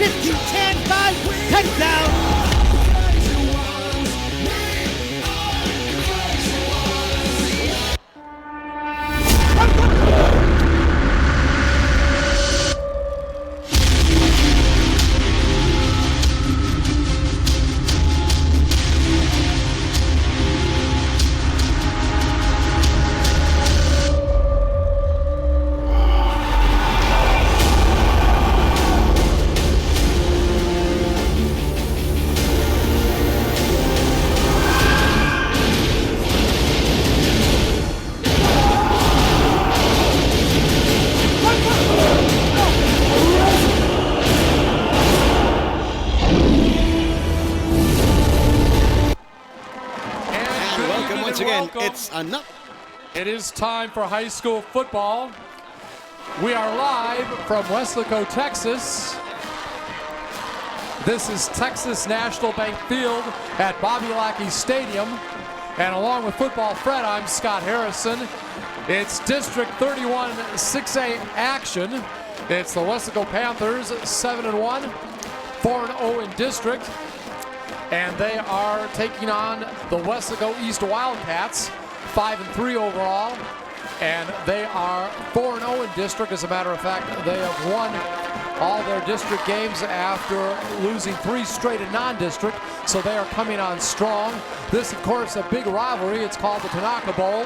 15-10, 5, touchdown. It's enough. It is time for high school football. We are live from Weslaco, Texas. This is Texas National Bank Field at Bobby Lackey Stadium. And along with Football Fred, I'm Scott Harrison. It's District 31 6A action. It's the Weslaco Panthers, 7-1, 4-0 in district. And they are taking on the Weslaco East Wildcats, 5-3 overall, and they are 4-0 in district. As a matter of fact, they have won all their district games after losing 3 straight in non-district, so they are coming on strong. This, of course, a big rivalry. It's called the Tinaco Bowl,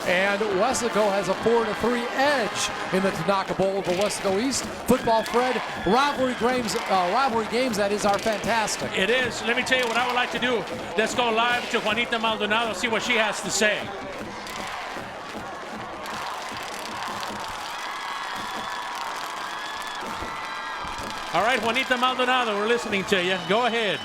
and Weslaco has a 4-3 edge in the Tinaco Bowl over Weslaco East. Football Fred, rivalry games that is are fantastic. It is. Let me tell you what I would like to do. Let's go live to Juanita Maldonado, see what she has to say. All right, Juanita Maldonado, we're listening to you. Go ahead.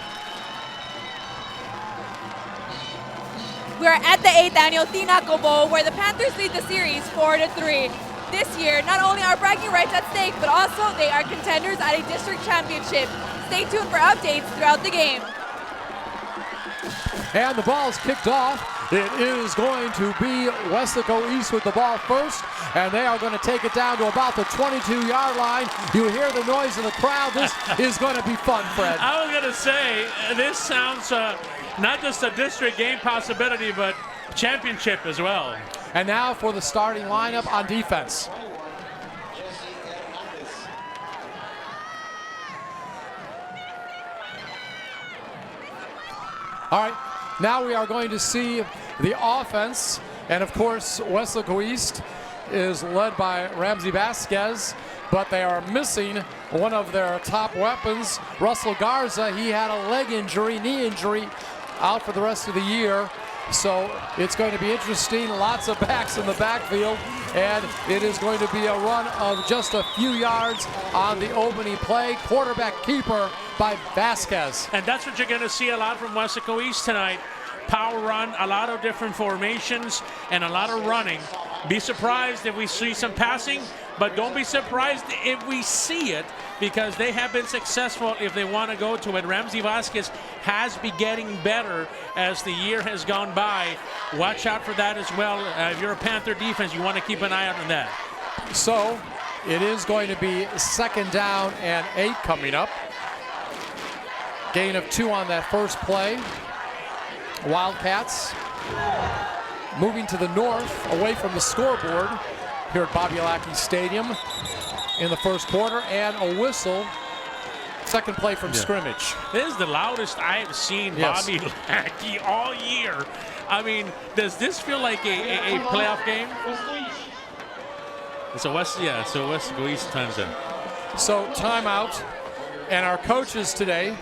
We are at the 8th annual Tinaco Bowl, where the Panthers lead the series 4-3. This year, not only are bragging rights at stake, but also they are contenders at a district championship. Stay tuned for updates throughout the game. And the ball's kicked off. It is going to be Weslaco East with the ball first, and they are going to take it down to about the 22-yard line. You hear the noise of the crowd. This is going to be fun, Fred. I was going to say, this sounds not just a district game possibility, but championship as well. And now for the starting lineup on defense. All right, now we are going to see the offense. And of course, Weslaco East is led by Ramsey Vasquez, but they are missing one of their top weapons, Russell Garza. He had a leg injury, knee injury, out for the rest of the year. So it's going to be interesting. Lots of backs in the backfield, and it is going to be a run of just a few yards on the opening play. Quarterback keeper by Vasquez. And that's what you're going to see a lot from Weslaco East tonight. Power run, a lot of different formations, and a lot of running. Be surprised if we see some passing, but don't be surprised if we see it, because they have been successful if they want to go to it. Ramsey Vasquez has been getting better as the year has gone by. Watch out for that as well. If you're a Panther defense, you want to keep an eye out on that. So it is going to be 2nd down and 8 coming up. Gain of 2 on that first play. Wildcats moving to the north, away from the scoreboard here at Bobby Lackey Stadium in the first quarter, and a whistle. Second play from scrimmage. This is the loudest I have seen Bobby Lackey all year. I mean, does this feel like a playoff game? It's a Weslaco East time's in. So timeout, and our coaches today,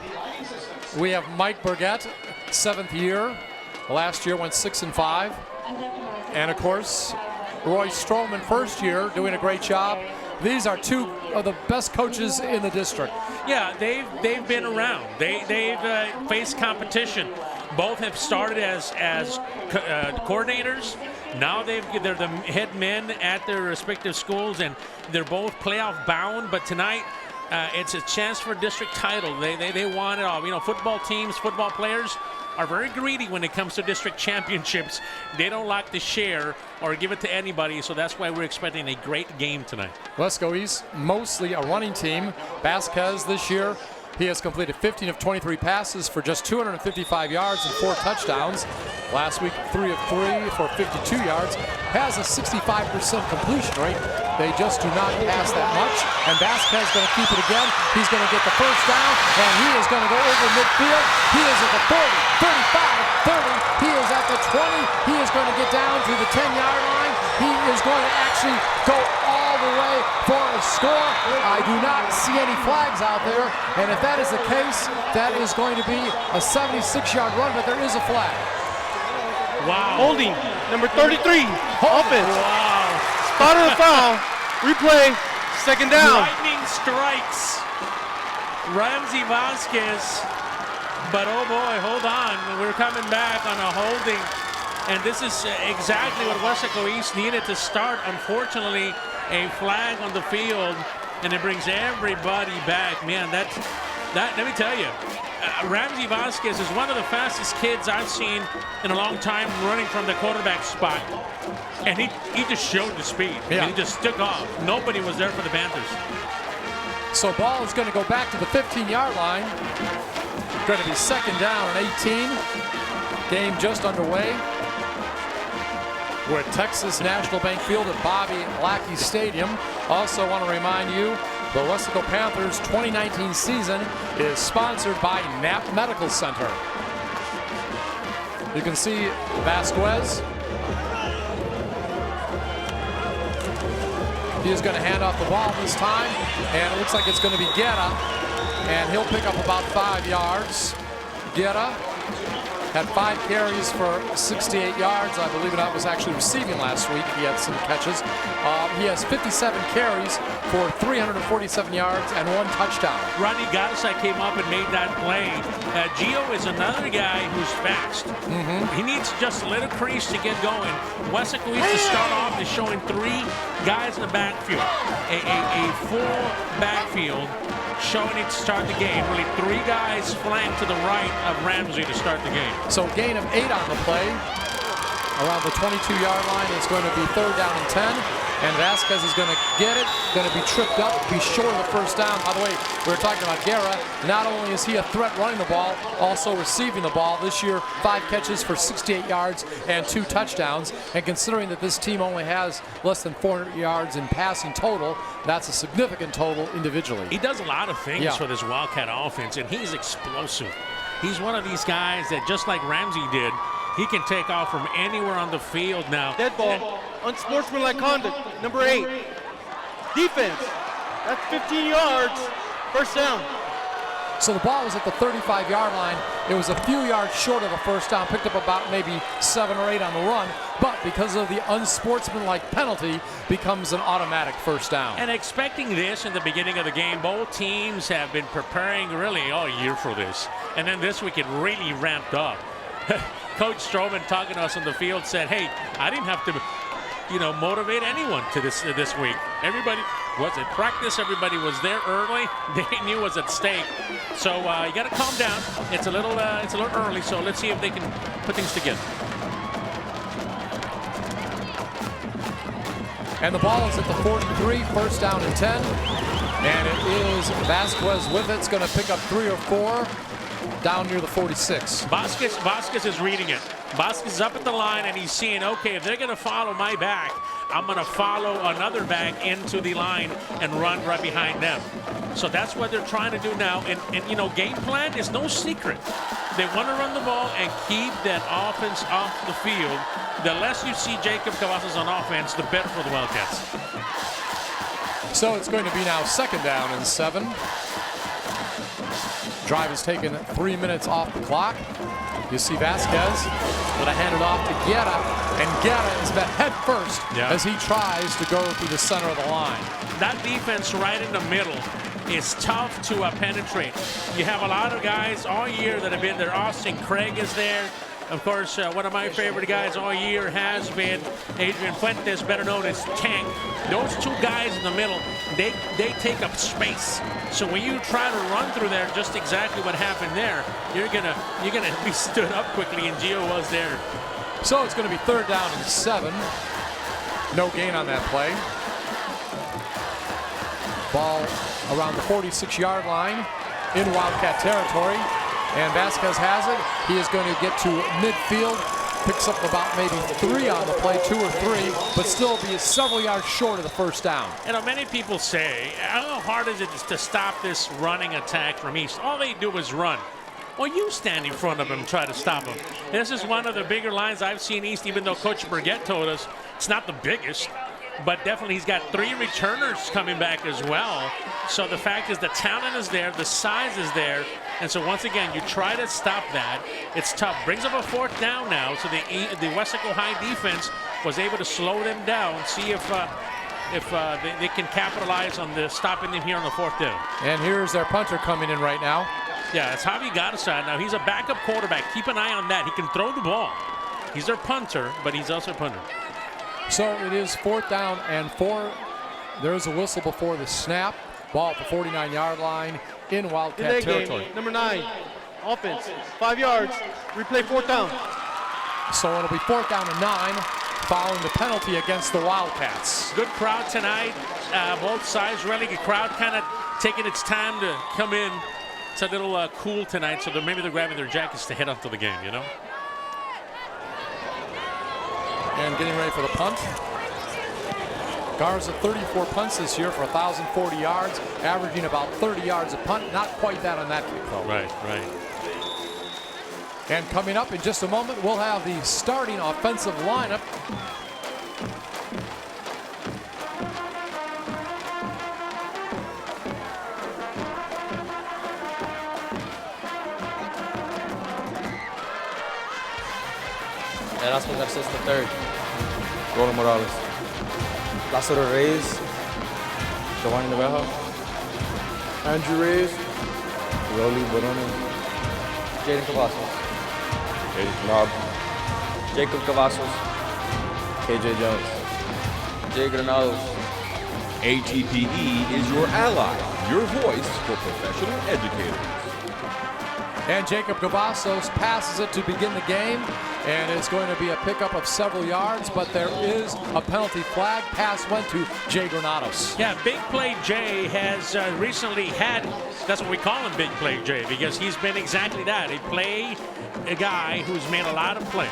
we have Mike Burgett, 7th year. Last year went 6-5. And of course, Roy Stroman, 1st year, doing a great job. These are 2 of the best coaches in the district. Yeah, they've been around. They've faced competition. Both have started as coordinators. Now they're the head men at their respective schools, and they're both playoff bound. But tonight, it's a chance for district title. They want it all. You know, football teams, football players, are very greedy when it comes to district championships. They don't like to share or give it to anybody, so that's why we're expecting a great game tonight. Wesco East, mostly a running team. Vasquez this year, he has completed 15 of 23 passes for just 255 yards and 4 touchdowns. Last week, 3 of 3 for 52 yards. Has a 65% completion rate. They just do not pass that much. And Vasquez is going to keep it again. He's going to get the first down, and he is going to go over midfield. He is at the 30, 35, 30. He is at the 20. He is going to get down to the 10-yard line. He is going to actually go all the way for a score. I do not see any flags out there, and if that is the case, that is going to be a 76-yard run, but there is a flag. Wow. Holding, number 33, offense. Wow. Spot on the foul. Replay, second down. Lightning strikes Ramsey Vasquez. But oh boy, hold on. We're coming back on a holding. And this is exactly what Wesco East needed to start. Unfortunately, a flag on the field, and it brings everybody back. Man, that let me tell you, Ramsey Vasquez is one of the fastest kids I've seen in a long time running from the quarterback spot. And he just showed the speed. Yeah. He just took off. Nobody was there for the Panthers. So ball is going to go back to the 15-yard line. Going to be second down and 18. Game just underway. We're at Texas National Bank Field at Bobby Lackey Stadium. Also want to remind you, the Wesco Panthers 2019 season is sponsored by Knapp Medical Center. You can see Vasquez. He is going to hand off the ball this time, and it looks like it's going to be Guerra, and he'll pick up about 5 yards. Guerra had 5 carries for 68 yards. I believe it was actually receiving last week. He had some catches. He has 57 carries for 347 yards and 1 touchdown. Rodney Gaddisai came up and made that play. Gio is another guy who's fast. He needs just a little crease to get going. Wesco East to start off is showing 3 guys in the backfield. A full backfield showing it to start the game. Really 3 guys flanked to the right of Ramsey to start the game. So gain of 8 on the play. Around the 22-yard line, it's going to be third down and 10. And Vasquez is going to get it, going to be tripped up, be short of the first down. By the way, we were talking about Guerra. Not only is he a threat running the ball, also receiving the ball. This year, 5 catches for 68 yards and 2 touchdowns. And considering that this team only has less than 400 yards in passing total, that's a significant total individually. He does a lot of things for this Wildcat offense, and he's explosive. He's one of these guys that, just like Ramsey did, he can take off from anywhere on the field now. Dead ball, unsportsmanlike conduct, number 8. Defense, that's 15 yards, first down. So the ball was at the 35-yard line. It was a few yards short of a first down, picked up about maybe 7 or 8 on the run, but because of the unsportsmanlike penalty, becomes an automatic first down. And expecting this in the beginning of the game, both teams have been preparing really all year for this. And then this week it really ramped up. Coach Stroman, talking to us on the field, said, hey, I didn't have to, motivate anyone to this week. Everybody was at practice. Everybody was there early. They knew it was at stake. So you got to calm down. It's a little early. So let's see if they can put things together. And the ball is at the 43, first down and 10. And it is Vasquez with it. It's going to pick up 3 or 4. Down near the 46. Vasquez is reading it. Vasquez is up at the line, and he's seeing, okay, if they're going to follow my back, I'm going to follow another back into the line and run right behind them. So that's what they're trying to do now. And game plan is no secret. They want to run the ball and keep that offense off the field. The less you see Jacob Cavazos on offense, the better for the Wildcats. So it's going to be now second down and 7. Drive has taken 3 minutes off the clock. You see Vasquez going to hand it off to Guerra, and Guerra is met head first as he tries to go through the center of the line. That defense right in the middle is tough to penetrate. You have a lot of guys all year that have been there. Austin Craig is there. Of course, one of my favorite guys all year has been Adrian Fuentes, better known as Tank. Those two guys in the middle, they take up space. So when you try to run through there, just exactly what happened there, you're gonna be stood up quickly, and Gio was there. So it's going to be 3rd down and 7. No gain on that play. Ball around the 46-yard line in Wildcat territory. And Vasquez has it. He is going to get to midfield. Picks up about maybe 3 on the play, 2 or 3, but still be several yards short of the 1st down. You know, many people say, how hard is it to stop this running attack from East? All they do is run. Well, you stand in front of him and try to stop him. This is one of the bigger lines I've seen East, even though Coach Burgett told us it's not the biggest. But definitely he's got 3 returners coming back as well. So the fact is the talent is there, the size is there. And so once again, you try to stop that. It's tough. Brings up a 4th down now. So the Weslaco High defense was able to slow them down, see if they can capitalize on the stopping them here on the 4th down. And here's their punter coming in right now. Yeah, it's Javi Garzad. Now he's a backup quarterback. Keep an eye on that. He can throw the ball. He's their punter, but he's also a punter. So it is 4th down and 4. There's a whistle before the snap. Ball at the 49-yard line in Wildcat territory. Number 9, offense, 5 yards, replay 4th down. So it'll be 4th down and 9 following the penalty against the Wildcats. Good crowd tonight. Both sides really. The crowd kind of taking its time to come in. It's a little cool tonight, so maybe they're grabbing their jackets to head up to the game, you know? And getting ready for the punt. Garza 34 punts this year for 1,040 yards, averaging about 30 yards a punt. Not quite that on that kick, though. Right. And coming up in just a moment, we'll have the starting offensive lineup. Erasmo Garces III, Gordon Morales, Lázaro Reyes, Giovanni Naveja, Andrew Reyes, Rolly Borones, Jaden Cavazos, Jaden Knob, Jacob Cavazos, KJ Jones, Jay Granados. ATPE is your ally, your voice for professional educators. And Jacob Cavazos passes it to begin the game, and it's going to be a pickup of several yards, but there is a penalty flag. Pass went to Jay Granados. Yeah, Big Play Jay has recently had, that's what we call him, Big Play Jay, because he's been exactly that. A guy who's made a lot of plays.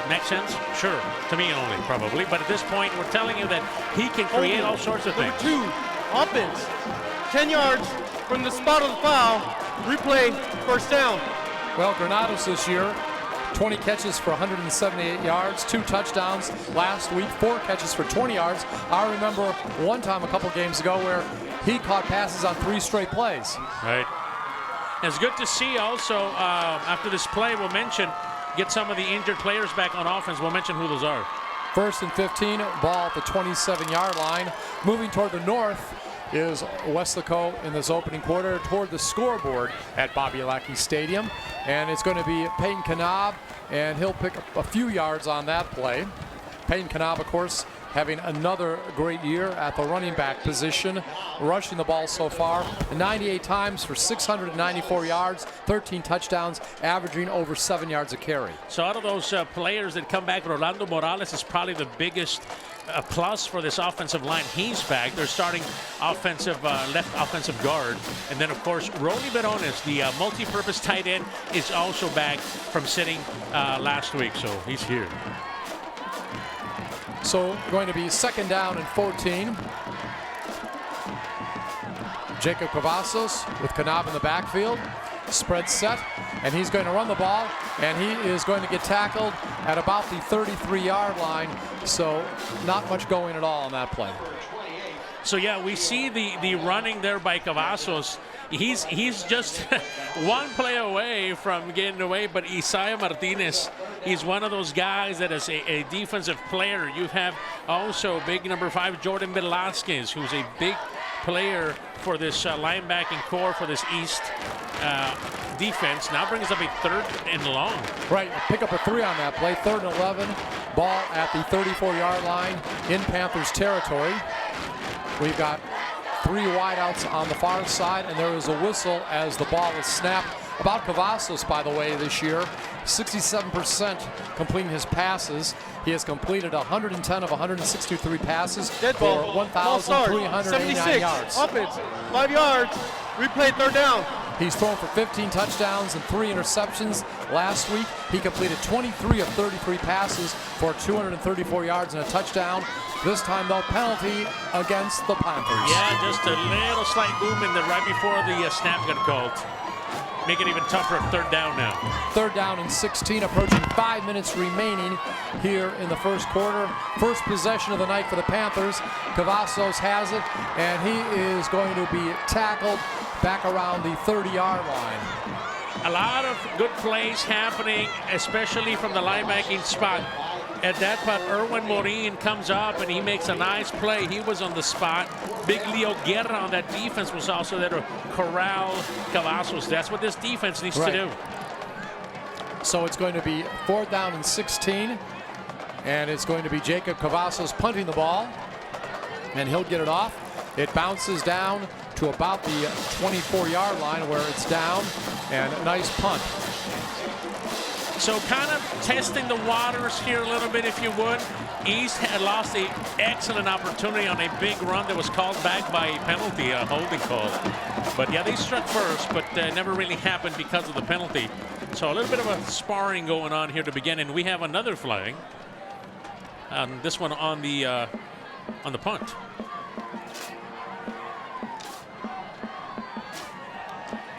Makes sense? Sure. To me only, probably. But at this point, we're telling you that he can create all sorts of things. Number 2, offense, 10 yards from the spot of the foul, replay 1st down. Well, Granados this year, 20 catches for 178 yards, 2 touchdowns last week, 4 catches for 20 yards. I remember one time a couple games ago where he caught passes on 3 straight plays. Right. It's good to see also, after this play, we'll mention, get some of the injured players back on offense. We'll mention who those are. 1st and 15, ball at the 27-yard line. Moving toward the north is Weslaco in this opening quarter toward the scoreboard at Bobby Lackey Stadium. And it's going to be Peyton Kanab, and he'll pick up a few yards on that play. Peyton Kanab, of course, having another great year at the running back position, rushing the ball so far 98 times for 694 yards, 13 touchdowns, averaging over 7 yards a carry. So out of those players that come back, Rolando Morales is probably the biggest plus for this offensive line. He's back. They're starting offensive left offensive guard. And then, of course, Rolly Berones, the multi-purpose tight end, is also back from sitting last week. So he's here. So going to be 2nd down and 14. Jacob Cavazos with Kanab in the backfield. Spread set, and he's going to run the ball, and he is going to get tackled at about the 33-yard line. So not much going at all on that play. So yeah, we see the running there by Cavazos. He's just one play away from getting away, but Isaiah Martinez, he's one of those guys that is a defensive player. You have also big number 5, Jordan Velasquez, who's a big player for this linebacking core for this East defense. Now brings up a 3rd and long. Right, pick up a 3 on that play. 3rd and 11. Ball at the 34-yard line in Panthers territory. We've got 3 wideouts on the far side, and there is a whistle as the ball is snapped. About Cavazos, by the way, this year, 67% completing his passes. He has completed 110 of 163 passes Dead for ball. 1,389 yards. Offense, 5 yards. Replay 3rd down. He's thrown for 15 touchdowns and 3 interceptions. Last week, he completed 23 of 33 passes for 234 yards and a touchdown. This time, though, penalty against the Panthers. Yeah, just a little slight movement there right before the snap got called. Make it even tougher at 3rd down now. 3rd down and 16, approaching 5 minutes remaining here in the first quarter. First possession of the night for the Panthers. Cavazos has it, and he is going to be tackled back around the 30-yard line. A lot of good plays happening, especially from the linebacking spot. At that point, Erwin Morin comes up and he makes a nice play. He was on the spot. Big Leo Guerra on that defense was also there to corral Cavazos. That's what this defense needs to do. So it's going to be 4th down and 16. And it's going to be Jacob Cavazos punting the ball. And he'll get it off. It bounces down to about the 24-yard line where it's down. And a nice punt. So kind of testing the waters here a little bit, if you would. East had lost an excellent opportunity on a big run that was called back by a penalty, a holding call. But yeah, they struck first, but never really happened because of the penalty. So a little bit of a sparring going on here to begin, and we have another flag. This one on the punt.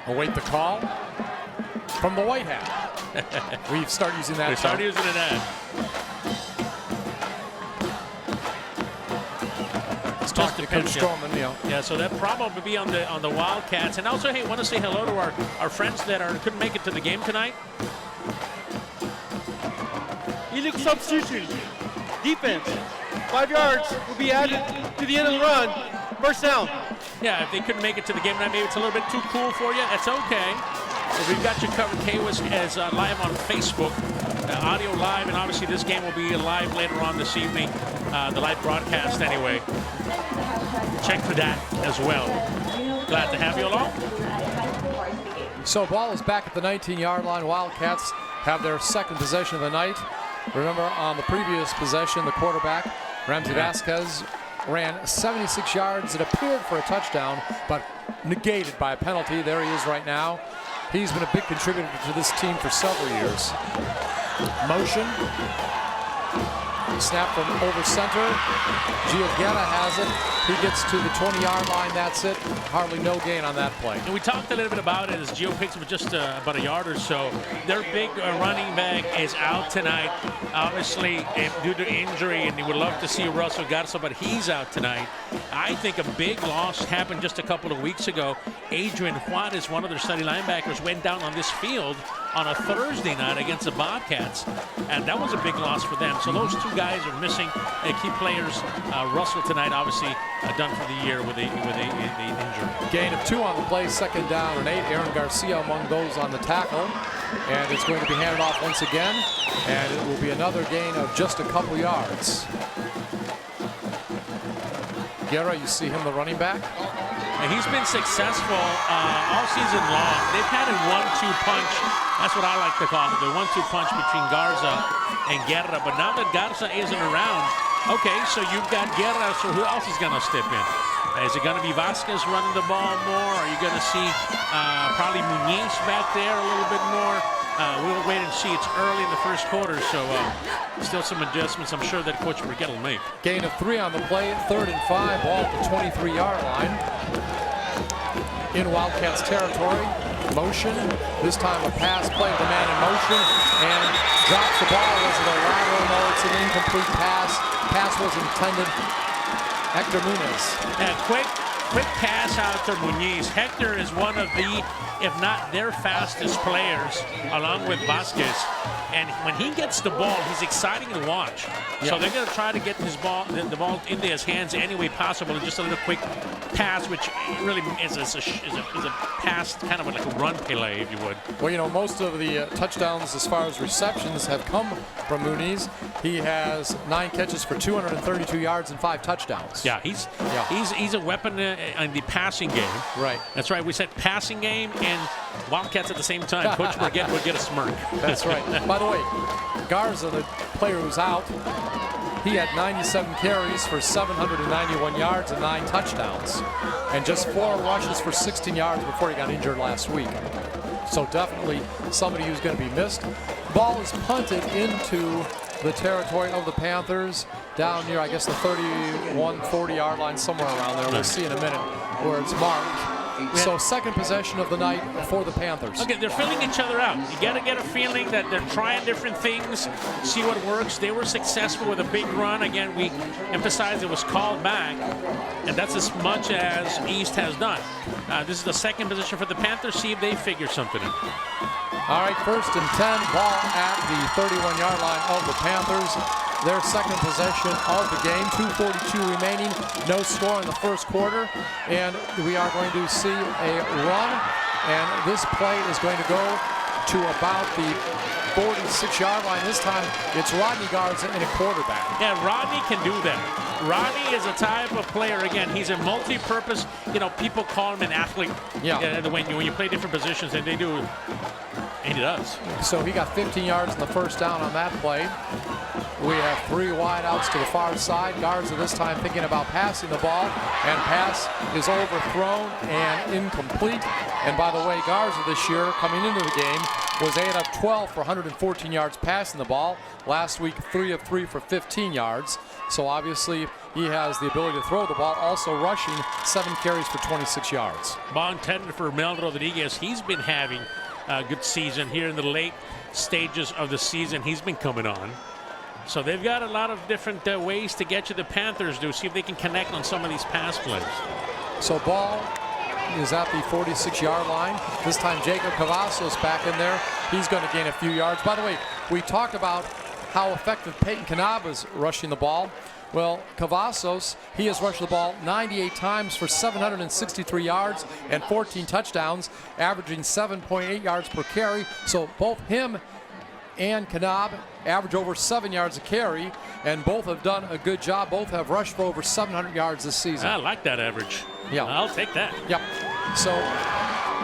Await the call from the white hat. We start using that. We start using it now. Let's talk to Coach Stroman, you know. Yeah, so that probably be on the Wildcats. And also, hey, want to say hello to our friends that couldn't make it to the game tonight. Illegal substitution. Defense. 5 yards will be added to the end of the run. 1st down. Yeah, if they couldn't make it to the game tonight, maybe it's a little bit too cool for you. That's okay. We've got you covered. KWES as live on Facebook, audio live, and obviously this game will be live later on this evening, the live broadcast anyway. Check for that as well. Glad to have you along. So ball is back at the 19-yard line. Wildcats have their 2nd possession of the night. Remember, on the previous possession, the quarterback, Ramsey Vasquez, ran 76 yards. It appeared for a touchdown, but negated by a penalty. There he is right now. He's been a big contributor to this team for several years. Motion. Snap from over center. Gio Guerra has it. He gets to the 20-yard line. That's it. Hardly no gain on that play. And we talked a little bit about it as Gio picks up just about a yard or so. Their big running back is out tonight, obviously due to injury, and you would love to see Russell Garza, but he's out tonight. I think a big loss happened just a couple of weeks ago. Adrian Juarez, one of their study linebackers, went down on this field on a Thursday night against the Bobcats, and that was a big loss for them. So those 2 guys are missing key players. Russell tonight, obviously, done for the year with a injury. Gain of 2 on the play, 2nd down and 8. Aaron Garcia among those on the tackle, and it's going to be handed off once again, and it will be another gain of just a couple yards. Guerra, you see him, the running back. And he's been successful all season long. They've had a 1-2 punch. That's what I like to call it, the 1-2 punch between Garza and Guerra. But now that Garza isn't around, okay, so you've got Guerra, so who else is going to step in? Is it going to be Vasquez running the ball more? Are you going to see probably Muniz back there a little bit more? We'll wait and see. It's early in the first quarter, so still some adjustments I'm sure that Coach Burgett will make. Gain of 3 on the play, 3rd and 5, ball at the 23-yard line. In Wildcats territory, motion. This time a pass play with the man in motion, and drops the ball. Was it a lateral? No, it's an incomplete pass. Pass was intended. Hector Muniz. And quick quick pass out to Muñiz. Hector is one of the, if not their fastest players, along with Vasquez. And when he gets the ball, he's exciting to watch. So they're going to try to get his ball, the ball into his hands any way possible. And just a little quick pass, which really is a pass, kind of like a run play, if you would. Well, you know, most of the touchdowns as far as receptions have come from Muñiz. He has 9 catches for 232 yards and 5 touchdowns. Yeah, he's a weapon in the passing game. Right. That's right. We said passing game and Wildcats at the same time. Coach Burgett would get a smirk. That's right. By the way, Garza, the player who's out, he had 97 carries for 791 yards and 9 touchdowns, and just 4 rushes for 16 yards before he got injured last week. So definitely somebody who's going to be missed. Ball is punted into the territory of the Panthers down near, I guess, the 31, 40-yard line, somewhere around there. We'll see in a minute where it's marked. So second possession of the night for the Panthers. Okay, they're filling each other out. You got to get a feeling that they're trying different things, see what works. They were successful with a big run. Again, we emphasized it was called back, and that's as much as East has done. This is the second position for the Panthers. See if they figure something out. All right, 1st and 10, ball at the 31-yard line of the Panthers. Their second possession of the game, 2:42 remaining, no score in the first quarter, and we are going to see a run, and this play is going to go to about the 46-yard line. This time, it's Rodney Garza in a quarterback. Yeah, Rodney can do that. Rodney is a type of player, again, he's a multi-purpose, you know, people call him an athlete. Yeah. When you play different positions, and they do, and he does. So he got 15 yards in the first down on that play. We have 3 wideouts to the far side. Garza this time thinking about passing the ball, and pass is overthrown and incomplete. And by the way, Garza this year, coming into the game, was 8 of 12 for 114 yards passing the ball. Last week, 3 of 3 for 15 yards. So obviously, he has the ability to throw the ball, also rushing 7 carries for 26 yards. Ball intended for Mel Rodriguez. He's been having a good season here in the late stages of the season. He's been coming on. So they've got a lot of different ways to get you. The Panthers do. See if they can connect on some of these pass plays. So ball is at the 46-yard line. This time Jacob Cavazos back in there. He's going to gain a few yards. By the way, we talked about how effective Peyton Kanab is rushing the ball. Well, Cavazos, he has rushed the ball 98 times for 763 yards and 14 touchdowns, averaging 7.8 yards per carry. So both him and Kanab average over 7 yards a carry, and both have done a good job. Both have rushed for over 700 yards this season. I like that average. Yeah. I'll take that. Yep. So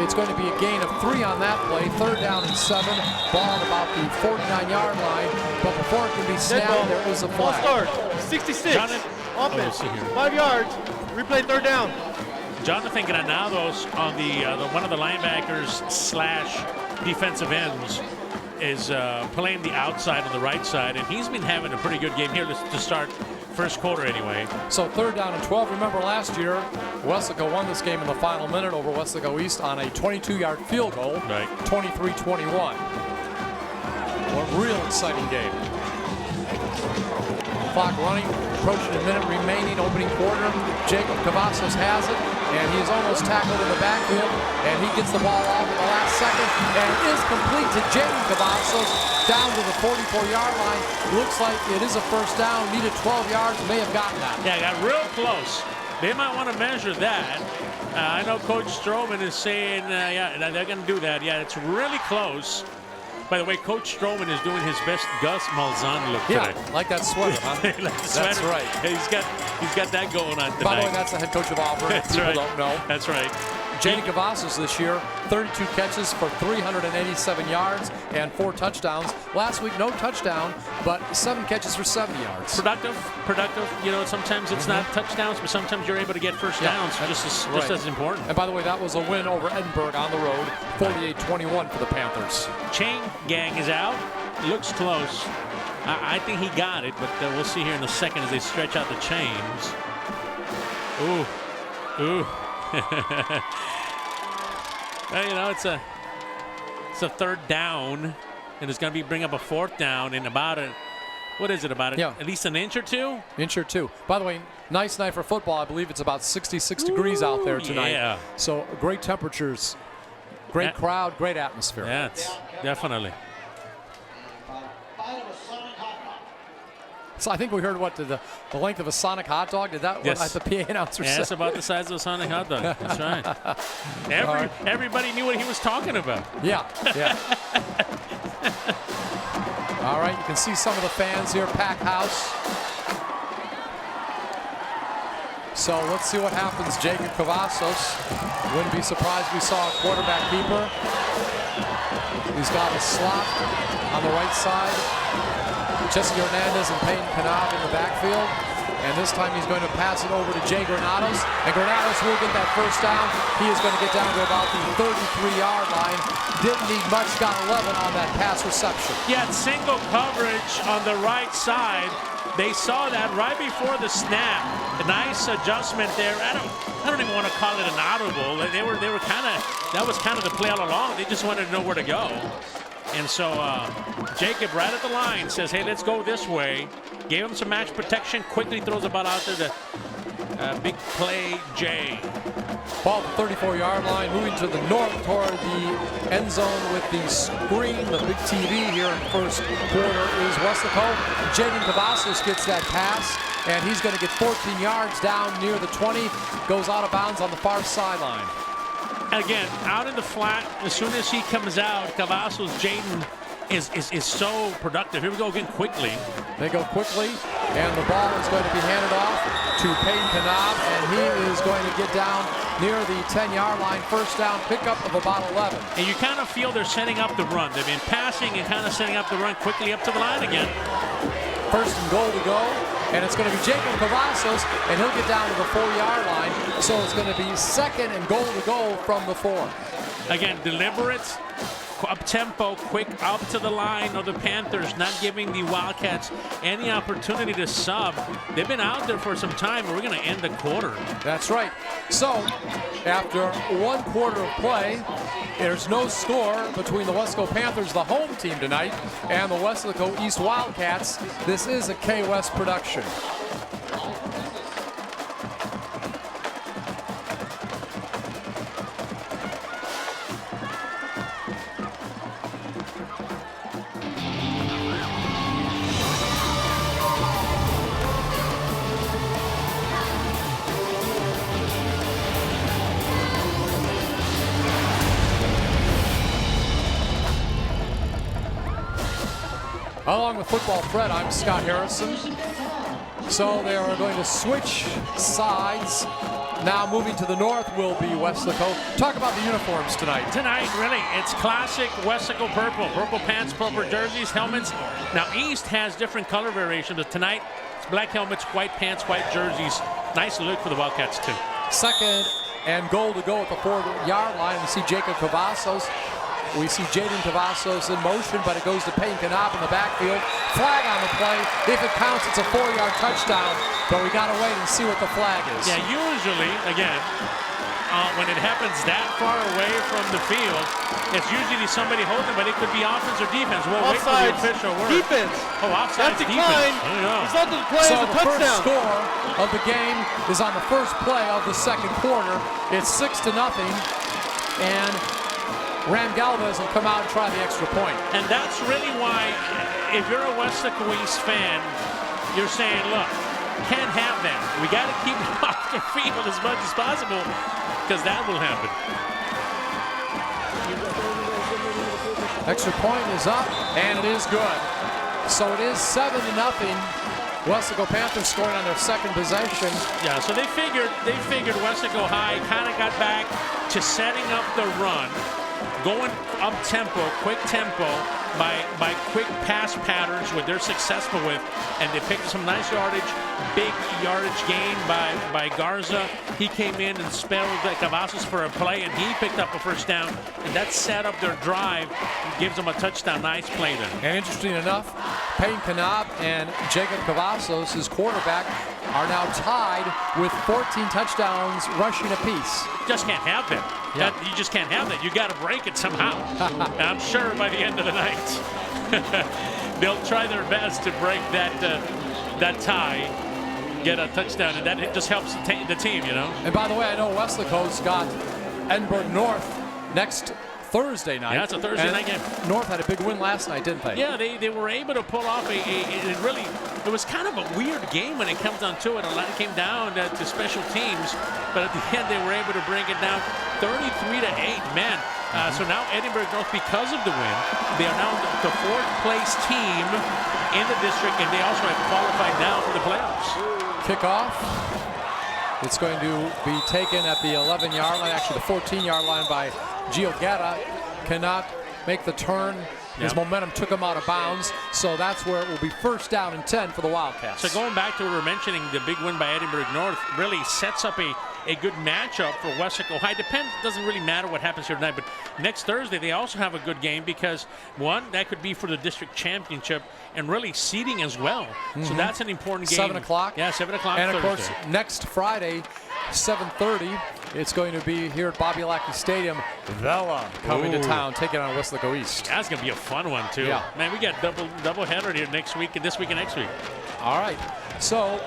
it's going to be a gain of 3 on that play. 3rd down and 7. Ball at about the 49-yard line. But before it can be snapped, there is a Ball flag. start. 66. Offense. see here. 5 yards. Replay 3rd down. Jonathan Granados on the one of the linebackers / defensive ends is playing the outside on the right side, and he's been having a pretty good game here to start first quarter anyway. So 3rd down and 12. Remember last year, Wesleyan won this game in the final minute over Wesleyan East on a 22-yard field goal, right. 23-21. A real exciting game. Clock running, approaching a minute remaining, opening quarter. Jacob Cavazos has it, and he's almost tackled in the backfield, and he gets the ball off at the last second, and it is complete to Jacob Cavazos down to the 44-yard line. Looks like it is a first down, needed 12 yards, may have gotten that. Yeah, got real close. They might want to measure that. I know Coach Stroman is saying, yeah, they're going to do that. Yeah, it's really close. By the way, Coach Stroman is doing his best Gus Malzahn look today. Yeah, like that sweater, huh? Like the That's sweater. right. He's got that going on tonight. By the way, that's the head coach of Auburn. That's People right. don't know. That's right. Jaden Cavazos this year, 32 catches for 387 yards and 4 touchdowns. Last week, no touchdown, but 7 catches for 70 yards. Productive. You know, sometimes it's not touchdowns, but sometimes you're able to get first downs, just as important. And by the way, that was a win over Edinburgh on the road, 48-21 for the Panthers. Chain gang is out. Looks close. I think he got it, but we'll see here in a second as they stretch out the chains. Ooh. Well, you know, it's a 3rd down, and it's going to bring up a 4th down in about what is it, about Yeah. at least an inch or two? Inch or two. By the way, nice night for football. I believe it's about 66 degrees out there tonight. Yeah. So great temperatures, great crowd, great atmosphere. Yeah, it's definitely. So I think we heard what the length of a Sonic hot dog. Did that Yes. what the PA announcer Yeah, said? it's about the size of a Sonic hot dog. That's right. Everybody knew what he was talking about. Yeah, yeah. All right, you can see some of the fans here, pack house. So let's see what happens. Jacob Cavazos. Wouldn't be surprised we saw a quarterback keeper. He's got a slot on the right side. Jesse Hernandez and Peyton Knopf in the backfield. And this time he's going to pass it over to Jay Granados. And Granados will get that first down. He is going to get down to about the 33-yard line. Didn't need much, got 11 on that pass reception. Yeah, single coverage on the right side. They saw that right before the snap. A nice adjustment there. I don't even want to call it an audible. They were kind of, that was kind of the play all along. They just wanted to know where to go. And so Jacob right at the line says, hey, let's go this way. Gave him some match protection, quickly throws the ball out there to big play Jay. Ball at the 34-yard line, moving to the north toward the end zone with the screen, the big TV here in the first quarter is Weslaco. Jaden Cavazos gets that pass, and he's going to get 14 yards down near the 20, goes out of bounds on the far sideline. Again, out in the flat, as soon as he comes out, Cavazos, Jaden is so productive. Here we go again quickly. They go quickly, and the ball is going to be handed off to Peyton Knopf, and he is going to get down near the 10-yard line. First down pickup of about 11. And you kind of feel they're setting up the run. They've been passing and kind of setting up the run quickly up to the line again. First and goal to go, and it's going to be Jacob Cavazos, and he'll get down to the 4-yard line. So it's going to be second and goal to go from the 4. Again, deliberate, up-tempo, quick up to the line of the Panthers, not giving the Wildcats any opportunity to sub. They've been out there for some time, and we're going to end the quarter. That's right. So after one quarter of play, there's no score between the Weslaco Panthers, the home team tonight, and the Weslaco East Wildcats. This is a KWES production. Along with Football Fred, I'm Scott Harrison. So they are going to switch sides. Now moving to the north will be Weslaco. Talk about the uniforms tonight. Tonight, really, it's classic Weslaco purple. Purple pants, purple jerseys, helmets. Now, East has different color variations, but tonight, it's black helmets, white pants, white jerseys. Nice look for the Wildcats, too. Second and goal to go at the 4-yard line. We see Jacob Cavazos. We see Jaden Cavazos in motion, but it goes to Peyton Knopf in the backfield. Flag on the play. If it counts, it's a 4-yard touchdown, but we got to wait and see what the flag is. Yeah, usually, again, when it happens that far away from the field, it's usually somebody holding, but it could be offense or defense. We'll wait for the official word. Defense. Oh, offside That's defense. declined. Resulted in play So as a the first touchdown. score of the game is on the first play of the second quarter. It's 6-0, and Ram Galvez will come out and try the extra point. And that's really why, if you're a Weslaco East fan, you're saying, look, can't have that. We got to keep them off the field as much as possible, because that will happen. Extra point is up, and it is good. So it is 7-0. Weslaco Panthers scoring on their second possession. Yeah, so they figured Weslaco High kind of got back to setting up the run, going up tempo, quick tempo, by quick pass patterns, what they're successful with, and they picked some nice yardage, big yardage gain by Garza. He came in and spelled Cavazos for a play, and he picked up a first down, and that set up their drive, gives them a touchdown. Nice play there. And interesting enough, Peyton Knopf and Jacob Cavazos, his quarterback, are now tied with 14 touchdowns rushing apiece. Just can't have that. Yeah. You just can't have that. You got to break it somehow. I'm sure by the end of the night. they'll try their best to break that tie, get a touchdown, and that just helps the team, you know. And by the way, I know Weslaco's got Edinburgh North next Thursday night. Yeah, it's a Thursday night game. North had a big win last night, didn't they? Yeah, they were able to pull off it was kind of a weird game when it comes down to it. A lot came down to special teams, but at the end they were able to bring it down 33-8. Man, so now Edinburgh North, because of the win, they are now the 4th place team in the district, and they also have qualified now for the playoffs. Kickoff. It's going to be taken at the 11-yard line, actually the 14-yard line by Gio Guerra. Cannot make the turn. His momentum took him out of bounds, so that's where it will be 1st down and 10 for the Wildcats. So going back to what we were mentioning, the big win by Edinburgh North really sets up a good matchup for Westlake High. It doesn't really matter what happens here tonight, but next Thursday they also have a good game because, one, that could be for the district championship and really seeding as well. So that's an important game. 7 o'clock. Yeah, 7 o'clock And, of Thursday. course, next Friday, 7:30, it's going to be here at Bobby Lackey Stadium. Vela coming to town, taking on Weslaco East. That's going to be a fun one, too. Yeah. Man, we got double header here next week and this week and next week. All right. So,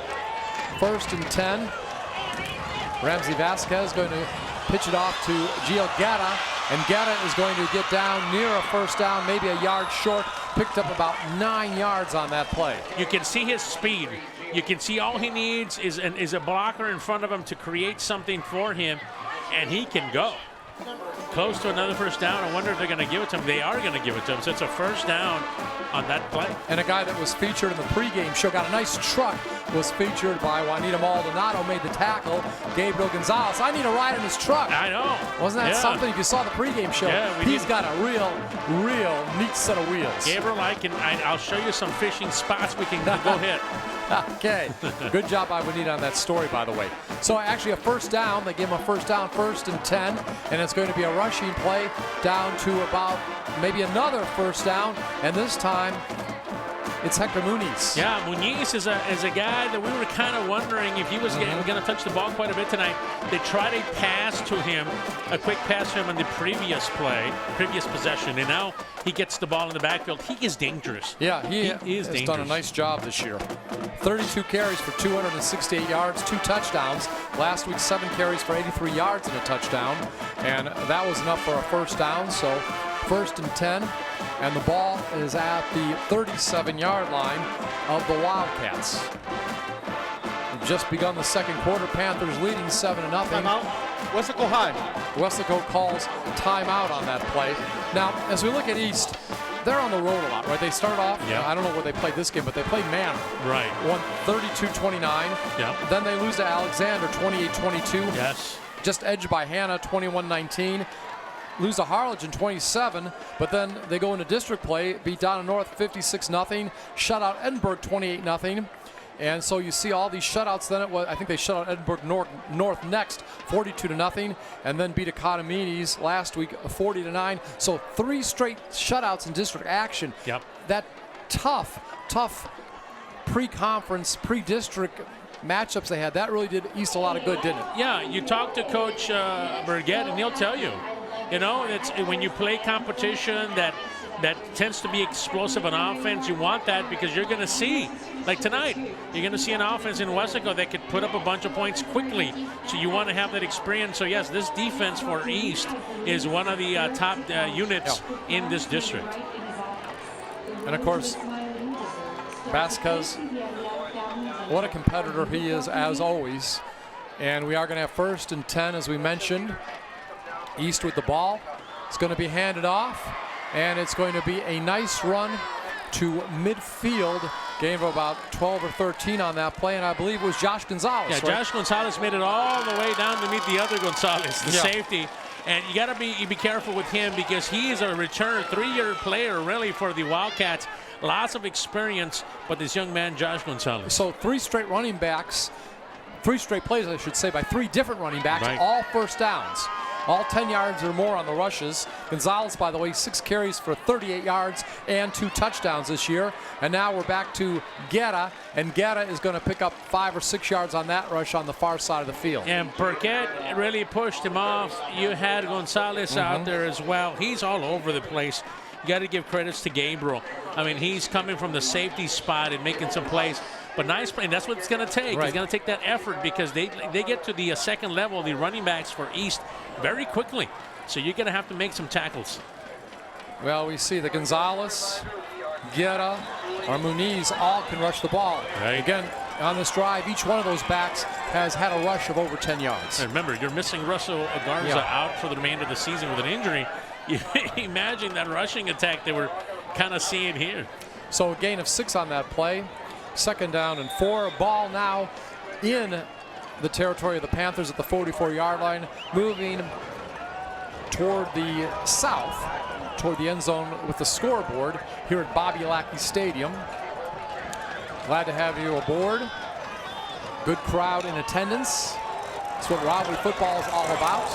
1st and 10. Ramsey Vasquez going to pitch it off to Gio Guerra, and Guerra is going to get down near a 1st down, maybe a yard short. Picked up about 9 yards on that play. You can see his speed. You can see all he needs is a blocker in front of him to create something for him, and he can go. Close to another 1st down. I wonder if they're going to give it to him. They are going to give it to him. So it's a 1st down on that play. And a guy that was featured in the pregame show, got a nice truck, was featured by Juanita Maldonado, made the tackle. Gabriel Gonzalez, I need a ride in his truck. I know. Wasn't that something? If you saw the pregame show, he's got a real neat set of wheels. Gabriel, I'll show you some fishing spots we can go hit. Okay. Good job by Juanita on that story, by the way. So actually a 1st down. They give him a 1st down, 1st and 10. And it's going to be a rushing play down to about maybe another 1st down. And this time, it's Hector Muniz. Yeah, Muniz is a guy that we were kind of wondering if he was going to touch the ball quite a bit tonight. They tried a pass to him, a quick pass to him on the previous possession, and now he gets the ball in the backfield. He is dangerous. Yeah, he is has dangerous. done a nice job this year. 32 carries for 268 yards, 2 touchdowns. Last week, 7 carries for 83 yards and a touchdown, and that was enough for a 1st down. So 1st and 10. And the ball is at the 37-yard line of the Wildcats. We've just begun the 2nd quarter. Panthers leading 7-0. Timeout. Weslaco High. Weslaco calls timeout on that play. Now, as we look at East, they're on the road a lot, right? They start off, I don't know where they played this game, but they played Manor. Right. Won 32-29. Yeah. Then they lose to Alexander 28-22. Yes. Just edged by Hannah 21-19. Lose to Harlingen 27, but then they go into district play, beat Donna North 56-0, shut out Edinburgh 28-0. And so you see all these shutouts. Then I think they shut out Edinburgh North next, 42-0, and then beat Economides last week 40-9. So 3 straight shutouts in district action. Yep. That tough pre-conference, pre-district matchups they had, that really did East a lot of good, didn't it? Yeah, you talk to Coach Burgett, and he'll tell you. You know, it's when you play competition that tends to be explosive on offense. You want that because you're going to see, like tonight, you're going to see an offense in Weslaco that could put up a bunch of points quickly. So you want to have that experience. So yes, this defense for East is one of the top units in this district. And of course, Vasquez, what a competitor he is as always. And we are going to have 1st and 10 as we mentioned. East with the ball. It's going to be handed off, and it's going to be a nice run to midfield. Gain of about 12 or 13 on that play, and I believe it was Josh Gonzalez. Yeah, right? Josh Gonzalez made it all the way down to meet the other Gonzalez, the safety. And you got to be careful with him because he is a returner, 3-year player really for the Wildcats. Lots of experience, but this young man, Josh Gonzalez. So 3 straight running backs, 3 straight plays, I should say, by 3 different running backs, all 1st downs. All 10 yards or more on the rushes. Gonzalez, by the way, 6 carries for 38 yards and 2 touchdowns this year. And now we're back to Guerra, and Guerra is going to pick up 5 or 6 yards on that rush on the far side of the field. And Burkett really pushed him off. You had Gonzalez out there as well. He's all over the place. you got to give credits to Gabriel. I mean, he's coming from the safety spot and making some plays. But nice play, and that's what it's going to take. Right. It's going to take that effort because they get to the second level, the running backs for East, very quickly. So you're going to have to make some tackles. Well, we see the Gonzalez, Guerra, or Muniz all can rush the ball. Right. Again, on this drive, each one of those backs has had a rush of over 10 yards. And remember, you're missing Russell Garza out for the remainder of the season with an injury. You imagine that rushing attack they were kind of seeing here. So a gain of 6 on that play. 2nd down and 4. Ball now in the territory of the Panthers at the 44-yard line, moving toward the south, toward the end zone with the scoreboard here at Bobby Lackey Stadium. Glad to have you aboard. Good crowd in attendance. That's what rivalry football is all about.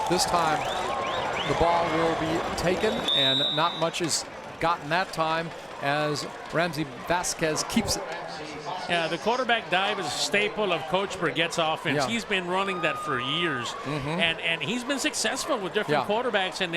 This time, the ball will be taken, and not much is gotten that time as Ramsey Vasquez keeps it. Yeah, the quarterback dive is a staple of Coach Burgett's offense. Yeah. He's been running that for years, and he's been successful with different quarterbacks. And,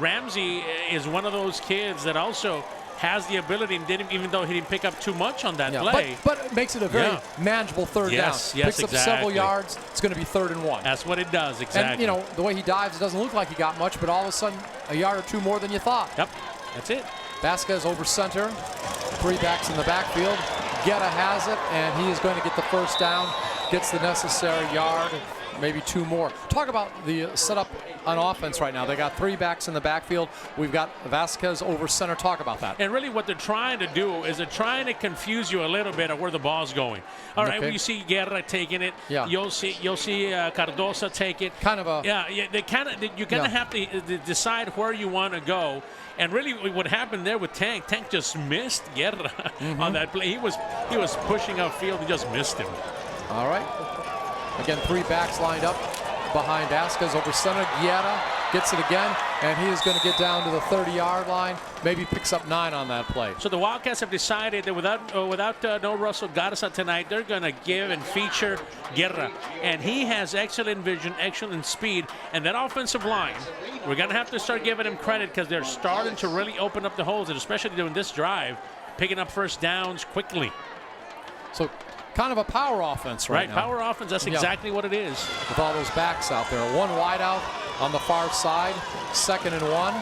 Ramsey is one of those kids that also has the ability, and even though he didn't pick up too much on that play. But it makes it a very manageable third down. Yes, Picks up several exactly. yards. It's going to be 3rd and 1. That's what it does, exactly. And, the way he dives, it doesn't look like he got much, but all of a sudden, a yard or 2 more than you thought. Yep, that's it. Vasquez over center. 3 backs in the backfield. Guerra has it, and he is going to get the 1st down. Gets the necessary yard, maybe 2 more. Talk about the setup on offense right now. They got 3 backs in the backfield. We've got Vasquez over center. Talk about that. And really what they're trying to do is they're trying to confuse you a little bit of where the ball's going. All right, Okay. you see Guerra taking it. Yeah. You'll see Cardosa take it. Kind of a... They kind of you're gonna have to decide where you want to go. And really, what happened there with Tank just missed Guerra on that play. He was pushing upfield and just missed him. All right. Again, 3 backs lined up behind Vasquez over center. Guerra gets it again, and he is going to get down to the 30-yard line. Maybe picks up 9 on that play. So the Wildcats have decided that without no Russell Garza tonight, they're going to give and feature Guerra. And he has excellent vision, excellent speed. And that offensive line, we're going to have to start giving him credit because they're starting to really open up the holes, and especially doing this drive, picking up 1st downs quickly. So kind of a power offense right now. Power offense, that's exactly what it is. With all those backs out there. 1 wide out on the far side. 2nd and 1.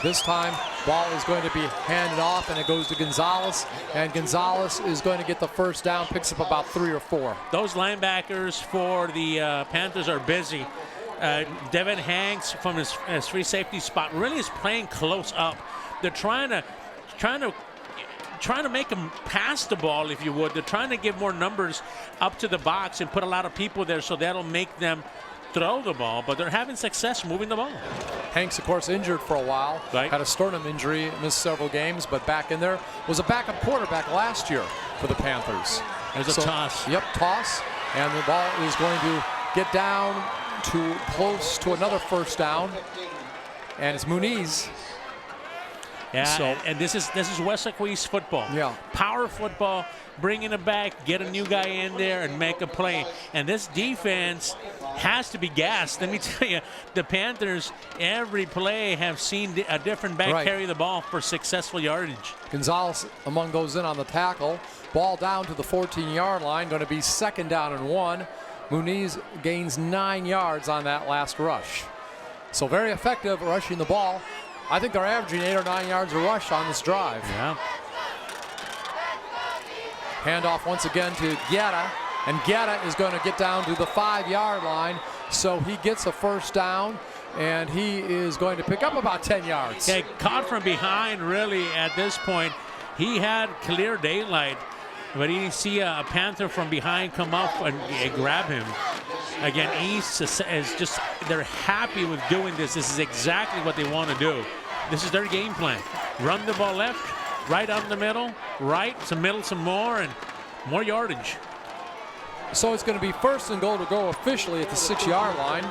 This time, ball is going to be handed off, and it goes to Gonzalez. And Gonzalez is going to get the 1st down, picks up about 3 or 4. Those linebackers for the Panthers are busy. Devin Hanks from his free safety spot really is playing close up. They're trying to make him pass the ball, if you would. They're trying to give more numbers up to the box and put a lot of people there, so that'll make them throw the ball, but they're having success moving the ball. Hanks, of course, injured for a while. Right. Had a sternum injury, missed several games, but back in there. Was a backup quarterback last year for the Panthers. There's a toss. Yep, toss. And the ball is going to get down to close to another 1st down. And it's Muniz. Yeah, and this is West KWES football. Yeah. Power football, bringing it back, get a new guy in there and make a play. And this defense has to be gassed. Let me tell you, the Panthers, every play have seen a different back carry the ball for successful yardage. Gonzalez among those in on the tackle. Ball down to the 14-yard line, going to be 2nd down and 1. Muniz gains 9 yards on that last rush. So very effective rushing the ball. I think they're averaging 8 or 9 yards a rush on this drive. Yeah. Handoff once again to Guerra, and Guerra is going to get down to the 5-yard line, so he gets a 1st down, and he is going to pick up about 10 yards. Okay, caught from behind, really, at this point. He had clear daylight, but he didn't see a Panther from behind come up and grab him. Again, East is just, they're happy with doing this. This is exactly what they want to do. This is their game plan. Run the ball left, right up the middle, right, some middle, some more, and more yardage. So it's going to be 1st and goal to go officially at the 6-yard line.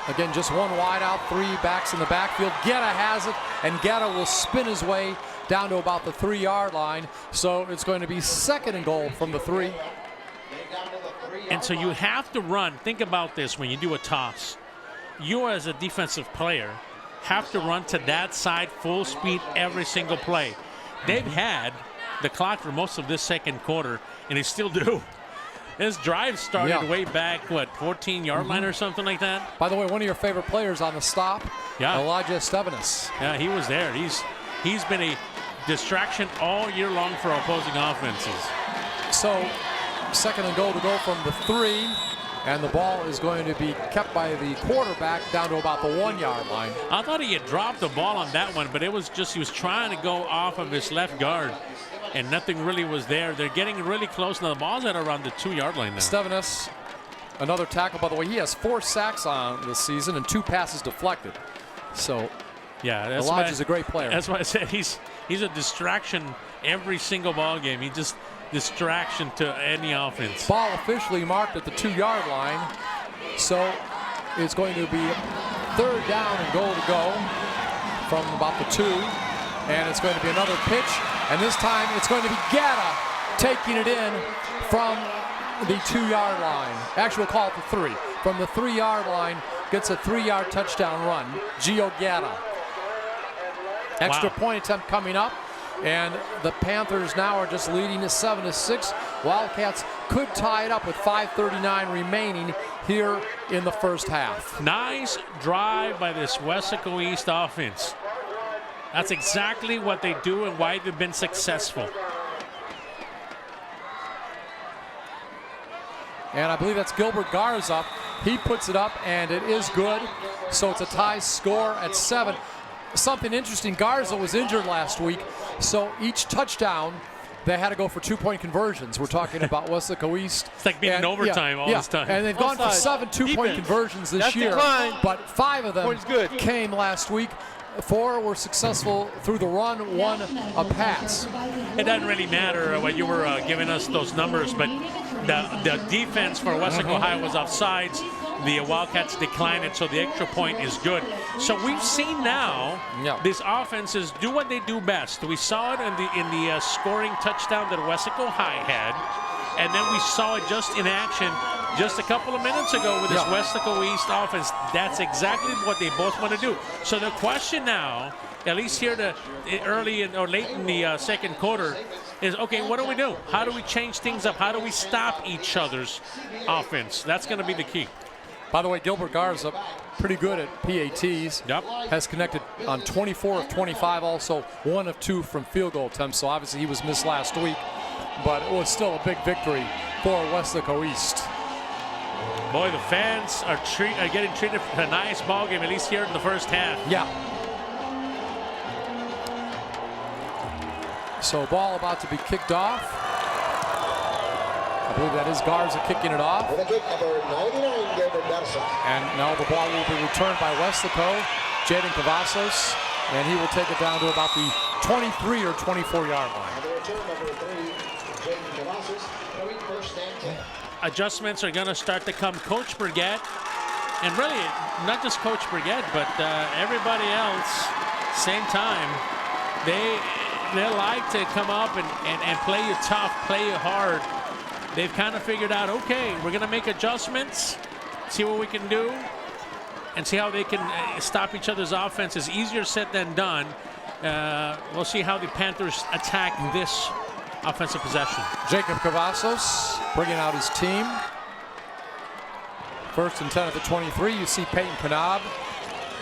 Again, just 1 wide out, 3 backs in the backfield. Guerra has it, and Guerra will spin his way down to about the 3-yard line. So it's going to be 2nd and goal from the 3. And so you have to run. Think about this when you do a toss. You as a defensive player, have to run to that side full speed every single play. They've had the clock for most of this second quarter, and they still do. His drive started way back, what, 14-yard line or something like that? By the way, one of your favorite players on the stop, Elijah Estevanis. Yeah, he was there. He's been a distraction all year long for opposing offenses. So, second and goal to go from the 3, and the ball is going to be kept by the quarterback down to about the 1-yard line. I thought he had dropped the ball on that one, but it was just he was trying to go off of his left guard, and nothing really was there. They're getting really close. Now the ball's at around the 2-yard line now. Estevanis, another tackle. By the way, he has 4 sacks on this season and 2 passes deflected. So, yeah, Elijah's a great player. That's why I said he's a distraction every single ball game. He just distraction to any offense. Ball officially marked at the 2-yard line. So it's going to be 3rd down and goal to go from about the 2. And it's going to be another pitch. And this time it's going to be Gatta taking it in from the 2-yard line. Actually, we'll call it the 3. From the 3-yard line, gets a 3-yard touchdown run. Gio Gatta. Extra point attempt coming up. And the Panthers now are just leading to 7-6. Wildcats could tie it up with 5:39 remaining here in the first half. Nice drive by this Wesco East offense. That's exactly what they do and why they've been successful. And I believe that's Gilbert Garza. He puts it up, and it is good. So it's a tie score at 7. Something interesting, Garza was injured last week, so each touchdown they had to go for 2-point conversions. We're talking about Wesco East. It's like being in overtime all this time. And they've gone for 7 2-point conversions this year, but 5 of them came last week. 4 were successful through the run, 1 a pass. It doesn't really matter what you were giving us those numbers, but the defense for Wesco High was offsides. The Wildcats declined it, so the extra point is good. So we've seen now these offenses do what they do best. We saw it in the scoring touchdown that Wesco High had, and then we saw it just in action just a couple of minutes ago with this Wesco East offense. That's exactly what they both want to do. So the question now, at least here early or late in the second quarter, is, okay, what do we do? How do we change things up? How do we stop each other's offense? That's going to be the key. By the way, Gilbert Garza, pretty good at PATs. Has connected on 24 of 25, also 1 of 2 from field goal attempts. So obviously he was missed last week, but it was still a big victory for Wesco East. Boy, the fans are getting treated for a nice ball game, at least here in the first half. Yeah. So ball about to be kicked off. I believe that is Garza kicking it off. And now the ball will be returned by Wesco, Jaden Cavazos, and he will take it down to about the 23 or 24-yard line. Adjustments are going to start to come. Coach Brigette, and really not just Coach Brigette, but everybody else, same time, they like to come up and play you tough, play you hard. They've kind of figured out, okay, we're going to make adjustments, see what we can do, and see how they can stop each other's offenses. Easier said than done. We'll see how the Panthers attack this offensive possession. Jacob Cavazos bringing out his team. 1st and 10 at the 23. You see Peyton Kanab,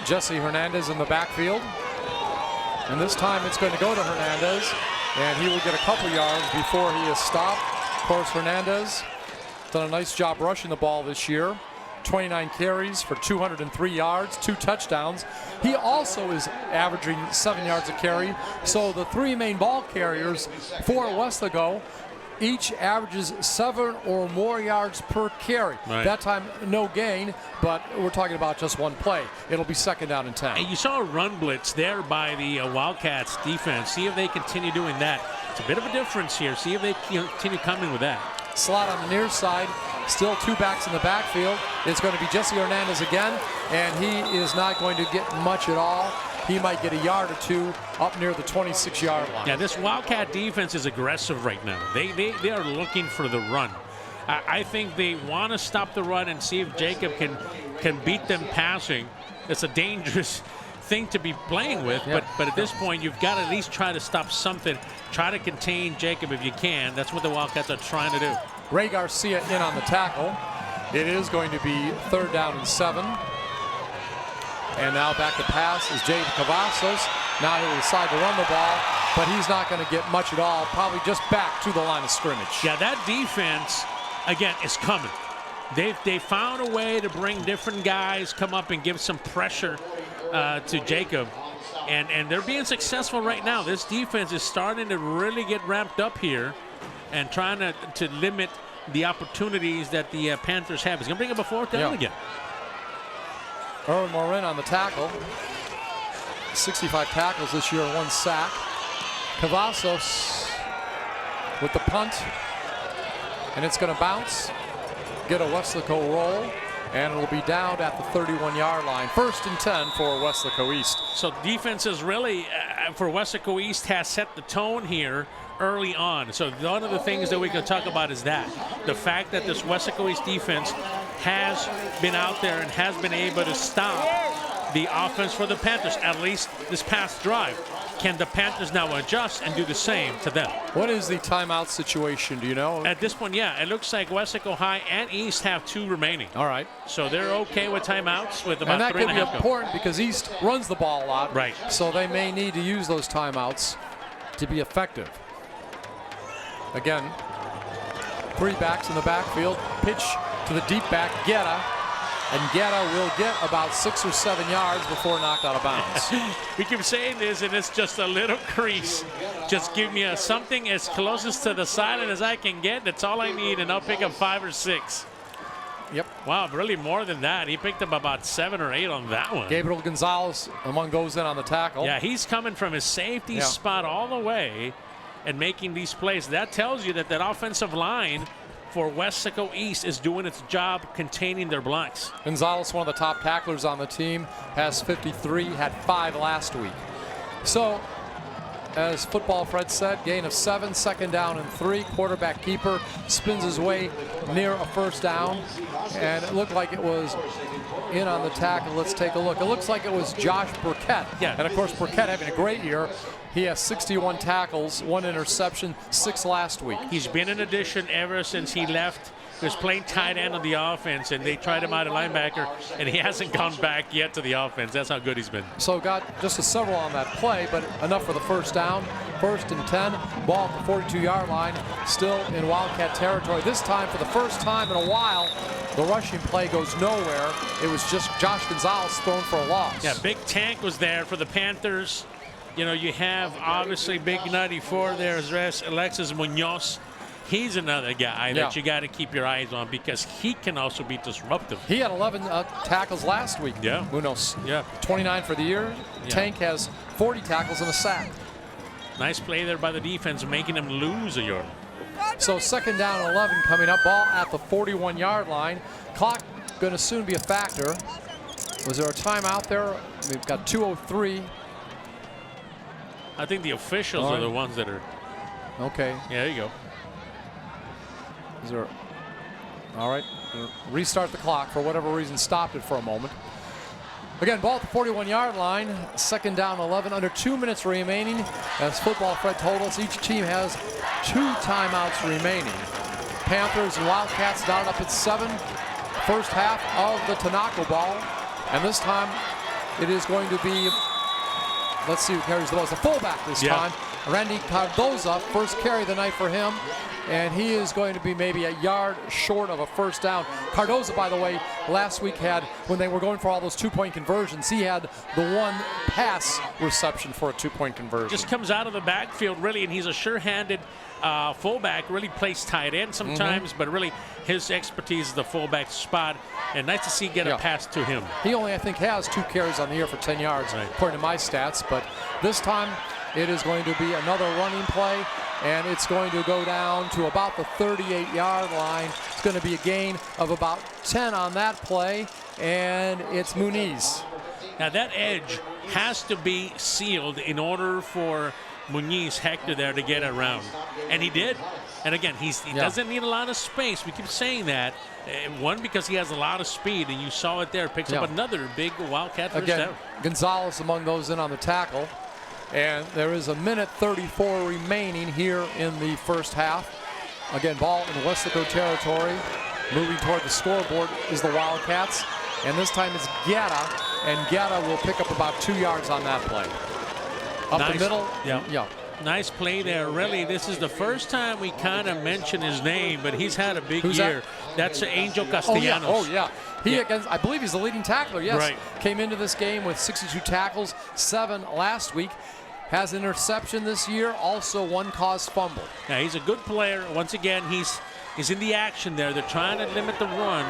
Jesse Hernandez in the backfield. And this time it's going to go to Hernandez, and he will get a couple yards before he is stopped. Of course, Hernandez done a nice job rushing the ball this year. 29 carries for 203 yards, 2 touchdowns. He also is averaging 7 yards a carry. So the 3 main ball carriers for Wesco each averages 7 or more yards per carry. Right. That time, no gain, but we're talking about just 1 play. It'll be 2nd down and 10. And you saw a run blitz there by the Wildcats defense. See if they continue doing that. It's a bit of a difference here. See if they continue coming with that. Slot on the near side. Still 2 backs in the backfield. It's going to be Jesse Hernandez again, and he is not going to get much at all. He might get a yard or 2 up near the 26-yard line. Yeah, this Wildcat defense is aggressive right now. They are looking for the run. I think they want to stop the run and see if Jacob can beat them passing. It's a dangerous thing to be playing with, but at this point, you've got to at least try to stop something. Try to contain Jacob if you can. That's what the Wildcats are trying to do. Ray Garcia in on the tackle. It is going to be 3rd down and 7. And now back to pass is Jay Cavazos. Now he'll decide to run the ball, but he's not going to get much at all. Probably just back to the line of scrimmage. Yeah, that defense, again, is coming. They found a way to bring different guys, come up and give some pressure to Jacob. And they're being successful right now. This defense is starting to really get ramped up here and trying to limit the opportunities that the Panthers have. He's going to bring up a 4th down again. Erwin Morin on the tackle. 65 tackles this year and 1 sack. Cavazos with the punt. And it's going to bounce, get a Weslaco roll, and it'll be down at the 31-yard line. 1st and 10 for Weslaco East. So defense is really, for Weslaco East, has set the tone here early on. So one of the things that we can talk about is that. The fact that this Weslaco East defense has been out there and has been able to stop the offense for the Panthers, at least this past drive. Can the Panthers now adjust and do the same to them? What is the timeout situation? Do you know? At this point, yeah, it looks like Weslaco High and East have 2 remaining. All right. So they're okay with timeouts with about 3.5 and that could be go. important because East runs the ball a lot. Right. So they may need to use those timeouts to be effective. Again, 3 backs in the backfield. Pitch to the deep back, Guerra. And Guerra will get about 6 or 7 yards before knocked out of bounds. We keep saying this, and it's just a little crease. Just give me something as closest to the sideline as I can get. That's all I need, and I'll pick up 5 or 6. Yep. Wow, really more than that. He picked up about 7 or 8 on that one. Gabriel Gonzalez goes in on the tackle. Yeah, he's coming from his safety spot all the way and making these plays. That tells you that offensive line for Weslaco East is doing its job containing their blocks. Gonzalez, one of the top tacklers on the team, has 53, had 5 last week. So, as Football Fred said, gain of 7, 2nd down and 3. Quarterback keeper spins his way near a 1st down, and it looked like it was in on the tackle. Let's take a look. It looks like it was Josh Burkett. Yeah. And of course, Burkett having a great year. He has 61 tackles, 1 interception, 6 last week. He's been an addition ever since he left. He was playing tight end on the offense, and they tried him out at linebacker, and he hasn't gone back yet to the offense. That's how good he's been. So got just a several on that play, but enough for the 1st down. 1st and 10, ball at the 42-yard line, still in Wildcat territory. This time, for the first time in a while, the rushing play goes nowhere. It was just Josh Gonzalez thrown for a loss. Yeah, Big Tank was there for the Panthers. You know, you have obviously Big 94 there, Alexis Munoz. He's another guy that you got to keep your eyes on because he can also be disruptive. He had 11 tackles last week. Yeah. Munoz. Yeah. 29 for the year. Yeah. Tank has 40 tackles and a sack. Nice play there by the defense, making him lose a yard. So 2nd down and 11 coming up. Ball at the 41-yard line. Clock going to soon be a factor. Was there a timeout there? We've got 2:03. I think the officials are the ones that are. Okay. Yeah, there you go. Is there? All right. Restart the clock. For whatever reason, stopped it for a moment. Again, ball at the 41-yard line. 2nd down, 11. Under 2 minutes remaining. As Football Fred told us, each team has 2 timeouts remaining. Panthers and Wildcats down up at 7. 1st half of the Tinaco ball. And this time, it is going to be. Let's see who carries the ball. It's a fullback this time. Randy Cardoza, first carry of the night for him. And he is going to be maybe a yard short of a 1st down. Cardoza, by the way, last week had, when they were going for all those 2-point conversions, he had the 1 pass reception for a 2-point conversion. Just comes out of the backfield, really, and he's a sure-handed fullback, really plays tight end sometimes, but really his expertise is the fullback spot. And nice to see get a pass to him. He only, I think, has 2 carries on the year for 10 yards, according to my stats. But this time, it is going to be another running play, and it's going to go down to about the 38-yard line. It's going to be a gain of about 10 on that play, and it's Muniz. Now, that edge has to be sealed in order for Muniz Hector there to get around. And he did. And again, he doesn't need a lot of space. We keep saying that. One, because he has a lot of speed, and you saw it there. Picks up another big Wildcat first down. Gonzalez among those in on the tackle. And there is 1:34 remaining here in the first half. Again, ball in Weslaco territory. Moving toward the scoreboard is the Wildcats. And this time it's Guerra, and Guerra will pick up about 2 yards on that play. Up the middle. Yeah. Nice play there. Really, this is the first time we kind of mention his name, but he's had a big year. That's Angel Castellanos. Oh, yeah. I believe he's the leading tackler, yes. Right. Came into this game with 62 tackles, 7 last week. Has an interception this year, also 1 caused fumble. Yeah, he's a good player. Once again, he's in the action there. They're trying to limit the run.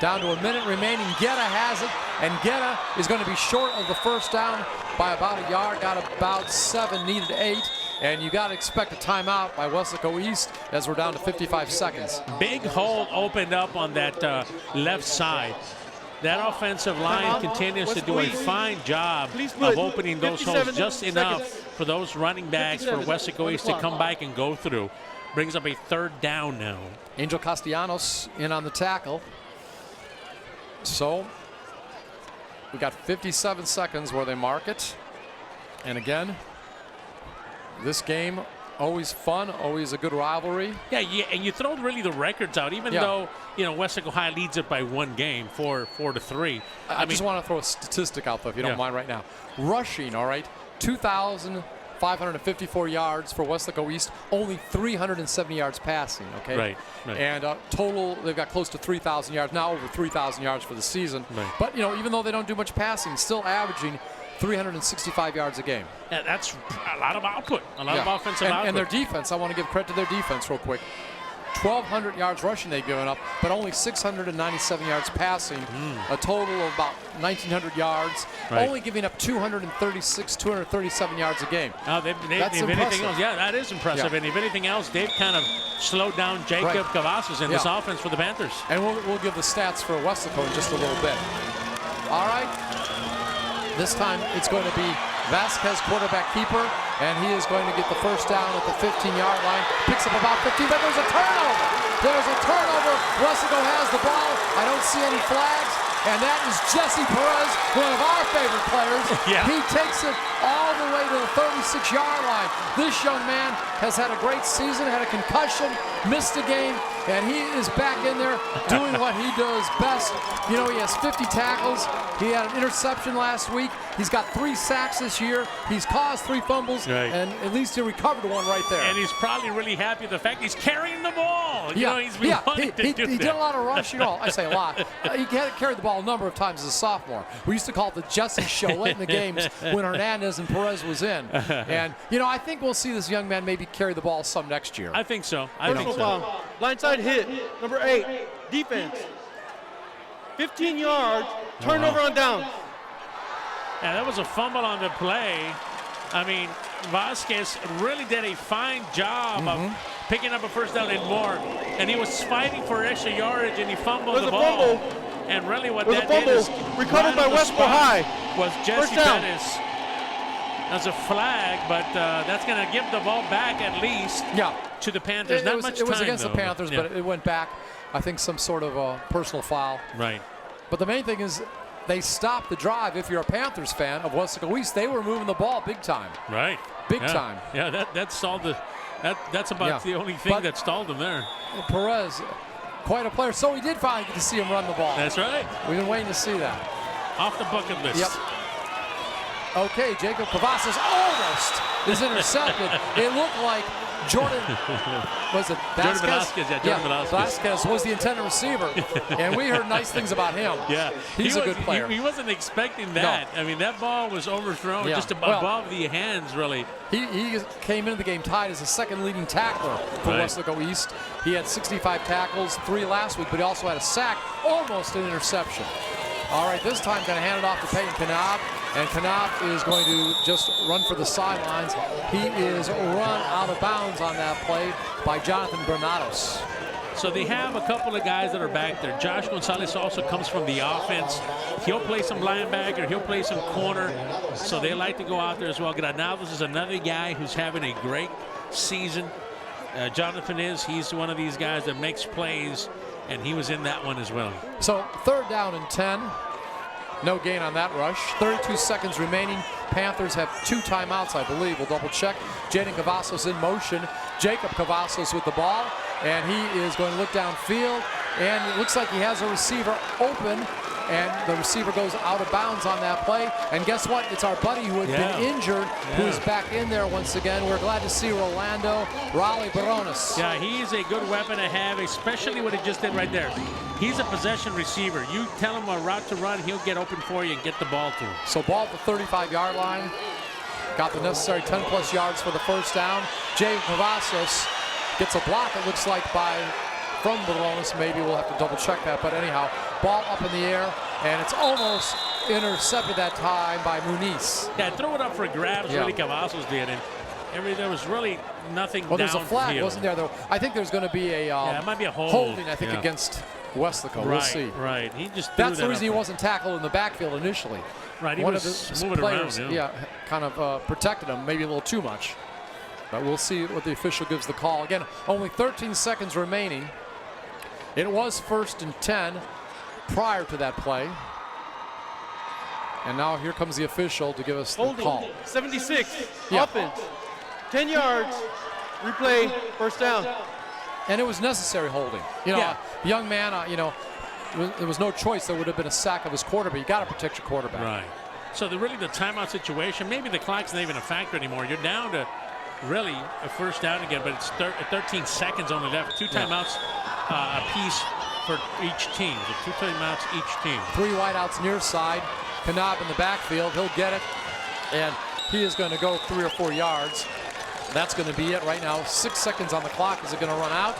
Down to 1 minute remaining. Guerra has it, and Guerra is going to be short of the first down by about a yard. Got about 7, needed 8. And you got to expect a timeout by Weslaco East as we're down to 55 seconds. Big hole opened up on that left side. That offensive line continues to do a fine job of opening those holes just enough for those running backs for Weslaco East to come back and go through. Brings up a 3rd down now. Angel Castellanos in on the tackle. So we got 57 seconds where they mark it. And again, this game, always fun, always a good rivalry. Yeah, and you throw really the records out, even though, Weslaco High leads it by 1 game, 4-3. I just want to throw a statistic out, though, if you don't mind right now. Rushing, all right, 2,554 yards for Weslaco East, only 370 yards passing, okay? Right. And total, they've got close to 3,000 yards, now over 3,000 yards for the season. Right. But, even though they don't do much passing, still averaging 365 yards a game. Yeah, that's a lot of output, a lot of offensive output. And their defense, I want to give credit to their defense real quick. 1,200 yards rushing they've given up, but only 697 yards passing, a total of about 1,900 yards, only giving up 237 yards a game. That's if impressive. Anything else, that is impressive. And if anything else, they've kind of slowed down Jacob Cavazos in this offense for the Panthers. And we'll give the stats for Weslaco in just a little bit. All right. This time it's going to be Vasquez, quarterback keeper, and he is going to get the first down at the 15-yard line. Picks up about 15, but there's a turnover. There's a turnover. Weslaco has the ball. I don't see any flags, and that is Jesse Perez, one of our favorite players. He takes it all the way to the 36-yard line. This young man has had a great season, had a concussion, missed a game, and he is back in there doing what he does best. He has 50 tackles. He had an interception last week. He's got 3 sacks this year. He's caused 3 fumbles, and at least he recovered one right there. And he's probably really happy with the fact he's carrying the ball. He's been wanting to do that. He did a lot of rushing. I say a lot. He carried the ball a number of times as a sophomore. We used to call it the Jesse Show late in the games when Hernandez and Perez was in. And, I think we'll see this young man maybe carry the ball some next year. I think so. I think so. Blindside hit, number 8, defense. 15 yards, turnover on down. Yeah, that was a fumble on the play. I mean, Vasquez really did a fine job of picking up a first down and more. And he was fighting for extra yardage, and he fumbled the ball. And really what that did is recovered by Weslaco High. Was Jesse Pettis. That's a flag, but that's going to give the ball back at least to the Panthers. Not much time, it was against though. the Panthers, but it went back. I think some sort of a personal foul. Right. But the main thing is they stopped the drive. If you're a Panthers fan of Weslaco East, they were moving the ball big time. Right. Big time. Yeah, that stalled that's about the only thing that stalled them there. Perez, quite a player. So we did finally get to see him run the ball. That's right. We've been waiting to see that. Off the bucket list. Yep. Okay, Jacob Cavazos almost is intercepted. It looked like Jordan, was it Vasquez? Jordan Velasquez, Jordan Velasquez. Vasquez was the intended receiver, and we heard nice things about him. Yeah. He's a good player. He wasn't expecting that. No. I mean, that ball was overthrown just above the hands, really. He came into the game tied as the second leading tackler for Weslaco East. He had 65 tackles, 3 last week, but he also had a sack, almost an interception. All right, this time going to hand it off to Peyton Knopf, and Knopf is going to just run for the sidelines. He is run out of bounds on that play by Jonathan Granados. So they have a couple of guys that are back there. Josh Gonzalez also comes from the offense. He'll play some linebacker. He'll play some corner. So they like to go out there as well. Granados is another guy who's having a great season. Jonathan he's one of these guys that makes plays, and he was in that one as well. So 3rd down and 10. No gain on that rush. 32 seconds remaining. Panthers have 2 timeouts, I believe. We'll double check. Jaden Cavazos in motion. Jacob Cavazos with the ball, and he is going to look downfield, and it looks like he has a receiver open, and the receiver goes out of bounds on that play. And guess what? It's our buddy who had been injured who is back in there once again. We're glad to see Rolando Raleigh Barones. Yeah, he's a good weapon to have, especially what he just did right there. He's a possession receiver. You tell him a route to run, he'll get open for you and get the ball to him. So ball at the 35-yard line. Got the necessary 10-plus yards for the 1st down. Jay Cavazos gets a block, it looks like, from Barones. Maybe we'll have to double check that. But anyhow, ball up in the air, and it's almost intercepted that time by Muniz. Yeah, throw it up for grabs, really Cavazos did. And there was really nothing Well, there's a flag, downfield. wasn't there, though? I think there's going to be a it might be a holding, I think, against Westlaco. We'll see. Right. He just That's the reason he wasn't tackled in the backfield initially. Right, he One was of the moving players, around, kind of protected him, maybe a little too much. But we'll see what the official gives the call. Again, only 13 seconds remaining. It was 1st and 10 prior to that play. And now here comes the official to give us the call. 76, offense, 10 yards, replay, 1st down. And it was necessary holding. The young man, there was no choice. There would have been a sack of his quarterback. You got to protect your quarterback. Right. So the timeout situation, maybe the clock's not even a factor anymore. You're down to really a 1st down again, but it's 13 seconds only left. 2 timeouts apiece for each team. So 2 timeouts each team. 3 wideouts near side. Kanab in the backfield. He'll get it, and he is going to go 3 or 4 yards. That's going to be it right now. 6 seconds on the clock. Is it going to run out?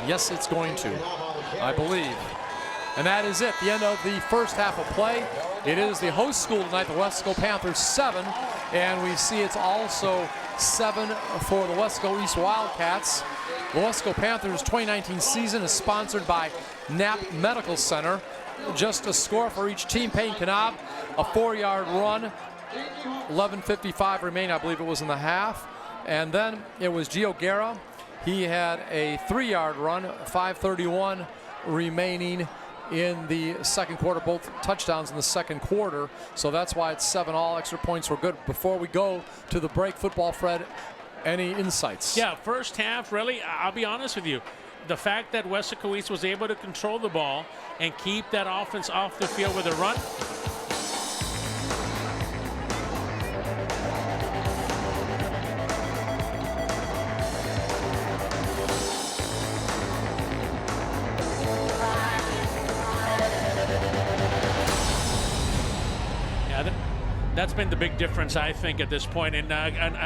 Yes, it's going to, I believe. And that is it. The end of the 1st half of play. It is the host school tonight, the Wesco Panthers 7, and we see it's also 7 for the Wesco East Wildcats. The Wesco Panthers 2019 season is sponsored by Knapp Medical Center. Just a score for each team. Payne Kanab, a 4-yard run. 11:55 remain, I believe it was in the half. And then it was Gio Guerra. He had a 3-yard run, 5:31 remaining in the 2nd quarter, both touchdowns in the 2nd quarter. So that's why it's 7-all. Extra points were good. Before we go to the break, Football Fred, any insights? Yeah, 1st half, really, I'll be honest with you. The fact that Wesco East was able to control the ball and keep that offense off the field with a run. That's been the big difference, I think, at this point. And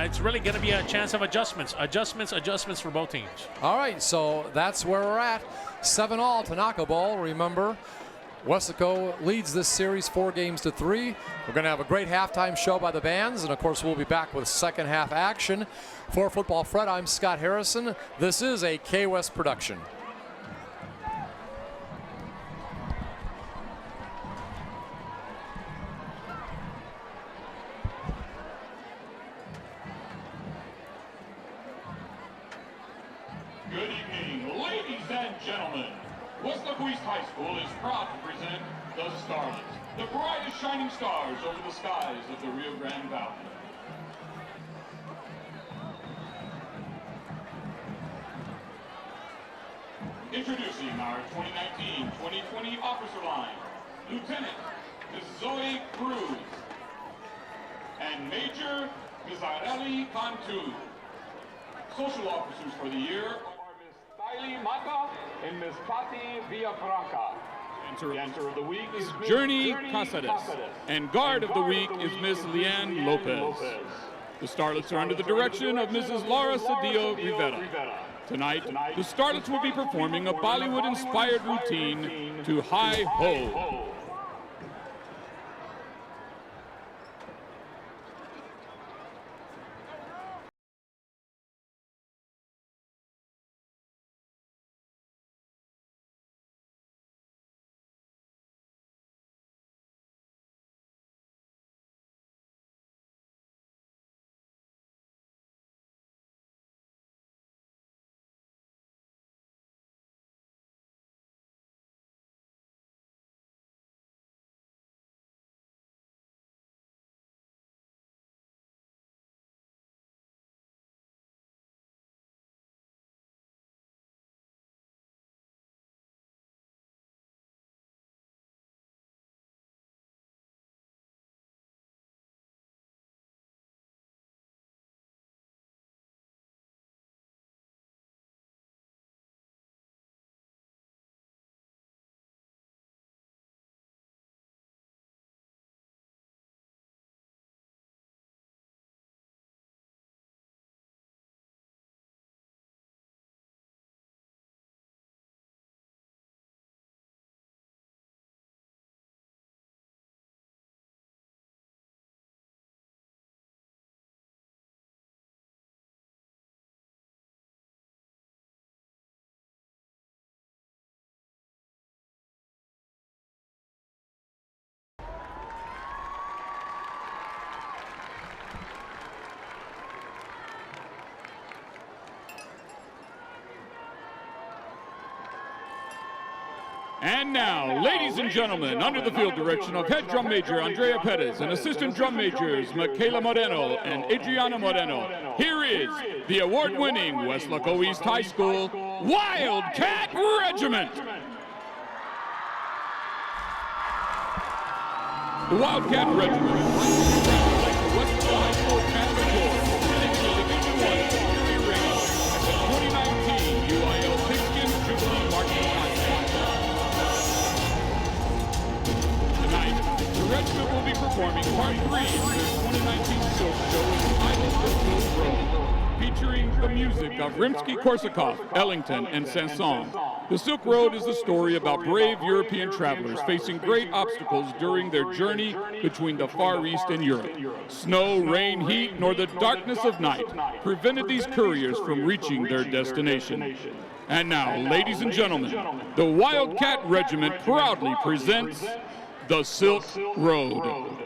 it's really going to be a chance of adjustments for both teams. All right, so that's where we're at. 7-all, Tinaco Bowl. Remember, Wesco leads this series 4-3. We're going to have a great halftime show by the bands, and of course, we'll be back with 2nd half action. For Football Fred, I'm Scott Harrison. This is a KWES production. Good evening, ladies and gentlemen. Wesco East High School is proud to present the Starlets, the brightest shining stars over the skies of the Rio Grande Valley. Introducing our 2019-2020 officer line, Lieutenant Ms. Zoe Cruz and Major Mizarelli Cantu. Social officers for the year are Ms. Thaili Mata and Ms. Patti Villafranca. Dancer of the week is Ms. Journey Casares. And guard of the week is Ms. Leanne Lopez. The Starlets are under the direction of Mrs. Laura Cedillo Rivera. Tonight, the Starlets will be performing a Bollywood-inspired routine to Hi Ho. And now, ladies and gentlemen, under the field direction of head drum major Andrea Perez and assistant drum majors Michaela Moreno and Adriana Moreno, here is the award-winning West Laco East High School Wildcat Regiment. The Wildcat Regiment like the West Laco High School Canada Corps, winning the Division I victory ring at the 2019 UIL Pigskin Jubilee Marching Contest. Tonight, the regiment will be performing part 3 of their 2019 silk show entitled The Silk Road, featuring the music of Rimsky-Korsakov, Ellington, and Sanson. The Silk Road is a story about brave European travelers facing great obstacles during their journey between the Far East and Europe. Snow, rain, heat, nor the darkness of night prevented these couriers from reaching their destination. And now, ladies and gentlemen, the Wildcat Regiment proudly presents The Silk Road.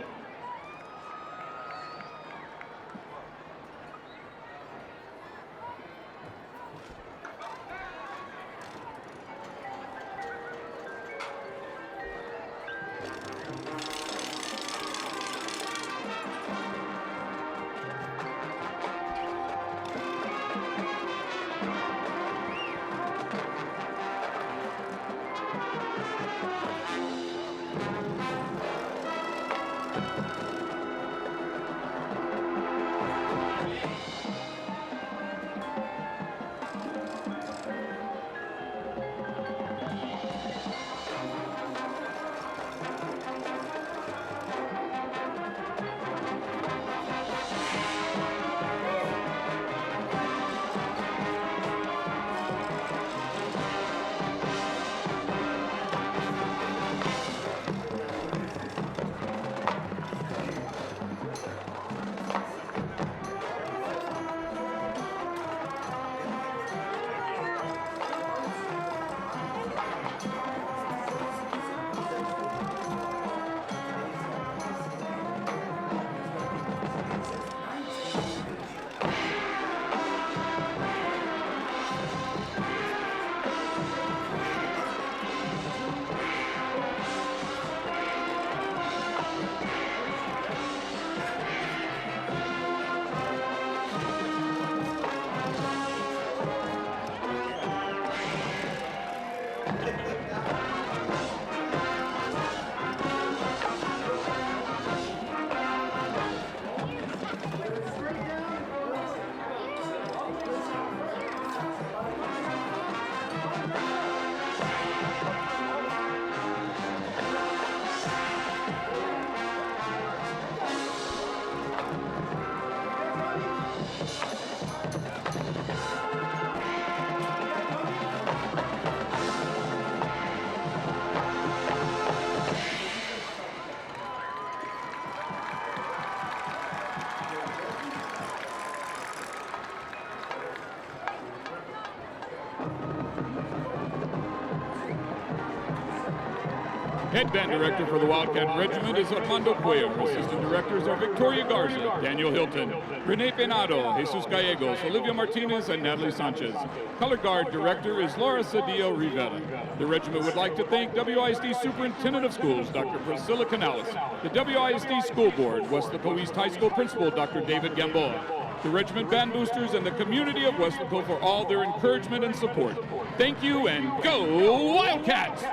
Head band director for the Wildcat Regiment is Armando Cuellar. Assistant directors are Victoria Garza, Daniel Hilton, Rene Penado, Jesus Gallegos, Olivia Martinez, and Natalie Sanchez. Color guard director is Laura Cedillo Rivera. The regiment would like to thank WISD Superintendent of Schools, Dr. Priscilla Canales, the WISD School Board, West Laco East High School Principal, Dr. David Gamboa, the regiment band boosters, and the community of West Laco for all their encouragement and support. Thank you, and go Wildcats!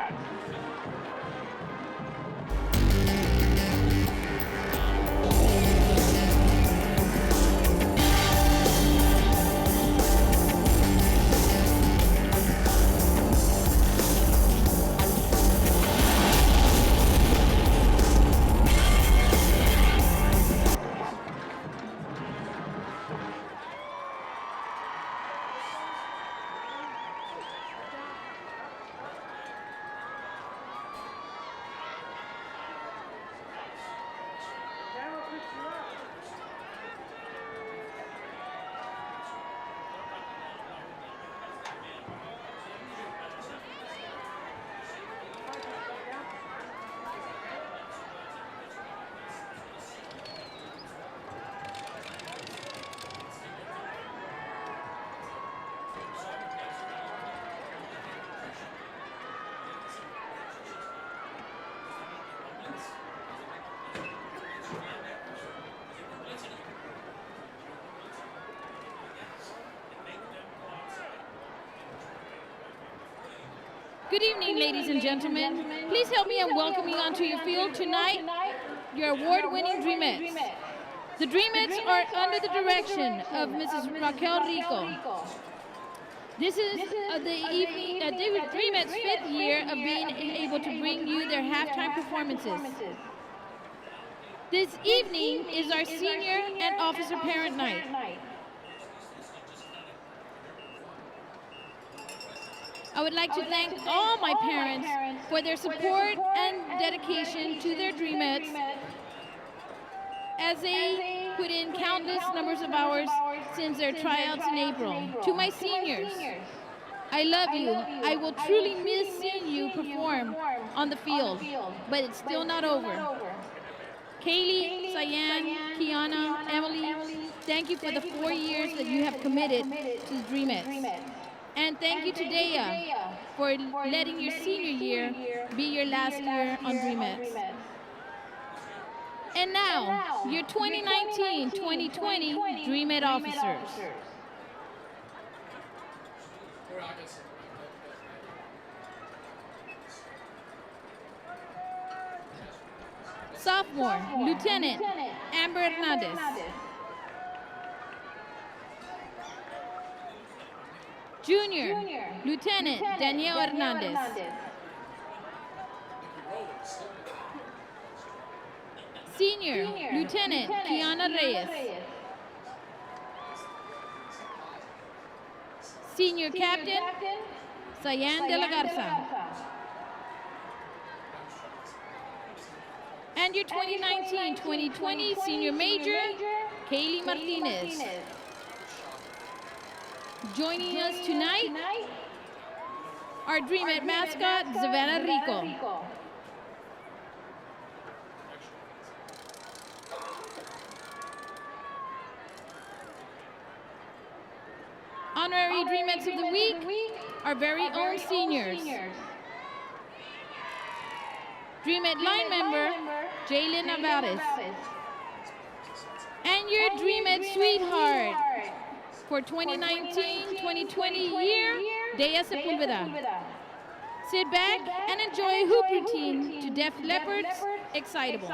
Good evening, ladies and gentlemen. Please help me in welcoming onto your field tonight your award-winning Dreamettes. The Dreamettes are under the direction of Mrs. Raquel Rico. This is the Dreamettes' 5th year of being able to bring you their halftime performances. This evening is our senior and officer parent night. I would like to thank all my parents for their support and dedication to their Dreamettes as they put in countless numbers of hours since their tryouts in April. To my seniors, I love you. I will truly miss seeing you perform on the field, but it's still not over. Kaylee, Cyan, Kiana, Emily, thank you for the 4 years that you have committed to the Dreamettes. And thank you to Dea for letting your senior year be your last year on Dreamettes. And now, your 2019-2020 Dreamette officers. Sophomore, Lieutenant Amber Hernandez. Junior, Lieutenant Daniel Hernandez. Senior, Lieutenant Kiana Reyes. Senior Captain, Cyan de la Garza. And your 2019-2020 Senior Major, Kaylee Martinez. Joining us tonight, our Dreamette mascot, Savannah Rico. Honorary Dreamettes of the Week, our very own seniors. Dreamette line member, Jalen Alvarez. And your Dreamette sweetheart for 2019-2020 year, Dea Sepulveda. Sit back and enjoy a hoop routine to Def Leppard's Excitable.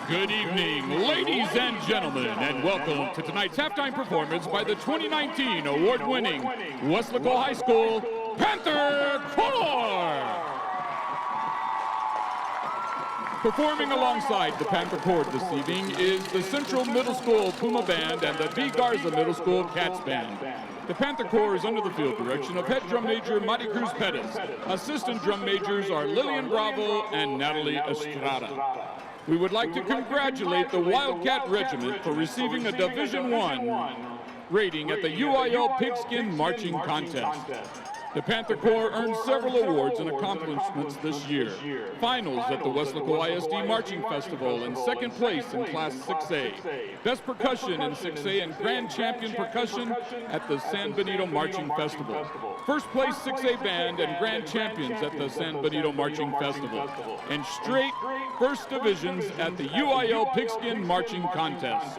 Good evening, ladies and gentlemen, and welcome to tonight's halftime performance by the 2019 award-winning Weslaco High School Panther Corps. Performing alongside the Panther Corps this evening is the Central Middle School Puma Band and the V. Garza Middle School Cats Band. The Panther Corps is under the field direction of head drum major Mari Cruz Perez. Assistant drum majors are Lillian Bravo and Natalie Estrada. We would like to congratulate the Wildcat Regiment for receiving a Division I rating at the UIL Pigskin Marching Contest. The Panther Corps earned several awards and accomplishments this year. Finals at the Weslaco ISD Marching Festival and second place in Class 6A. Best Percussion in 6A and Grand Champion Percussion at the San Benito Marching Festival. First place 6A Band and Grand Champions at the San Benito Marching Festival. And straight first divisions at the UIL Pigskin Marching Contest.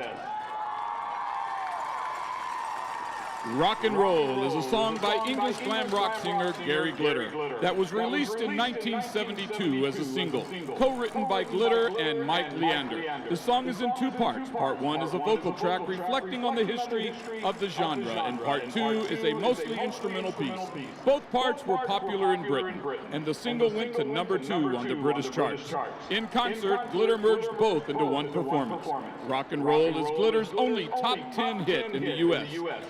Rock and Roll is a song by English glam rock singer Gary Glitter that was released in 1972 as a single, co-written by Glitter and Mike Leander. The song is in two parts. Part one is a vocal track reflecting on the history of the genre, and part two is a mostly instrumental piece. Both parts were popular in Britain, and the single went to #2 on the British charts. In concert, Glitter merged both into one performance. Rock and Roll is Glitter's only top 10 hit in the U.S.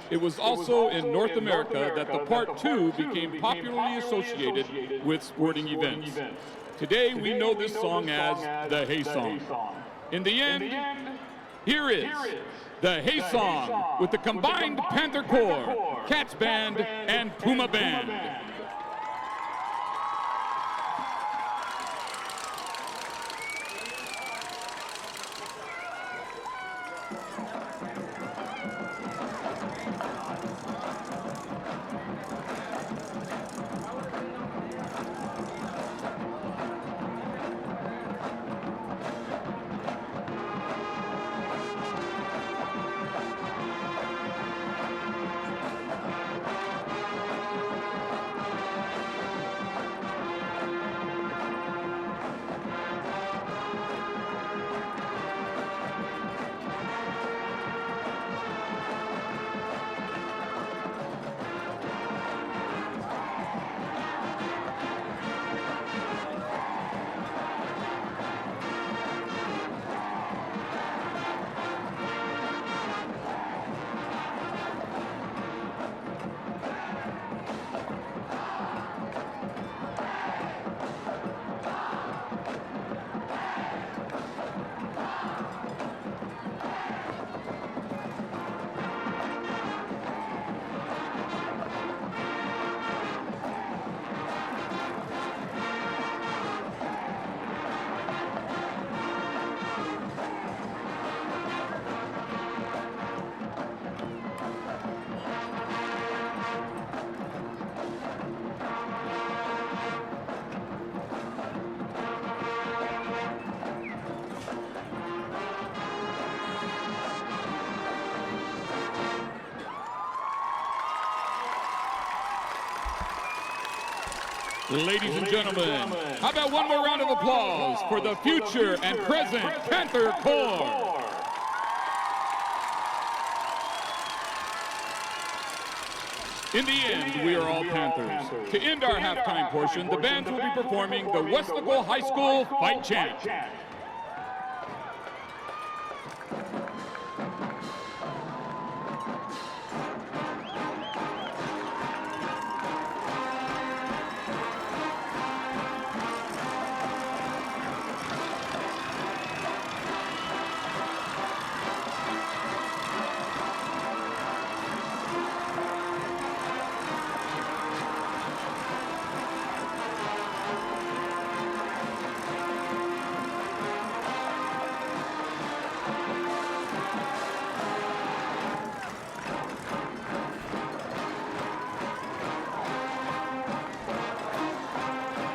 It was also in North America that the part two became popularly associated with sporting events. Today we know this song as the Hey Song. In the end, here is the Hey Song with the combined Panther Corps, Cats Band, and Puma Band. Ladies and gentlemen, how about one more round of applause for the future and present Panther Corps? In the end, we are all Panthers. To end our halftime portion, the bands will be performing the Weslaco High School Fight Chant.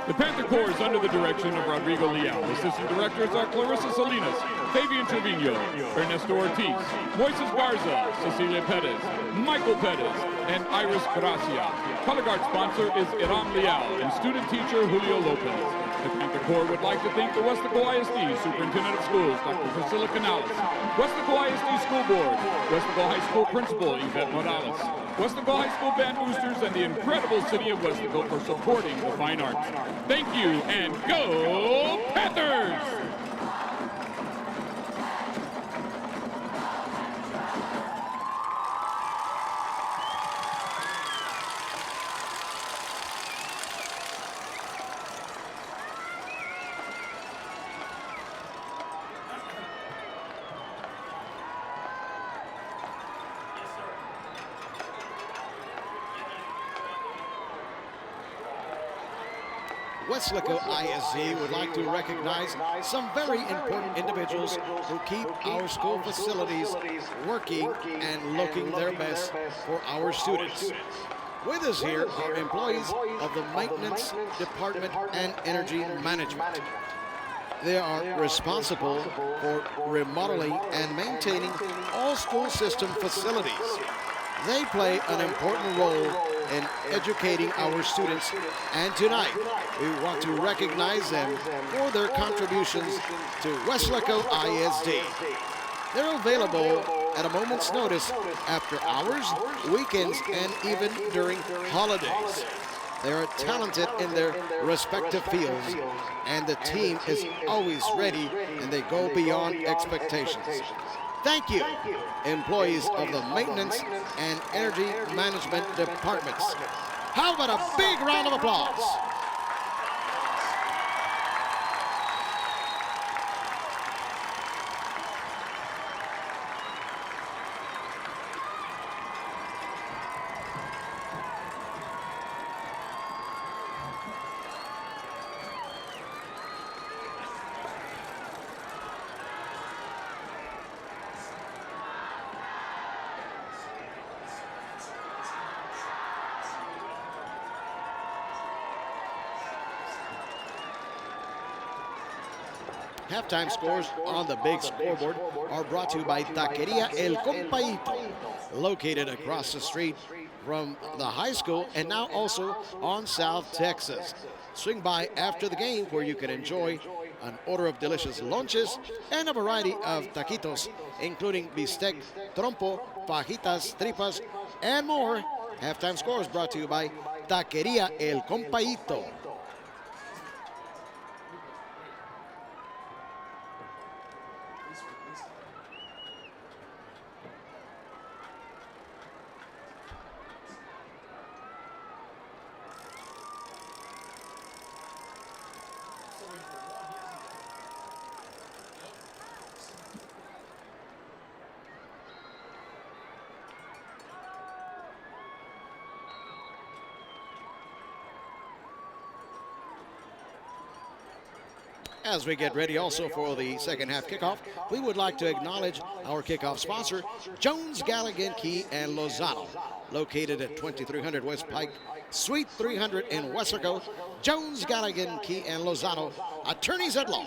The Panther Corps is under the direction of Rodrigo Leal. Assistant directors are Clarissa Salinas, Fabian Trevino, Ernesto Ortiz, Moises Garza, Cecilia Perez, Michael Perez, and Iris Gracia. Color guard sponsor is Iram Leal and student teacher Julio Lopez. The Panther Corps would like to thank the Westlaco ISD Superintendent of Schools, Dr. Priscilla Canales, Westlaco ISD School Board, Westlaco High School Principal Yvette Morales, Westlaco High School Band Boosters, and the incredible city of Westlaco for supporting the fine arts. Thank you, and go Panthers! Westlaco ISD would like to recognize some very important individuals who keep our school facilities working and looking their best for our students. With us here are employees of the Maintenance Department and Energy Management. They are responsible for remodeling and maintaining all school system facilities. They play an important role in educating our students, and tonight we want to recognize them for their contributions to Westlaco ISD. They're available at a moment's notice after hours, weekends, and even during holidays. They are talented in their respective fields, and the team is always ready, and they go beyond expectations. Thank you, employees of the Maintenance and Energy Management Departments. How about a big round of applause? Halftime scores on the big scoreboard are brought to you by Taqueria El Compayito, located across the street from the high school and now also on South Texas. Swing by after the game where you can enjoy an order of delicious lunches and a variety of taquitos, including bistec, trompo, fajitas, tripas, and more. Halftime scores brought to you by Taqueria El Compayito. As we get ready also for the second half kickoff, we would like to acknowledge our kickoff sponsor, Jones, Galligan, Key, and Lozano. Located at 2300 West Pike, Suite 300 in Westlaco, Jones, Galligan, Key, and Lozano, attorneys at law.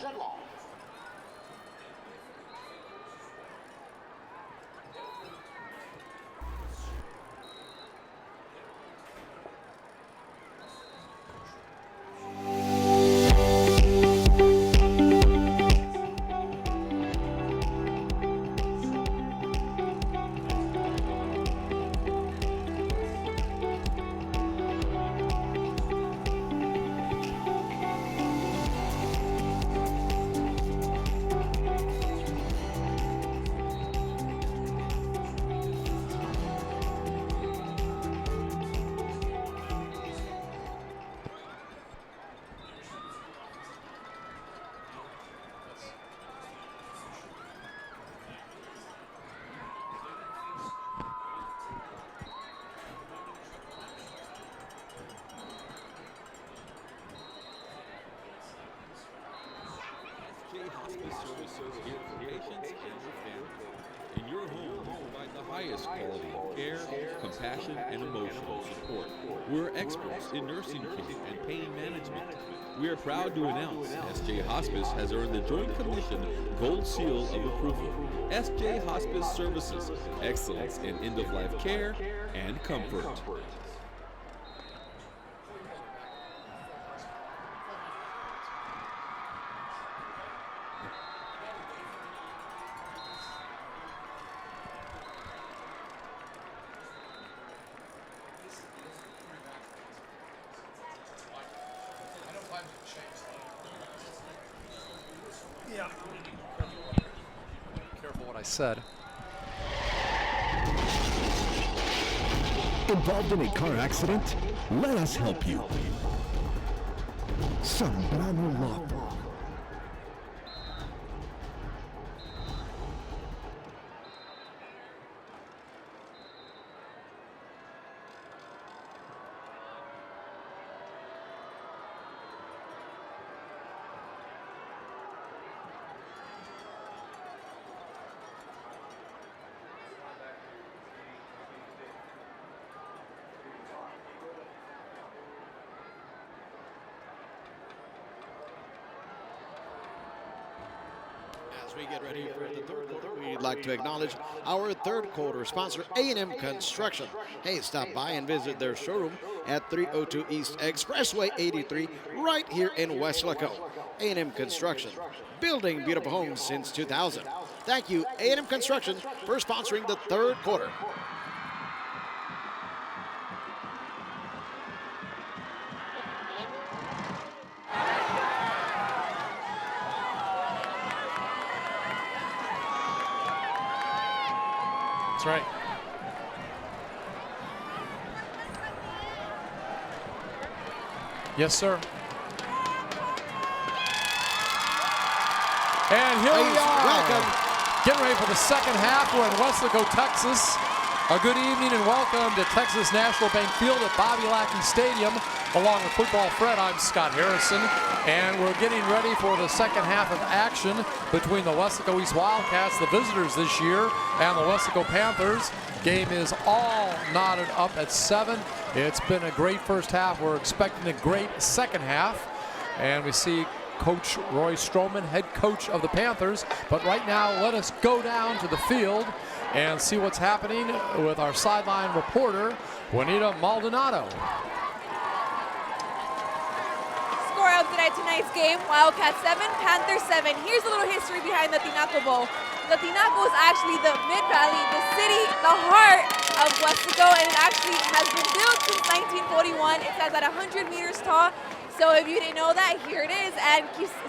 Services here for patients and your family. In your home, we provide the highest quality of care, compassion, and emotional support. We're experts in nursing care and pain management. We are proud to announce SJ Hospice has earned the Joint Commission Gold Seal of Approval. SJ Hospice Services, excellence in end-of-life care, and comfort. Yeah. Careful what I said. Involved in a car accident? Let us help you. Zambrano Law Firm. As we get ready for the third quarter, we'd like to acknowledge our third quarter sponsor, A&M Construction. Hey, stop by and visit their showroom at 302 East Expressway 83, right here in Weslaco. A&M Construction, building beautiful homes since 2000. Thank you, A&M Construction, for sponsoring the third quarter. That's right. Yes, sir. And here we are. Welcome. Getting ready for the second half. We're in Weslaco, Texas. A good evening and welcome to Texas National Bank Field at Bobby Lackey Stadium. Along with Football Fred, I'm Scott Harrison. And we're getting ready for the second half of action between the Weslaco East Wildcats, the visitors this year, and the Weslaco Panthers. Game is all knotted up at 7. It's been a great first half. We're expecting a great second half. And we see Coach Roy Stroman, head coach of the Panthers. But right now, let us go down to the field and see what's happening with our sideline reporter, Juanita Maldonado. Score of tonight's game, Wildcats 7, Panthers 7. Here's a little history behind the Tinaco Bowl. The Tinaco is actually the Mid-Valley, the city, the heart of Weslaco, and it actually has been built since 1941. It stands at 100 meters tall. So if you didn't know that, here it is, and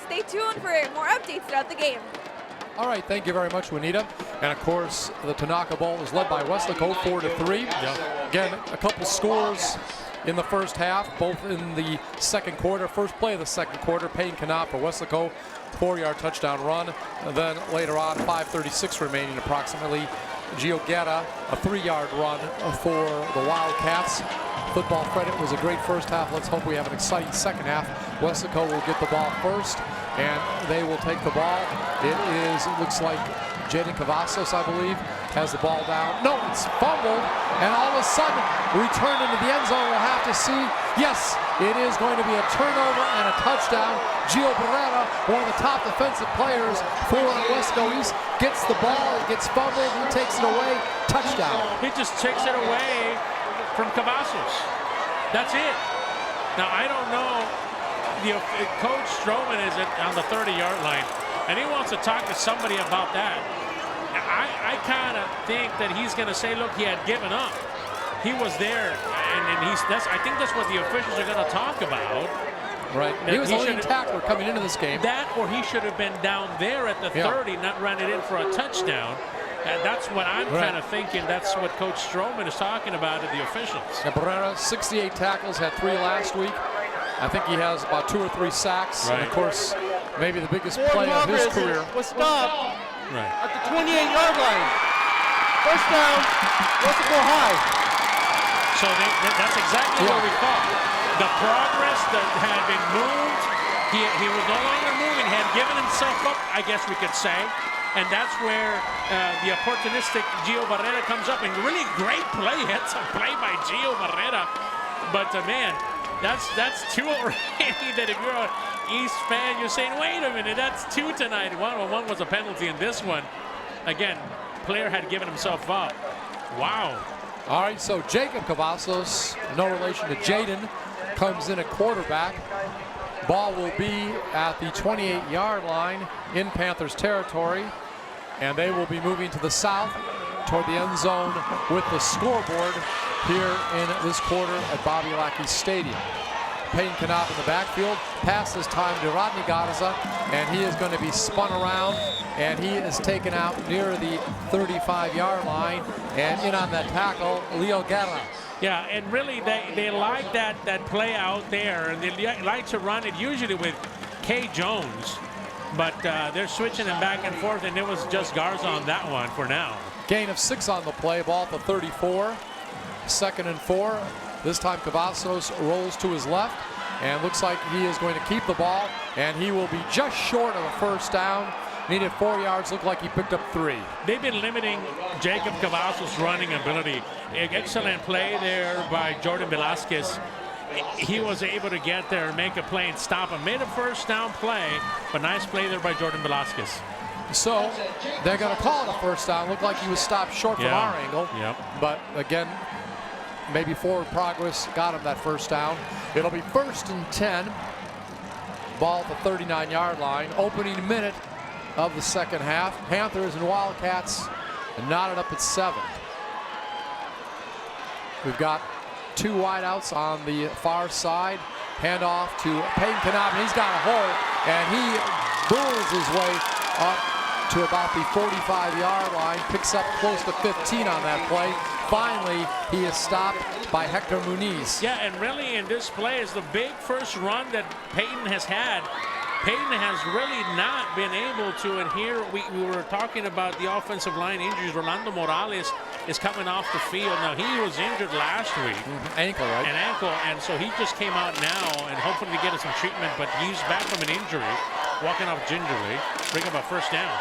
stay tuned for more updates throughout the game. All right, thank you very much, Juanita. And of course, the Tinaco Bowl is led by Weslaco 4-3. Yeah. Again, a couple scores in the first half, both in the second quarter. First play of the second quarter, Payne Canop for Weslaco, 4-yard touchdown run. And then later on, 5:36 remaining approximately, Gio Guerra, a 3-yard run for the Wildcats. Football credit was a great first half. Let's hope we have an exciting second half. Weslaco will get the ball first, and they will take the ball. It looks like Jaden Cavazos, I believe, has the ball down. No, it's fumbled, and all of a sudden, returned into the end zone. We'll have to see. Yes, it is going to be a turnover and a touchdown. Gio Barrera, one of the top defensive players for Weslaco East, gets the ball. It gets fumbled. He takes it away. Touchdown. He just takes it away from Cavazos. That's it. Now, I don't know. Coach Stroman is on the 30-yard line, and he wants to talk to somebody about that. I kind of think that he's going to say, look, he had given up. He was there, and I think that's what the officials are going to talk about. Right. He was the leading tackler coming into this game. That, or he should have been down there at the 30, not run it in for a touchdown. And that's what I'm kind of thinking. That's what Coach Stroman is talking about to the officials. Yeah, Barrera, 68 tackles, had 3 last week. I think he has about 2 or 3 sacks. Right. And of course, maybe the biggest play of his career. Was stopped at the 28-yard line. First down, Weslaco High. So that's exactly what we thought. The progress that had been moved, he was no longer moving. He had given himself up, I guess we could say. And that's where the opportunistic Gio Barrera comes up. And really great play. It's a play by Gio Barrera. But, man, that's 2 already. That if you're an East fan, you're saying, wait a minute, that's 2 tonight. One was a penalty, and this one, again, player had given himself up. Wow. All right, so Jacob Cavazos, no relation to Jaden, comes in at quarterback. Ball will be at the 28-yard line in Panthers territory, and they will be moving to the south toward the end zone with the scoreboard here in this quarter at Bobby Lackey Stadium. Peyton Knopf in the backfield, pass this time to Rodney Garza, and he is going to be spun around, and he is taken out near the 35-yard line, and in on that tackle, Leo Guerra. Yeah, and really they like that play out there, and they like to run it usually with Kay Jones, but they're switching them back and forth, and it was just Garza on that one for now. Gain of 6 on the play, ball at the 34, 2nd and 4. This time Cavazos rolls to his left and looks like he is going to keep the ball, and he will be just short of a first down. Needed 4 yards, looked like he picked up 3. They've been limiting Jacob Cavazos' running ability. Excellent play there by Jordan Velasquez. He was able to get there and make a play and stop him. Made a first down play, but nice play there by Jordan Velasquez. So they're going to call it a first down. Looked like he was stopped short from our angle. Yep. But again, maybe forward progress got him that first down. It'll be 1st and 10. Ball at the 39-yard line. Opening minute of the second half. Panthers and Wildcats knotted up at 7. We've got 2 wideouts on the far side. Handoff to Peyton Knopf, and he's got a hole, and he bulls his way up to about the 45-yard line, picks up close to 15 on that play. Finally, he is stopped by Hector Muniz. Yeah, and really in this play is the big first run that Peyton has had. Peyton has really not been able to adhere. We were talking about the offensive line injuries. Rolando Morales is coming off the field. Now, he was injured last week. Ankle, right? An ankle, and so he just came out now and hoping to get us some treatment, but he's back from an injury, walking off gingerly, bring up a first down.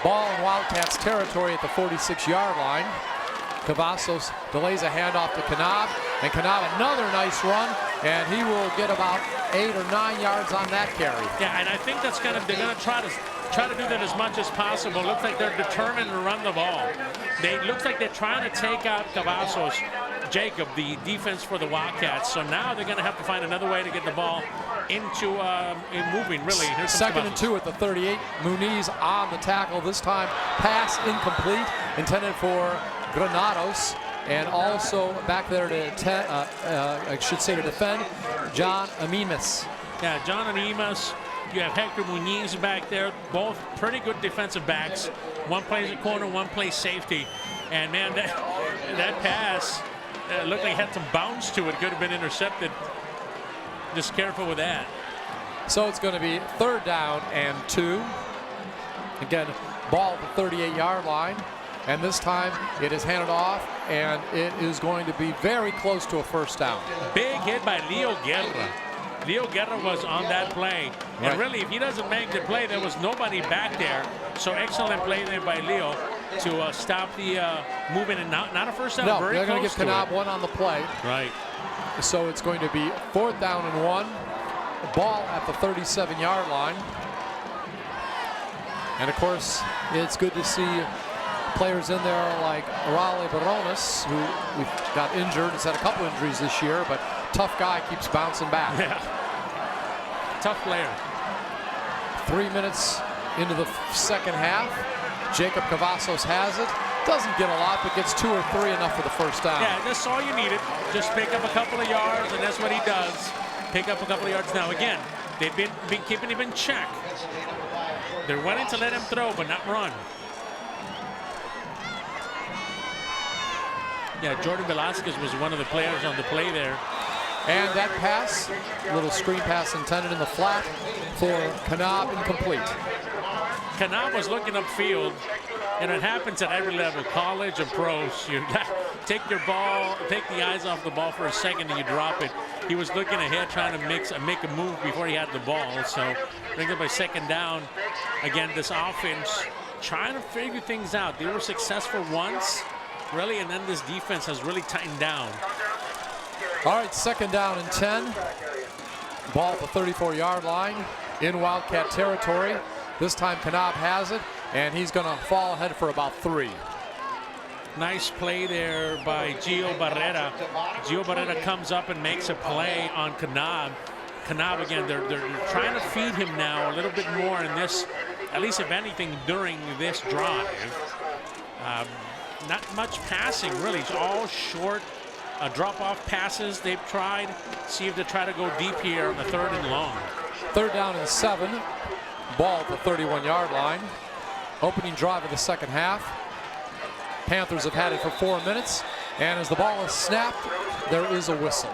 Ball in Wildcats territory at the 46-yard line. Cavazos delays a handoff to Knopf, and Knopf another nice run, and he will get about 8 or 9 yards on that carry. Yeah, and I think that's they're gonna try to do that as much as possible. Looks like they're determined to run the ball. Looks like they're trying to take out Cavazos, Jacob, the defense for the Wildcats. So now they're gonna have to find another way to get the ball into moving. Really, here's 2nd and 2 at the 38. Muniz on the tackle. This time, pass incomplete, intended for Granados, and also back there to to defend, John Amimas. Yeah, John Amimas. You have Hector Muniz back there. Both pretty good defensive backs. One plays at corner, one plays safety. And man, that pass looked like it had some bounce to it. Could have been intercepted. Just careful with that. So it's going to be 3rd down and 2. Again, ball at the 38-yard line. And this time it is handed off, and it is going to be very close to a first down. Big hit by Leo Guerra. Leo Guerra was on that play. Right. And really, if he doesn't make the play, there was nobody back there. So excellent play there by Leo to stop the movement, and not a first down. No, very they're going to give close Knopf 1 on the play. Right. So it's going to be 4th down and 1. Ball at the 37-yard line. And of course, it's good to see players in there like Raleigh Barones, who we've got injured. He's had a couple injuries this year, but tough guy, keeps bouncing back. Yeah. Tough player. 3 minutes into the second half. Jacob Cavazos has it. Doesn't get a lot, but gets 2 or 3 enough for the first down. Yeah, that's all you needed. Just pick up a couple of yards, and that's what he does. Pick up a couple of yards. Now, again, they've been keeping him in check. They're wanting to let him throw, but not run. Yeah, Jordan Velasquez was one of the players on the play there. And that pass, little screen pass intended in the flat for Knopf, incomplete. Knopf was looking upfield, and it happens at every level, college and pros. You take your ball, take the eyes off the ball for a second, and you drop it. He was looking ahead, trying to make a move before he had the ball. So brings up by 2nd down. Again, this offense trying to figure things out. They were successful once, really, and then this defense has really tightened down. All right, 2nd down and 10. Ball at the 34-yard line in Wildcat territory. This time Knopf has it, and he's going to fall ahead for about 3. Nice play there by Gio Barrera. Gio Barrera comes up and makes a play on Kanab. Kanab, again, they're trying to feed him now a little bit more in this, at least if anything, during this drive. Not much passing, really. It's all short drop-off passes they've tried. See if they try to go deep here on the 3rd and long. 3rd down and 7. Ball at the 31-yard line. Opening drive of the second half. Panthers have had it for 4 minutes. And as the ball is snapped, there is a whistle.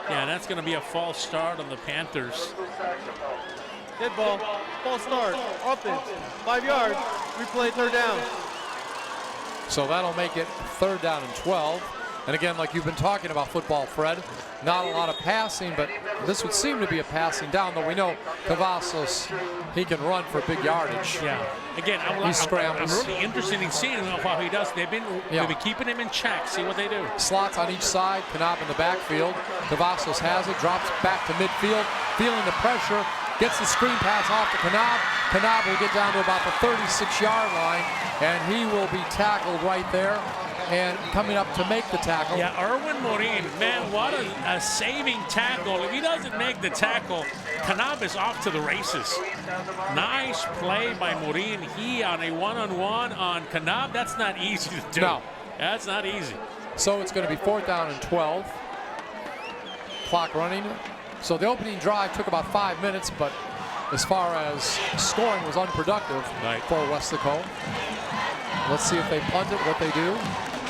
Yeah, that's going to be a false start on the Panthers. Dead ball. False start. Offense. 5 yards. Replay 3rd down. So that'll make it 3rd down and 12. And again, like you've been talking about football, Fred, not a lot of passing, but this would seem to be a passing down, though we know Cavazos, he can run for big yardage. Yeah. Again, I'm really interested in seeing how he does. They've been keeping him in check. See what they do. Slots on each side, Kanab in the backfield. Cavazos has it, drops back to midfield, feeling the pressure, gets the screen pass off to Kanab. Kanab will get down to about the 36-yard line, and he will be tackled right there. And coming up to make the tackle. Yeah, Erwin Morin, man, what a saving tackle. If he doesn't make the tackle, Kanab is off to the races. Nice play by Morin. He on a one-on-one on Kanab. That's not easy to do. No. That's not easy. So it's going to be 4th down and 12. Clock running. So the opening drive took about 5 minutes, but as far as scoring was unproductive for Weslaco. Let's see if they punt it, what they do.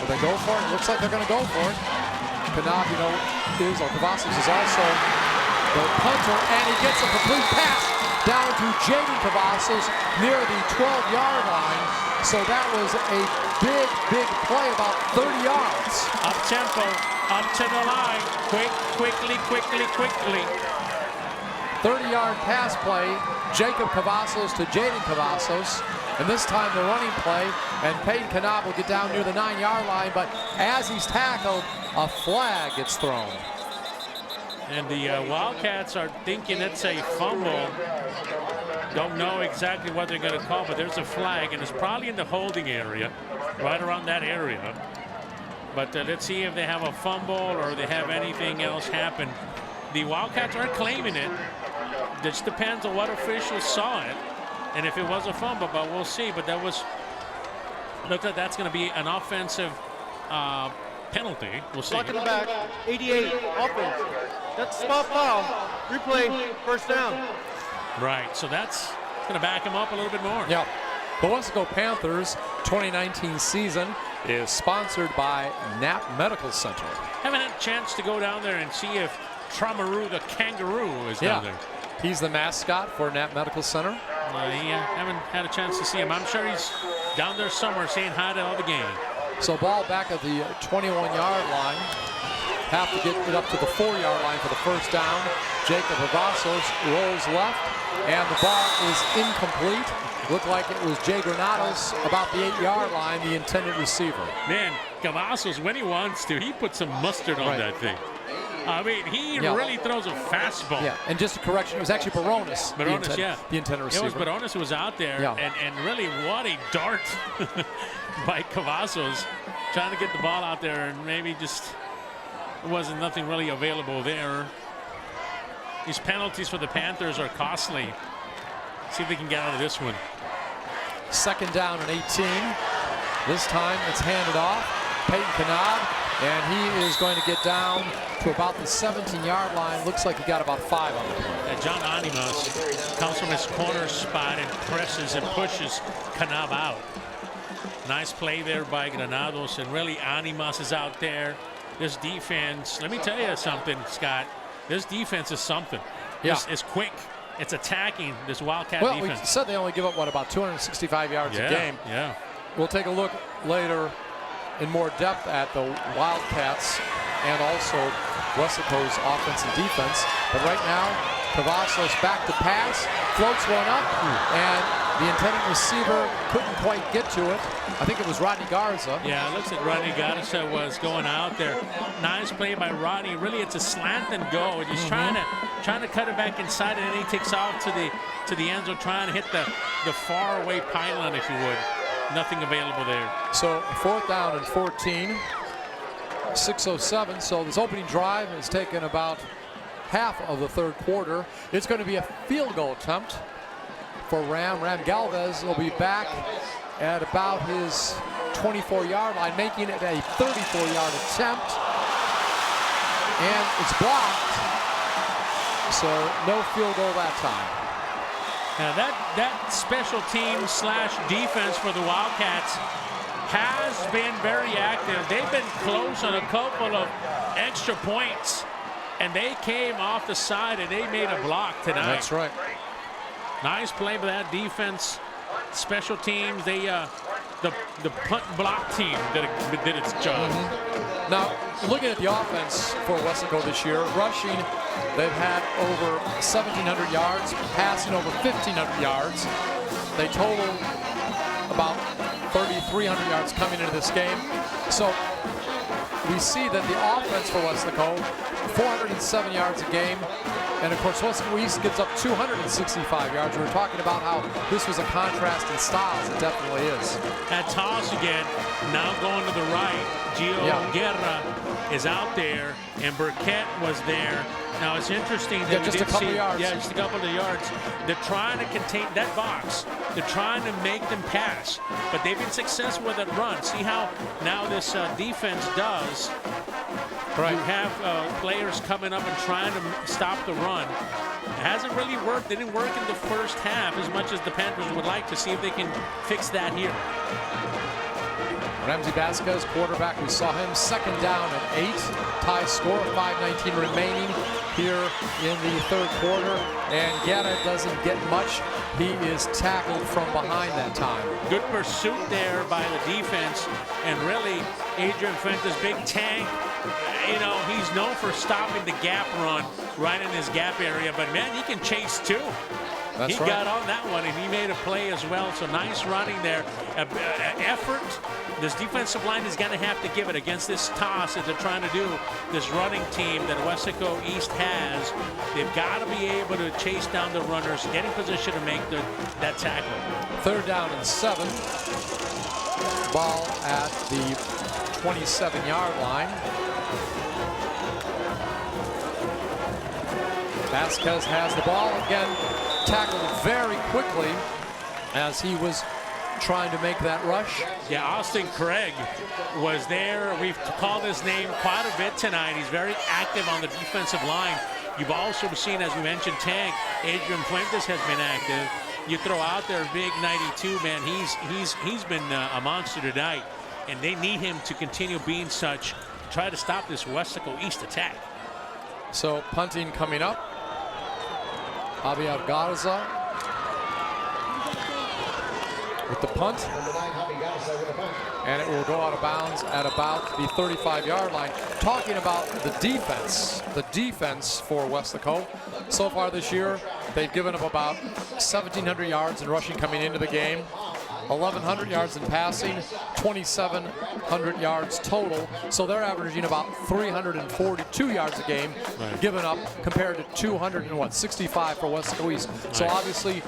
Will they go for it? Looks like they're going to go for it. Kanab, Cavazos is also the punter, and he gets a complete pass down to Jaden Cavazos near the 12-yard line. So that was a big play, about 30 yards. Up tempo, up to the line. Quickly. 30-yard pass play, Jacob Cavazos to Jaden Cavazos. And this time the running play, and Peyton Kanab will get down near the 9-yard line, but as he's tackled, a flag gets thrown. And the Wildcats are thinking it's a fumble. Don't know exactly what they're going to call, but there's a flag, and it's probably in the holding area, right around that area. But let's see if they have a fumble or they have anything else happen. The Wildcats are claiming it. It just depends on what officials saw it. And if it was a fumble, but we'll see. But that was, looks like that's going to be an offensive penalty. We'll see. Block in the back, 88, offense. That's spot foul. Replay, 1st down. Right, so that's going to back him up a little bit more. Yep. The Weslaco Panthers 2019 season is sponsored by Knapp Medical Center. Haven't had a chance to go down there and see if Tramaru the kangaroo is down there. He's the mascot for Knapp Medical Center. Haven't had a chance to see him. I'm sure he's down there somewhere saying hi to all the gang. So ball back at the 21-yard line. Have to get it up to the 4-yard line for the 1st down. Jacob Cavazos rolls left, and the ball is incomplete. Looked like it was Jay Granados about the 8-yard line, the intended receiver. Man, Cavazos, when he wants to, he puts some mustard on that thing. I mean, he really throws a fastball. Yeah, and just a correction, it was actually Barones. The intended receiver. It was Barones who was out there, and really what a dart by Cavazos, trying to get the ball out there, and maybe just wasn't nothing really available there. These penalties for the Panthers are costly. See if they can get out of this one. 2nd down and 18. This time it's handed off. Peyton Kanab. And he is going to get down to about the 17-yard line. Looks like he got about 5 on the play. And John Animas comes from his corner spot and presses and pushes Kanab out. Nice play there by Granados, and really Animas is out there. This defense, let me tell you something, Scott. This defense is something. It's quick. It's attacking, this Wildcat defense. Well, we said they only give up, about 265 yards a game. Yeah. We'll take a look later in more depth at the Wildcats and also Weslaco's offense and defense. But right now, Cavazos back to pass, floats one up, and the intended receiver couldn't quite get to it. I think it was Rodney Garza. Yeah, it looks like Rodney Garza was going out there. Nice play by Rodney. Really, it's a slant and go. And he's trying to cut it back inside, and then he takes off to the end zone, trying to hit the far away pylon, if you would. nothing available there. So 4th down and 14, 6:07. So this opening drive has taken about half of the third quarter. It's going to be a field goal attempt for Ram. Ram Galvez will be back at about his 24-yard line, making it a 34-yard attempt. And it's blocked. So no field goal that time. Now that special team / defense for the Wildcats has been very active. They've been close on a couple of extra points, and they came off the side and they made a block tonight. That's right. Nice play by that defense. Special teams, they the punt block team did its job. Now, looking at the offense for Wesco this year, rushing, they've had over 1,700 yards, passing over 1,500 yards. They total about 3,300 yards coming into this game. So we see that the offense for Wesco, 407 yards a game. And of course, Wesco East gives up 265 yards. We're talking about how this was a contrast in styles. It definitely is. That toss again, now going to the right. Gio Guerra is out there, and Burkett was there. Now it's interesting that just a couple of yards. Yeah, just a couple of yards. They're trying to contain that box. They're trying to make them pass, but they've been successful with that run. See how now this defense does. Right. You have players coming up and trying to stop the run. It hasn't really worked. They didn't work in the first half as much as the Panthers would like to see if they can fix that here. Ramsey Vasquez, quarterback, we saw him 2nd down and 8. Tie score, 5:19 remaining here in the third quarter. And Guerra doesn't get much. He is tackled from behind that time. Good pursuit there by the defense. And really, Adrian Fuentes, big tank. You know, he's known for stopping the gap run right in his gap area. But, man, he can chase, too. That's he right. got on that one, and he made a play as well. So nice running there. Effort. This defensive line is going to have to give it against this toss that they're trying to do. This running team that Wesco East has, they've got to be able to chase down the runners, get in position to make that tackle. 3rd down and 7. Ball at the 27-yard line. Vasquez has the ball again, tackled very quickly as he was trying to make that rush. Yeah, Austin Craig was there. We've called his name quite a bit tonight. He's very active on the defensive line. You've also seen, as we mentioned, Tank, Adrian Fuentes has been active. You throw out there big 92, man, he's been a monster tonight, and they need him to continue being such to try to stop this Wesco East attack. So punting coming up. Javier Garza with the punt. And it will go out of bounds at about the 35-yard line. Talking about the defense for Wesco. So far this year, they've given up about 1,700 yards in rushing coming into the game. 1,100 yards in passing, 2,700 yards total. So they're averaging about 342 yards a game given up compared to 265 for Wesco East. So obviously,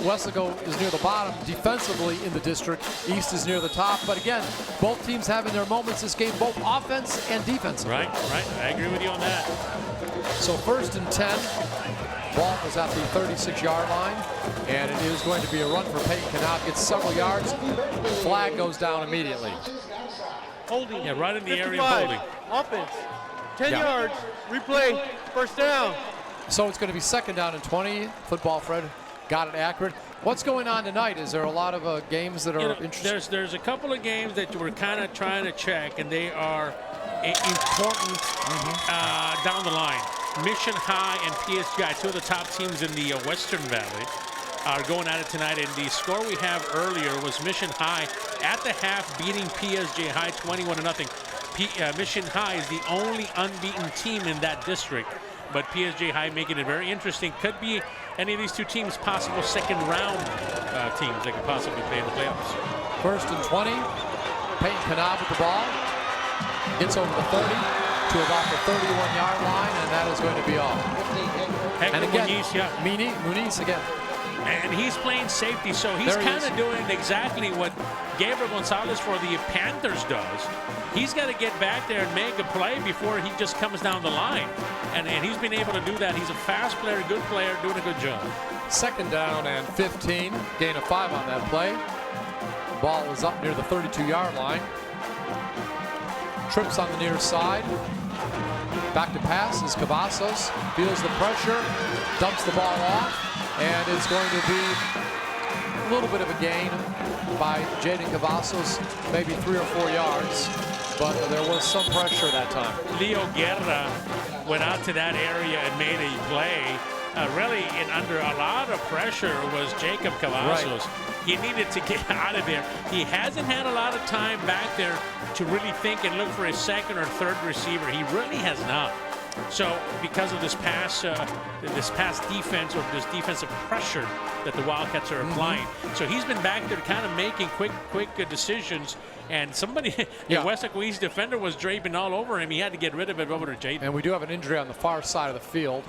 Wesco is near the bottom defensively in the district. East is near the top. But again, both teams having their moments this game, both offense and defense. Right. I agree with you on that. So 1st and 10. Ball is at the 36-yard line, and it is going to be a run for Peyton Canop. Gets several yards. Flag goes down immediately. Holding. Yeah, right in the 55. area of holding. Offense. 10 yards. Replay. 1st down. So it's going to be 2nd down and 20. Football Fred got it accurate. What's going on tonight? Is there a lot of games that are interesting? There's a couple of games that we're kind of trying to check, and they are important down the line. Mission High and PSGI, 2 of the top teams in the Western Valley, are going at it tonight. And the score we have earlier was Mission High at the half beating PSG High 21-0. Mission High is the only unbeaten team in that district, but PSG High making it very interesting. Could be any of these two teams possible 2nd round teams that could possibly play in the playoffs. 1st and 20. Peyton Canop with the ball. Gets over the 30 to about the 31-yard line, and that is going to be all. And again, Muniz again. And he's playing safety, so he's kind of doing exactly what Gabriel Gonzalez for the Panthers does. He's got to get back there and make a play before he just comes down the line. And he's been able to do that. He's a fast player, good player, doing a good job. 2nd down and 15. Gain of 5 on that play. Ball is up near the 32-yard line. Trips on the near side. Back to pass is Cavazos. Feels the pressure. Dumps the ball off. And it's going to be a little bit of a gain by Jaden Cavazos. Maybe 3 or 4 yards. But there was some pressure that time. Leo Guerra went out to that area and made a play. Really, under a lot of pressure was Jacob Cavazos. Right. He needed to get out of there. He hasn't had a lot of time back there to really think and look for a 2nd or 3rd receiver. He really has not. So because of this pass defense, or this defensive pressure that the Wildcats are applying, so he's been back there kind of making quick decisions. And somebody, the West East defender was draping all over him. He had to get rid of it over to Jaden. And we do have an injury on the far side of the field.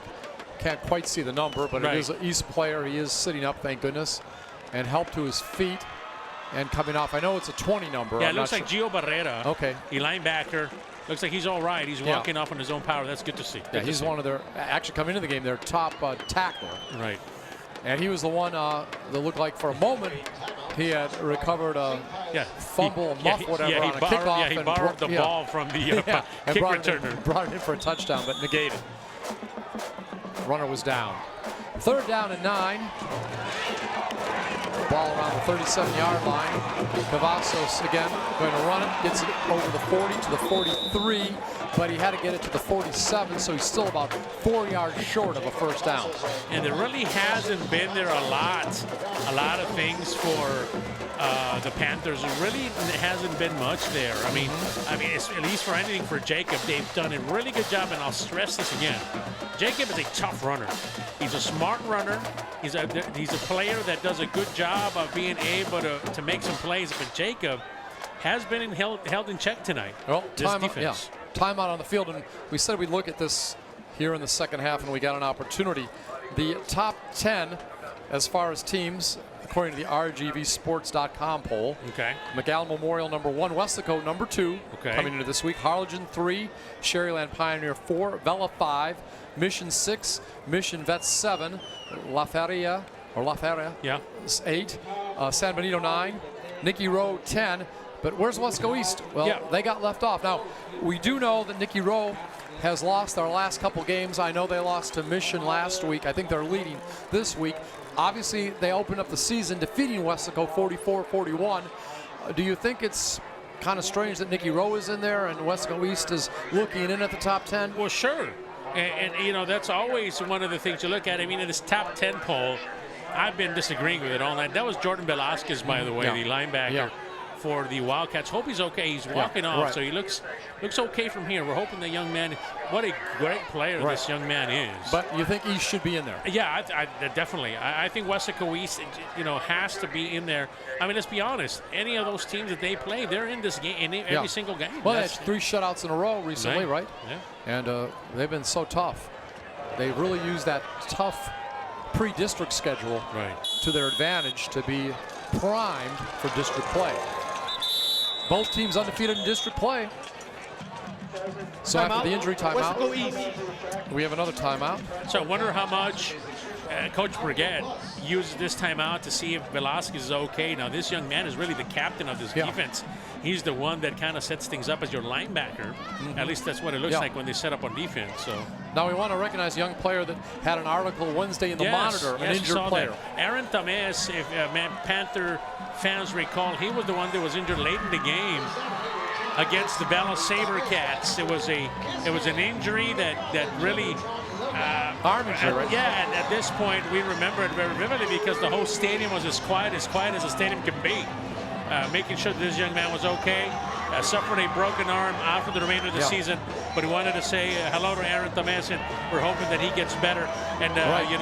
Can't quite see the number, but it is an East player. He is sitting up, thank goodness, and help to his feet and coming off. I know it's a 20 number. Yeah, it looks like Gio Barrera. Okay. The linebacker. Looks like he's all right. He's walking off on his own power. That's good to see. Yeah, he's one of their, actually coming into the game, their top tackler. Right. And he was the one that looked like for a moment he had recovered a fumble, whatever, on a kickoff. Yeah, he borrowed the ball from the kick returner. Brought it in for a touchdown, but negated. Runner was down. 3rd down and 9. Ball around the 37-yard line. Cavazos again going to run it. Gets it over the 40 to the 43, but he had to get it to the 47, so he's still about 4 yards short of a 1st down. And there really hasn't been there a lot of things for the Panthers. There really hasn't been much there. I mean, it's, at least for anything for Jacob, they've done a really good job, and I'll stress this again. Jacob is a tough runner. He's a smart runner. He's a player that does a good job of being able to make some plays, but Jacob has been held in check tonight. Well, timeout on the field, and we said we'd look at this here in the 2nd half, and we got an opportunity. The top 10 as far as teams, according to the RGVSports.com poll. Okay. McAllen Memorial number 1, Weslaco number 2 coming into this week. Harlingen 3, Sherryland Pioneer 4, Vela 5, Mission 6, Mission Vets 7, La Feria 8, San Benito 9, Nicky Rowe 10. But where's Wesco East? Well, they got left off. Now, we do know that Nicky Rowe has lost their last couple games. I know they lost to Mission last week. I think they're leading this week. Obviously, they opened up the season defeating Weslaco 44-41. Do you think it's kind of strange that Nicky Rowe is in there and Wesco East is looking in at the top 10? Well, sure. And you know, that's always one of the things you look at. I mean, in this top 10 poll, I've been disagreeing with it all night. That was Jordan Velasquez, by the way, the linebacker for the Wildcats. Hope he's okay. He's walking off, so he looks okay from here. We're hoping the young man, what a great player this young man is. But you think East should be in there? Yeah, I definitely. I think Weslaco East, has to be in there. I mean, let's be honest. Any of those teams that they play, they're in this game, in every single game. Well, that's 3 shutouts in a row recently, right? Yeah. And they've been so tough. They really use that tough pre-district schedule to their advantage to be primed for district play. Both teams undefeated in district play. So after the injury timeout, we have another timeout. So I wonder how much Coach Brigette uses this timeout to see if Velasquez is okay. Now, this young man is really the captain of this defense. He's the one that kind of sets things up as your linebacker. At least that's what it looks like when they set up on defense. So now we want to recognize a young player that had an article Wednesday in the Monitor, an injured player. Aaron Tamés, if Panther fans recall, he was the one that was injured late in the game against the Bella SaberCats. It was an injury that really arm injury, right? Yeah, and at this point we remember it very vividly because the whole stadium was as quiet as a stadium can be. Making sure that this young man was okay. Suffered a broken arm out for the remainder of the season, but we wanted to say hello to Aaron Tamés, and we're hoping that he gets better. And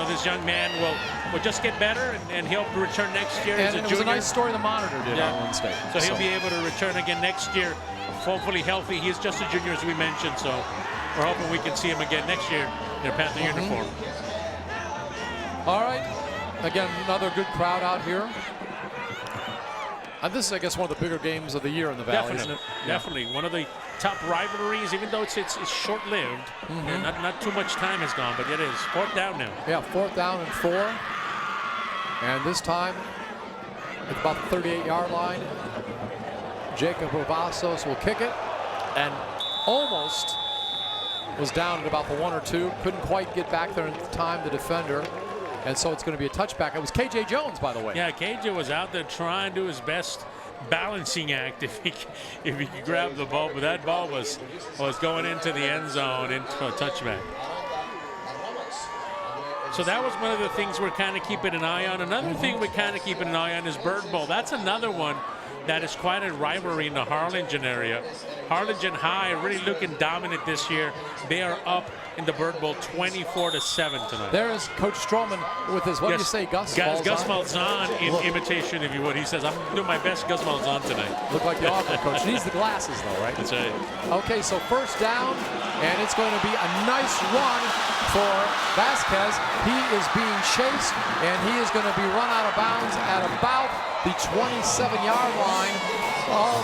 this young man will just get better, and he'll return next year. And it was a nice story the Monitor did on Wednesday. So he'll be able to return again next year, hopefully healthy. He's just a junior, as we mentioned, so we're hoping we can see him again next year in a Panther uniform. All right. again, another good crowd out here. And this is, I guess, one of the bigger games of the year in the Valley, isn't it? Definitely. One of the top rivalries, even though it's short-lived. And not too much time has gone, but it is. 4th down now. Yeah, 4th down and 4. And this time, at about the 38-yard line, Jacob Ravassos will kick it. And almost was down at about the 1 or 2. Couldn't quite get back there in time, the defender. And so it's going to be a touchback. It was KJ Jones, by the way. Yeah, KJ was out there trying to do his best balancing act if he could grab the ball, but that ball was going into the end zone into a touchback. So that was one of the things we're kind of keeping an eye on. Another thing we're kind of keeping an eye on is Bird Bowl. That's another one that is quite a rivalry in the Harlingen area. Harlingen High really looking dominant this year. They are up in the Bird Bowl 24-7 tonight. There is Coach Stroman with his, what do you say, Gus Malzahn in imitation, if you would. He says, I'm doing my best Gus Malzahn tonight. Look like the offensive coach. He needs the glasses, though, right? That's right. Okay, so 1st down, and it's going to be a nice run for Vasquez. He is being chased, and he is going to be run out of bounds at about the 27-yard line of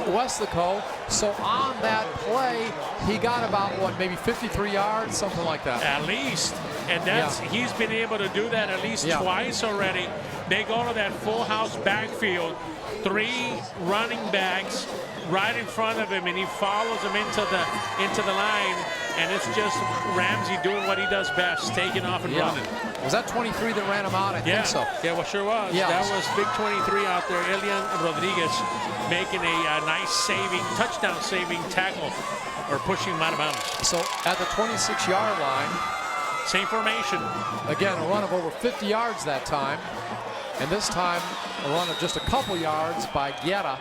Weslaco. So on that play, he got about, what, maybe 53 yards, something like that. At least. And that's he's been able to do that at least twice already. They go to that full house backfield, 3 running backs right in front of him, and he follows them into the line, and it's just Ramsey doing what he does best, taking off and running. Was that 23 that ran him out? I think so. Yeah, well, sure was. Yeah. That was big 23 out there. Elian Rodriguez making a nice touchdown-saving tackle, or pushing him out of bounds. So at the 26-yard line, same formation. Again, a run of over 50 yards that time. And this time, a run of just a couple yards by Guerra.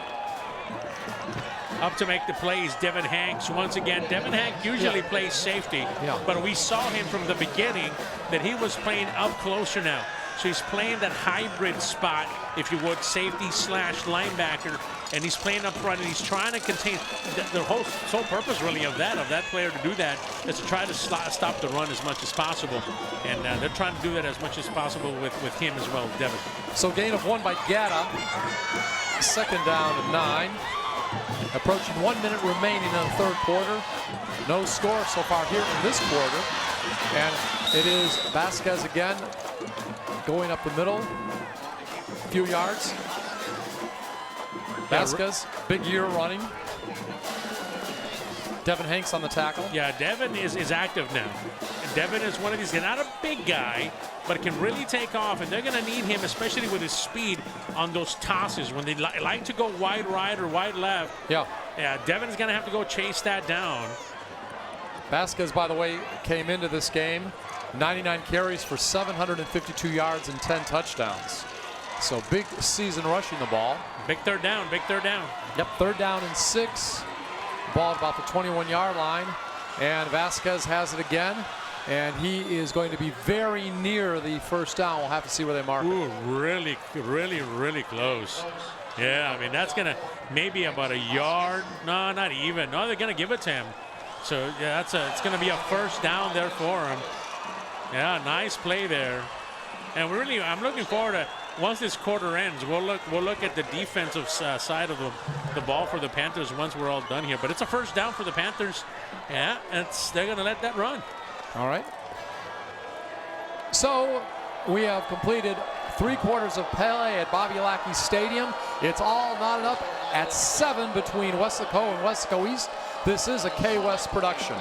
Up to make the plays, Devin Hanks. Once again, Devin Hanks usually plays safety, but we saw him from the beginning that he was playing up closer now. So he's playing that hybrid spot, if you would, safety / linebacker, and he's playing up front, and he's trying to contain the sole purpose really of that player to do that is to try to stop the run as much as possible, and they're trying to do that as much as possible with him as well, Devin. So gain of 1 by Guerra. 2nd down and 9. Approaching 1 minute remaining in the 3rd quarter. No score so far here in this quarter, and it is Vasquez again going up the middle, a few yards. Vasquez, big year running. Devin Hanks on the tackle. Yeah, Devin is active now. And Devin is one of these, not a big guy, but can really take off, and they're going to need him, especially with his speed on those tosses when they like to go wide right or wide left. Yeah, Devin's going to have to go chase that down. Vasquez, by the way, came into this game 99 carries for 752 yards and 10 touchdowns. So big season rushing the ball. Big 3rd down, big 3rd down. Yep, 3rd down and 6. Ball at about the 21-yard line, and Vasquez has it again, and he is going to be very near the 1st down. We'll have to see where they mark it. Ooh, really, really, really close. Yeah, I mean, that's going to maybe about a yard. No, not even. No, they're going to give it to him. So, yeah, it's going to be a 1st down there for him. Yeah, nice play there. And really, I'm looking forward to, once this quarter ends, we'll look at the defensive side of the ball for the Panthers once we're all done here. But it's a 1st down for the Panthers. Yeah, they're going to let that run. All right. So we have completed 3 quarters of play at Bobby Lackey Stadium. It's all knotted up at 7 between Weslaco and Weslaco East. This is a KWES production.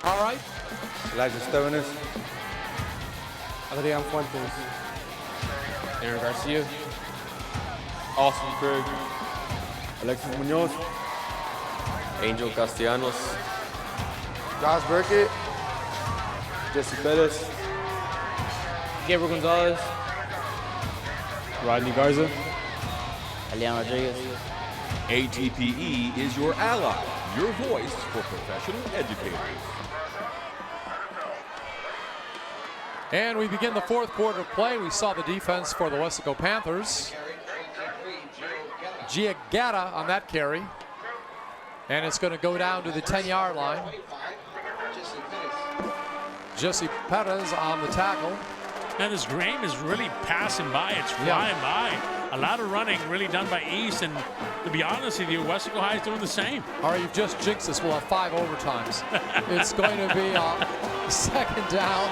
All right. Elijah Stevenes. Adrian Fuentes. Aaron Garcia. Austin Craig. Alexis Munoz. Angel Castellanos. Josh Burkett. Jesse Perez. Gabriel Gonzalez. Rodney Garza. Elian Rodriguez. ATPE is your ally, your voice for professional educators. And we begin the fourth quarter of play. We saw the defense for the Wesco Panthers. Giagata on that carry. And it's going to go down to the 10-yard line. Jesse Perez on the tackle. And this game is really passing by. It's flying by. A lot of running really done by East. And to be honest with you, Wesco High is doing the same. All right, you've just jinxed us. We'll have 5 overtimes. It's going to be a second down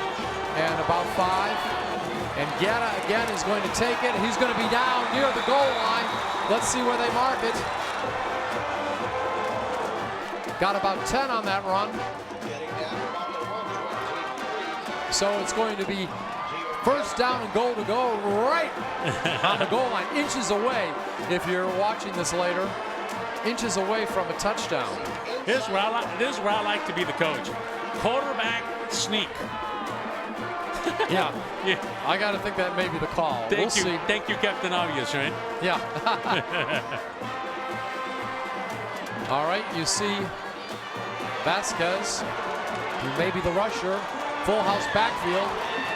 and about 5. And Guerra again is going to take it. He's going to be down near the goal line. Let's see where they mark it. Got about 10 on that run. So it's going to be first down and goal to go right on the goal line, inches away. If you're watching this later, inches away from a touchdown. This is where I like to be the coach. Quarterback sneak. Yeah. I got to think that may be the call. We'll see. Thank you, Captain Obvious, right? Yeah. All right, you see Vasquez, who may be the rusher. Full house backfield.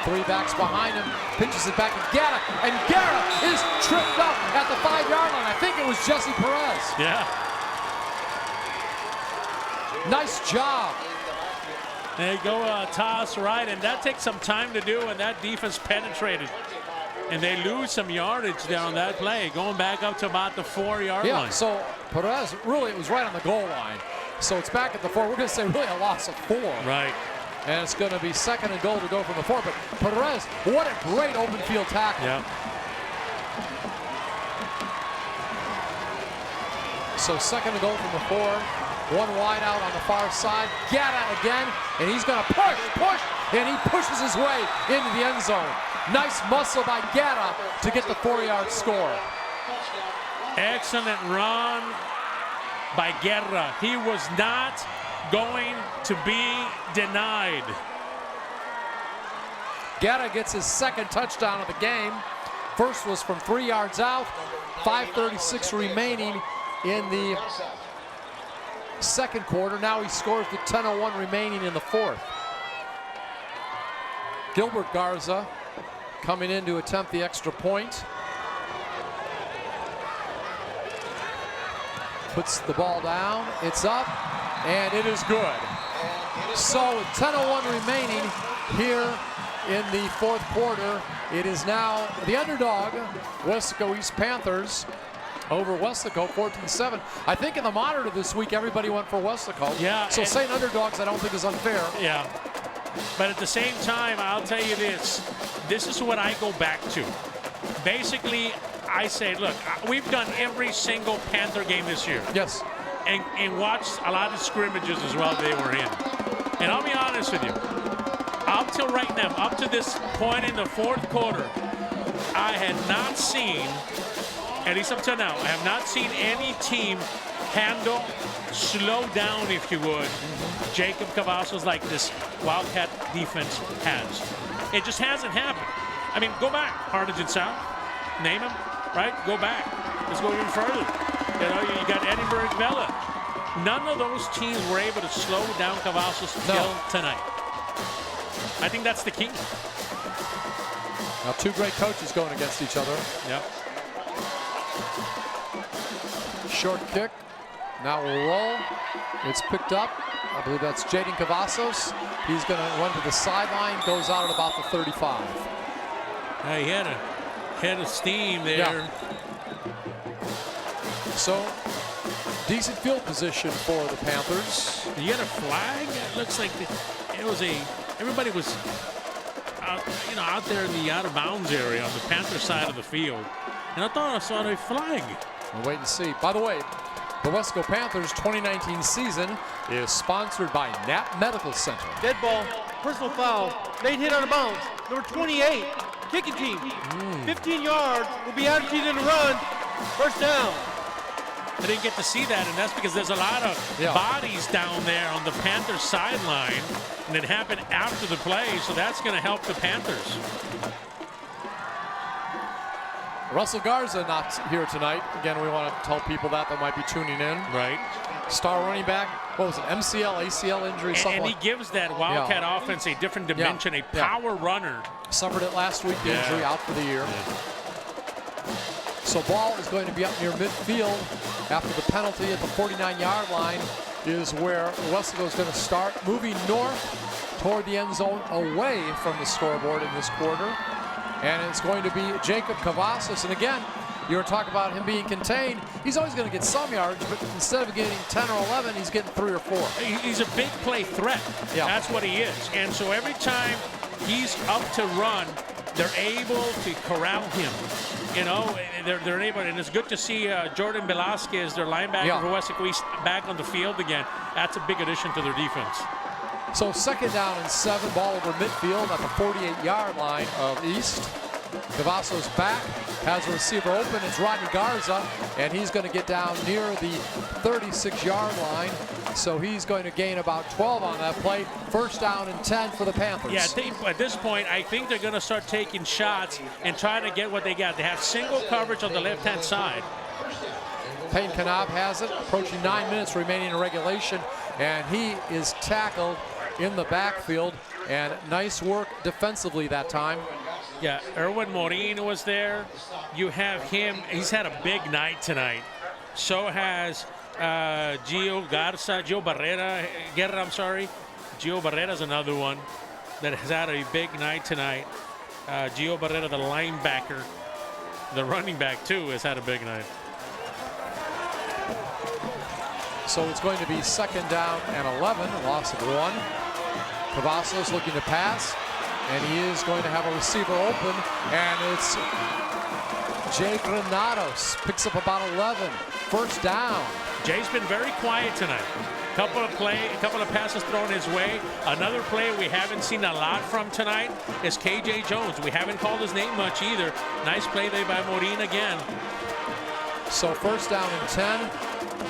3 backs behind him. Pitches it back to Guerra. And Guerra is tripped up at the 5-yard line. I think it was Jesse Perez. Yeah. Nice job. There you go, toss right. And that takes some time to do, and that defense penetrated. And they lose some yardage there on that play, going back up to about the 4-yard line. Yeah, so Perez, really, it was right on the goal line. So it's back at the 4. We're going to say really a loss of 4. Right. And it's going to be second and goal to go from the 4. But Perez, what a great open field tackle. Yeah. So second and goal from the 4. 1 wide out on the far side. Guerra again, and he's going to push, and he pushes his way into the end zone. Nice muscle by Guerra to get the 4-yard score. Excellent run by Guerra. He was not going to be denied. Guerra gets his second touchdown of the game. First was from 3 yards out. 5:36 remaining in the second quarter. Now he scores with 10:01 remaining in the 4th. Gilbert Garza coming in to attempt the extra point. Puts the ball down. It's up, and it is good. So with 10:01 remaining here in the 4th quarter, it is now the underdog, Wesco East Panthers, over Wesco, 14-7. I think in the monitor this week, everybody went for Wesco. Yeah. So saying underdogs, I don't think is unfair. Yeah. But at the same time, I'll tell you this. This is what I go back to. Basically, I say, look, we've done every single Panther game this year. Yes. And watched a lot of scrimmages as well they were in. And I'll be honest with you. Up till right now, up to this point in the 4th quarter, I had not seen, at least up till now, I have not seen any team handle, slow down, if you would, Jacob Cavazos like this Wildcat defense has. It just hasn't happened. I mean, go back, Harlingen South, name them, right? Go back. Let's go even further. You know, you got Edinburgh Villa. None of those teams were able to slow down Cavazos till tonight. I think that's the key. Now 2 great coaches going against each other. Yep. Short kick. Now we'll roll. It's picked up. I believe that's Jaden Cavazos. He's going to run to the sideline. Goes out at about the 35. He had a head of steam there. Yeah. So decent field position for the Panthers. You had a flag. It looks like it was everybody was out there in the out of bounds area on the Panther side of the field. And I thought I saw a flag. We'll wait and see. By the way, the Wesco Panthers 2019 season is sponsored by Knapp Medical Center. Dead ball, personal foul, late hit out of bounds. Number 28, kicking team. 15 yards, will be added to the run. First down. I didn't get to see that, and that's because there's a lot of bodies down there on the Panthers sideline, and it happened after the play, so that's going to help the Panthers. Russell Garza not here tonight. Again, we want to tell people that might be tuning in. Right. Star running back what was it, MCL, ACL injury, something And he like gives that Wildcat offense a different dimension, a power runner. Suffered it last week, the injury, out for the year. So ball is going to be up near midfield after the penalty at the 49-yard line is where Wesco is going to start, moving north toward the end zone, away from the scoreboard in this quarter. And it's going to be Jacob Cavazos. And again, you were talking about him being contained. He's always going to get some yards, but instead of getting 10 or 11, he's getting 3 or 4. He's a big play threat. Yeah. That's what he is. And so every time he's up to run, they're able to corral him. You know, they're able, and it's good to see Jordan Velasquez, their linebacker for Wesco East, back on the field again. That's a big addition to their defense. So 2nd down and 7, ball over midfield at the 48-yard line of East. Cavazos back, has a receiver open. It's Rodney Garza, and he's going to get down near the 36-yard line. So he's going to gain about 12 on that play. 1st down and 10 for the Panthers. Yeah, at this point, I think they're going to start taking shots and trying to get what they got. They have single coverage on the left-hand side. Peyton Knopf has it, approaching 9 minutes remaining in regulation, and he is tackled in the backfield, and nice work defensively that time. Yeah, Erwin Morin was there. You have him. He's had a big night tonight. So has Gio Barrera, Gio Barrera's another one that has had a big night tonight. Gio Barrera, the linebacker, the running back too, has had a big night. So it's going to be 2nd down and 11, a loss of 1. Cavazos looking to pass, and he is going to have a receiver open, and it's Jay Granados, picks up about 11, 1st down. Jay's been very quiet tonight. A couple of passes thrown his way. Another play we haven't seen a lot from tonight is KJ Jones. We haven't called his name much either. Nice play there by Morin again. So 1st down and 10,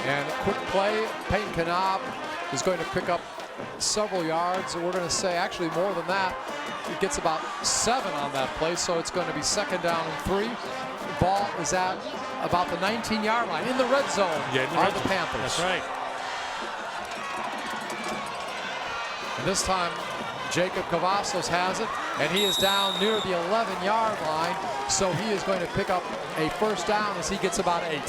and quick play. Peyton Knopf is going to pick up several yards, and we're going to say actually more than that. He gets about 7 on that play, so it's going to be 2nd down and 3. Ball is at about the 19-yard line. In the red zone are the Panthers. That's right. And this time, Jacob Cavazos has it, and he is down near the 11-yard line, so he is going to pick up a 1st down as he gets about 8.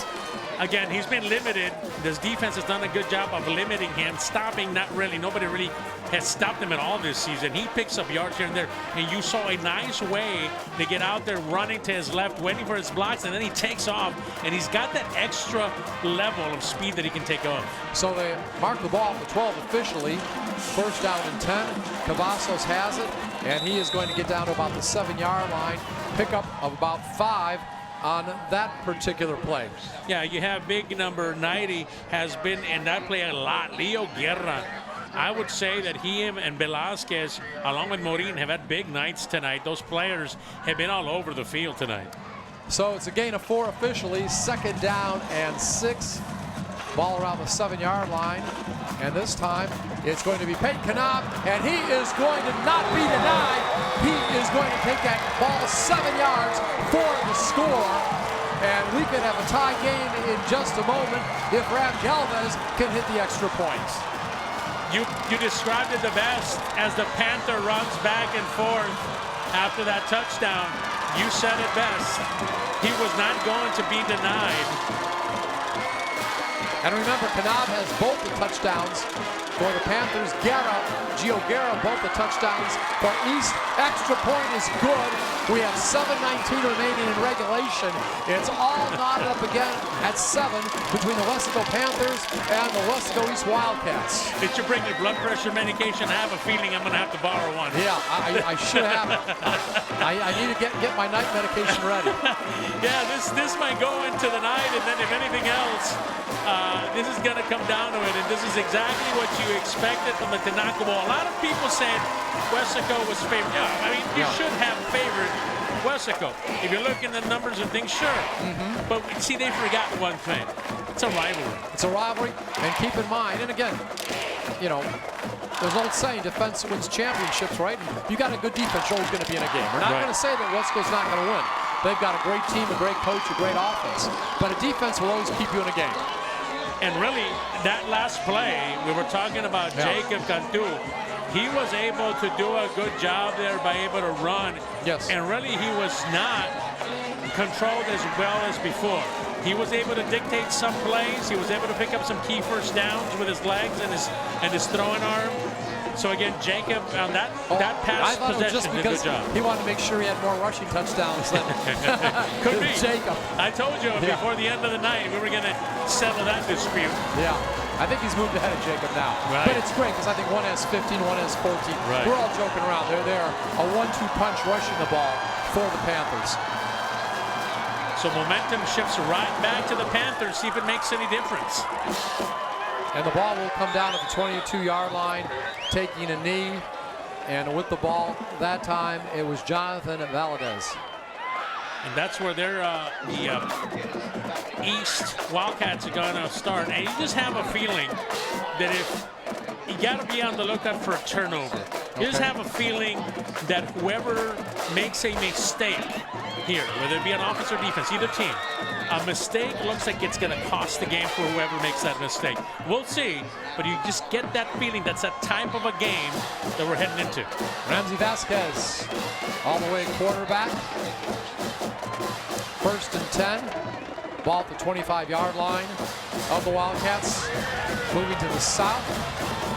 Again, he's been limited. This defense has done a good job of limiting him, stopping, not really. Nobody really has stopped him at all this season. He picks up yards here and there, and you saw a nice way to get out there running to his left, waiting for his blocks, and then he takes off, and he's got that extra level of speed that he can take off. So they mark the ball for 12 officially. 1st down and 10. Cavazos has it, and he is going to get down to about the 7-yard line. Pickup of about 5 on that particular play. Yeah, you have big number 90 has been in that play a lot. Leo Guerra. I would say that he and Velasquez, along with Morin, have had big nights tonight. Those players have been all over the field tonight. So it's a gain of 4 officially. 2nd down and 6. Ball around the 7-yard line. And this time it's going to be Peyton Knopf, and he is going to not be denied. He is going to take that ball 7 yards for the score. And we could have a tie game in just a moment if Ram Galvez can hit the extra points. You described it the best as the Panther runs back and forth after that touchdown. You said it best. He was not going to be denied. And remember, Knopf has both the touchdowns for the Panthers. Gio Guerra, both the touchdowns for East. Extra point is good. We have 7:19 remaining in regulation. It's all knotted up again at 7 between the Wesco Panthers and the Wesco East Wildcats. Did you bring your blood pressure medication? I have a feeling I'm going to have to borrow one. Yeah, I should have it. I need to get my night medication ready. Yeah, this might go into the night, and then if anything else, this is going to come down to it, and this is exactly what you expected from the Tinaco Bowl. A lot of people said Wesco was favored. Yeah, I mean, you should have favored Wesco. If you're looking at the numbers and things, sure. But see, they forgot one thing. It's a rivalry. It's a rivalry, and keep in mind, and again, you know, there's an old saying, defense wins championships, right? And you got a good defense, you're always going to be in a game. We're not going to say that Wesco's not going to win. They've got a great team, a great coach, a great offense. But a defense will always keep you in a game. And really, that last play, we were talking about Jacob Cantu. He was able to do a good job there by able to run. Yes. And really, he was not controlled as well as before. He was able to dictate some plays. He was able to pick up some key first downs with his legs and his throwing arm. So again, Jacob on that pass possession did a good job. He wanted to make sure he had more rushing touchdowns than Could be. Jacob. I told you before the end of the night we were going to settle that dispute. Yeah. I think he's moved ahead of Jacob now. Right. But it's great because I think one has 15, one has 14. Right. We're all joking around. They're there, a 1-2 punch rushing the ball for the Panthers. So momentum shifts right back to the Panthers. See if it makes any difference. And the ball will come down at the 22-yard line, taking a knee. And with the ball that time, it was Jonathan Valadez. And that's where they're the East Wildcats are going to start. And you just have a feeling that if you got to be on the lookout for a turnover. You just have a feeling that whoever makes a mistake here, whether it be an offense or defense, either team, a mistake looks like it's going to cost the game for whoever makes that mistake. We'll see, but you just get that feeling that's that type of a game that we're heading into. Ramsey Vasquez all the way quarterback. 1st and 10. Ball at the 25-yard line of the Wildcats. Moving to the south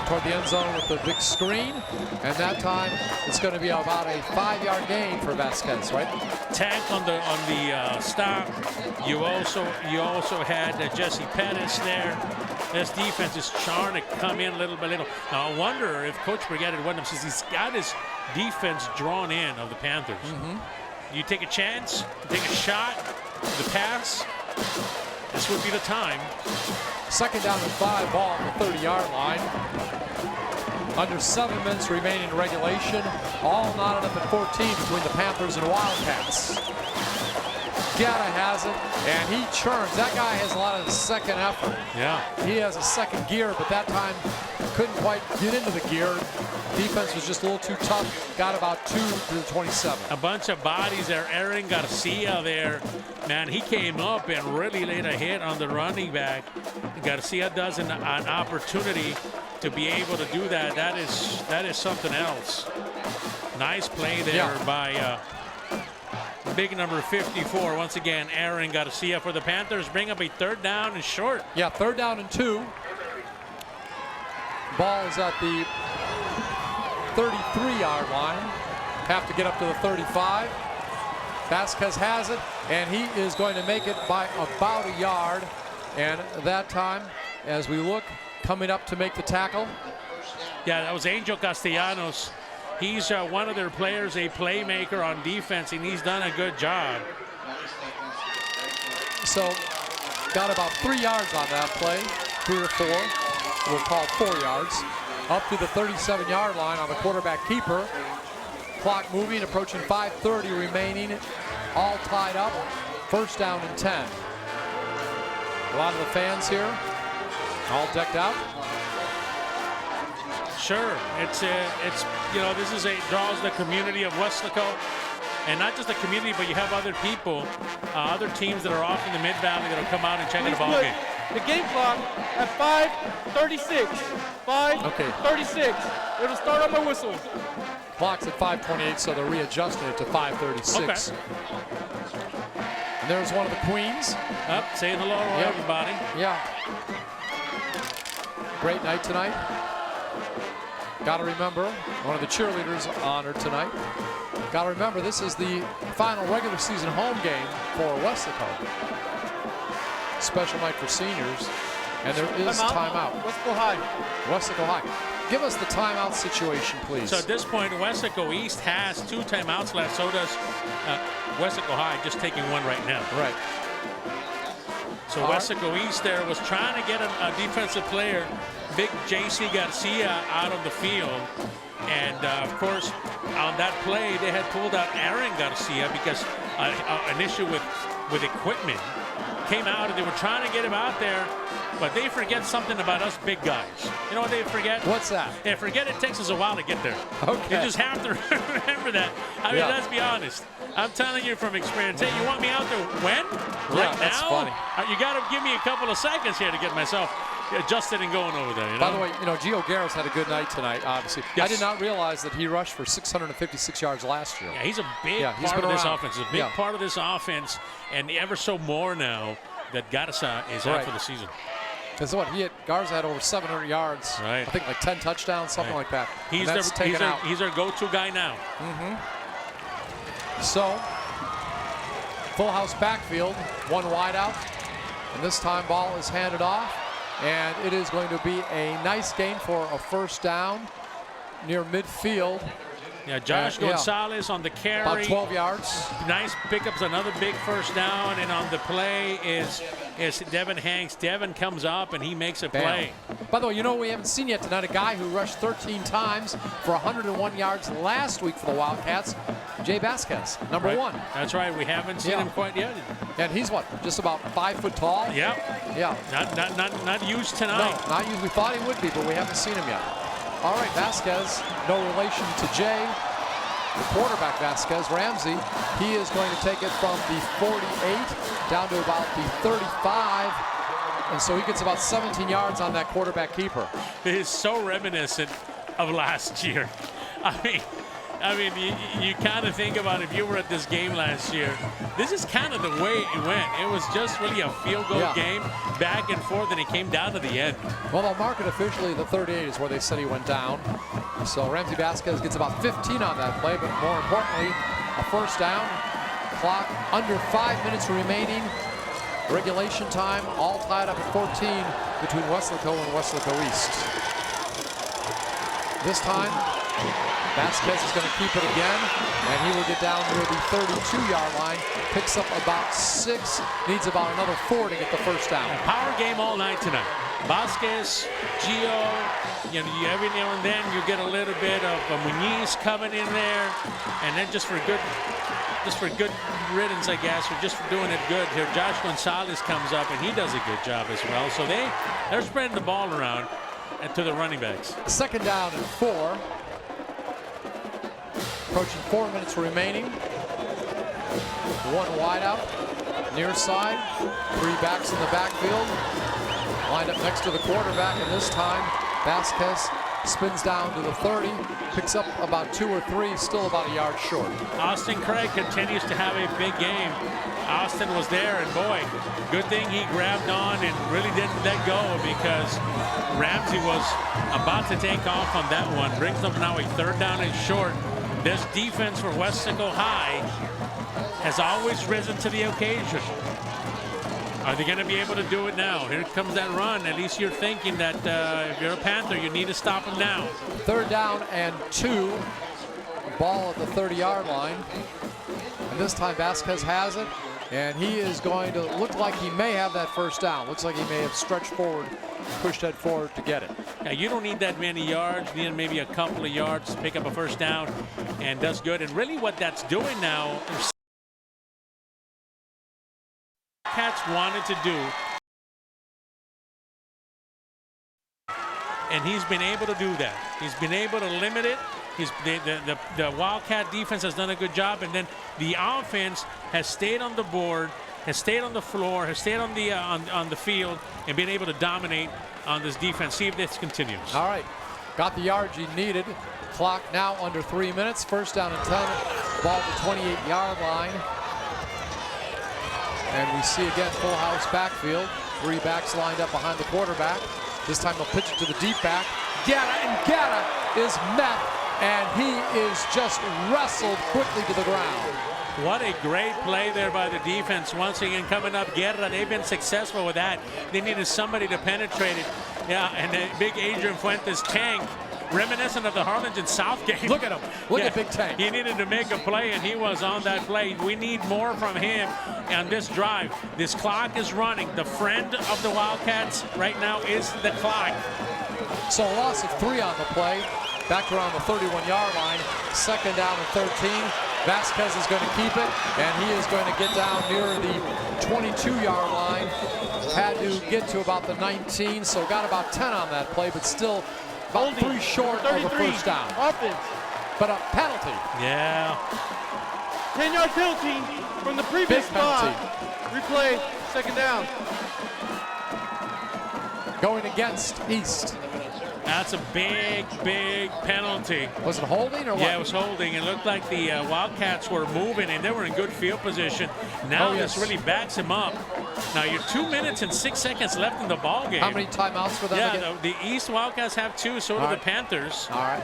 toward the end zone with the big screen. And that time it's going to be about a 5-yard gain for Vasquez, right? Tank on the stop. You also had Jesse Pettis there. This defense is trying to come in little by little. Now I wonder if Coach Brigette had won, since he's got his defense drawn in of the Panthers. You take a chance, you take a shot, the pass. This would be the time. 2nd down and 5, ball on the 30-yard line. Under 7 minutes remaining in regulation. All knotted up at 14 between the Panthers and Wildcats. Guetta has it, and he churns. That guy has a lot of second effort. Yeah. He has a second gear, but that time couldn't quite get into the gear. Defense was just a little too tough. Got about 2 to the 27. A bunch of bodies there. Aaron Garcia there. Man, he came up and really laid a hit on the running back. Garcia does an opportunity to be able to do that. That is something else. Nice play there by big number 54. Once again, Aaron Garcia for the Panthers. Bring up a 3rd down and short. Yeah, 3rd down and 2. Ball is at the 33-yard line. Have to get up to the 35. Vasquez has it, and he is going to make it by about a yard. And that time, as we look, coming up to make the tackle. Yeah, that was Angel Castellanos. He's one of their players, a playmaker on defense, and he's done a good job. So, got about 3 yards on that play, 3 or 4. We'll call 4 yards. Up to the 37-yard line on the quarterback keeper. Clock moving, approaching 5:30 remaining. All tied up. 1st down and 10. A lot of the fans here, all decked out. Sure, it's you know, this is draws the community of Weslaco, and not just the community, but you have other people, other teams that are off in the Mid Valley that'll come out and check the ball game. The game clock at 5:36. 5:36. It'll start on my whistle. Clock's at 5:28, so they're readjusting it to 5:36. Okay. And there's one of the Queens. Up, saying hello to everybody. Yeah. Great night tonight. Got to remember, one of the cheerleaders honored tonight. Got to remember, this is the final regular season home game for Weslaco. Special night for seniors, and there is timeout. Weslaco High. Weslaco High. Give us the timeout situation, please. So at this point, Weslaco East has 2 timeouts left. So does Weslaco High, just taking one right now. Right. So Weslaco East there was trying to get a defensive player, big J.C. Garcia, out of the field. And, of course, on that play, they had pulled out Aaron Garcia because an issue with equipment. came out and they were trying to get him out there, but they forget something about us big guys. You know what they forget? What's that? They forget it takes us a while to get there. Okay. You just have to remember that. I mean, let's be honest. I'm telling you from experience. Hey, you want me out there when? Right that's now? funny. You got to give me a couple of seconds here to get myself adjusted and going over there. You know? By the way, Gio Garris had a good night tonight, obviously. Yes. I did not realize that he rushed for 656 yards last year. Yeah, he's a big part of this offense. He's a big Yeah. part of this offense, and ever so more now that Garza is out for the season. Because what, Garza had over 700 yards. Right. I think like 10 touchdowns, something like that. He's our go-to guy now. So, full house backfield, one wide out, and this time ball is handed off, and it is going to be a nice gain for a first down near midfield. Yeah, Josh Gonzalez on the carry. About 12 yards. Nice pickups, another big first down, and on the play is Devin Hanks. Devin comes up and he makes a play. By the way, we haven't seen yet tonight a guy who rushed 13 times for 101 yards last week for the Wildcats, Jay Vasquez, number 1. That's right, we haven't seen him quite yet. And he's what, just about 5 foot tall? Yep. Yeah. Not used tonight. No, not used. We thought he would be, but we haven't seen him yet. All right, Vasquez, no relation to Jay. The quarterback, Vasquez, Ramsey, he is going to take it from the 48 down to about the 35. And so he gets about 17 yards on that quarterback keeper. It is so reminiscent of last year. I mean, you kind of think about if you were at this game last year, this is kind of the way it went. It was just really a field goal game, back and forth, and it came down to the end. Well, they'll mark it officially the 38 is where they said he went down. So Ramsey Vasquez gets about 15 on that play, but more importantly, a first down. Clock under 5 minutes remaining. Regulation time, all tied up at 14 between Weslaco and Weslaco East. This time, Vasquez is going to keep it again, and he will get down near the 32-yard line. Picks up about 6, needs about another 4 to get the first down. A power game all night tonight. Vasquez, Gio, every now and then you get a little bit of Muniz coming in there, and then just for good riddance, I guess, or just for doing it good. Here, Josh Gonzalez comes up, and he does a good job as well. So they're spreading the ball around to the running backs. Second down and 4. Approaching 4 minutes remaining. One wide out, near side. 3 backs in the backfield. Lined up next to the quarterback, and this time Vasquez spins down to the 30, picks up about 2 or 3, still about a yard short. Austin Craig continues to have a big game. Austin was there, and boy, good thing he grabbed on and really didn't let go, because Ramsey was about to take off on that one. Brings them now a 3rd down and short. This defense for Weslaco High has always risen to the occasion. Are they going to be able to do it now? Here comes that run. At least you're thinking that if you're a Panther, you need to stop him now. 3rd down and 2. Ball at the 30-yard line. And this time Vasquez has it. And he is going to look like he may have that first down. Looks like he may have stretched forward, pushed that forward to get it. Now, you don't need that many yards. You need maybe a couple of yards to pick up a first down, and does good. And really what that's doing now, Cats wanted to do, and he's been able to do that. He's been able to limit it. The Wildcat defense has done a good job, and then the offense has stayed on the board, has stayed on the floor, has stayed on the field, and been able to dominate on this defense. See if this continues. All right, got the yards he needed. Clock now under 3 minutes. First down and 10. Ball at the 28-yard line. And we see again full house backfield. 3 backs lined up behind the quarterback. This time they'll pitch it to the deep back. Guerra is met, and he is just wrestled quickly to the ground. What a great play there by the defense. Once again, coming up, Guerra, they've been successful with that. They needed somebody to penetrate it. Yeah, and the big Adrian Fuentes tank, reminiscent of the Harlingen South game. Look at him. Look at Big Tank. He needed to make a play, and he was on that play. We need more from him on this drive. This clock is running. The friend of the Wildcats right now is the clock. So a loss of 3 on the play. Back around the 31-yard line. Second down and 13. Vasquez is going to keep it, and he is going to get down near the 22-yard line. Had to get to about the 19, so got about 10 on that play, but still about 3 short of a first down. Offense. But a penalty. Yeah. 10-yard penalty from the previous spot. Replay, second down. Going against East. That's a big, big penalty. Was it holding or what? Yeah, it was holding. It looked like the Wildcats were moving, and they were in good field position. Now this really backs him up. Now you're 2 minutes and 6 seconds left in the ball game. How many timeouts for them again? Yeah, the East Wildcats have 2, so do the Panthers. All right.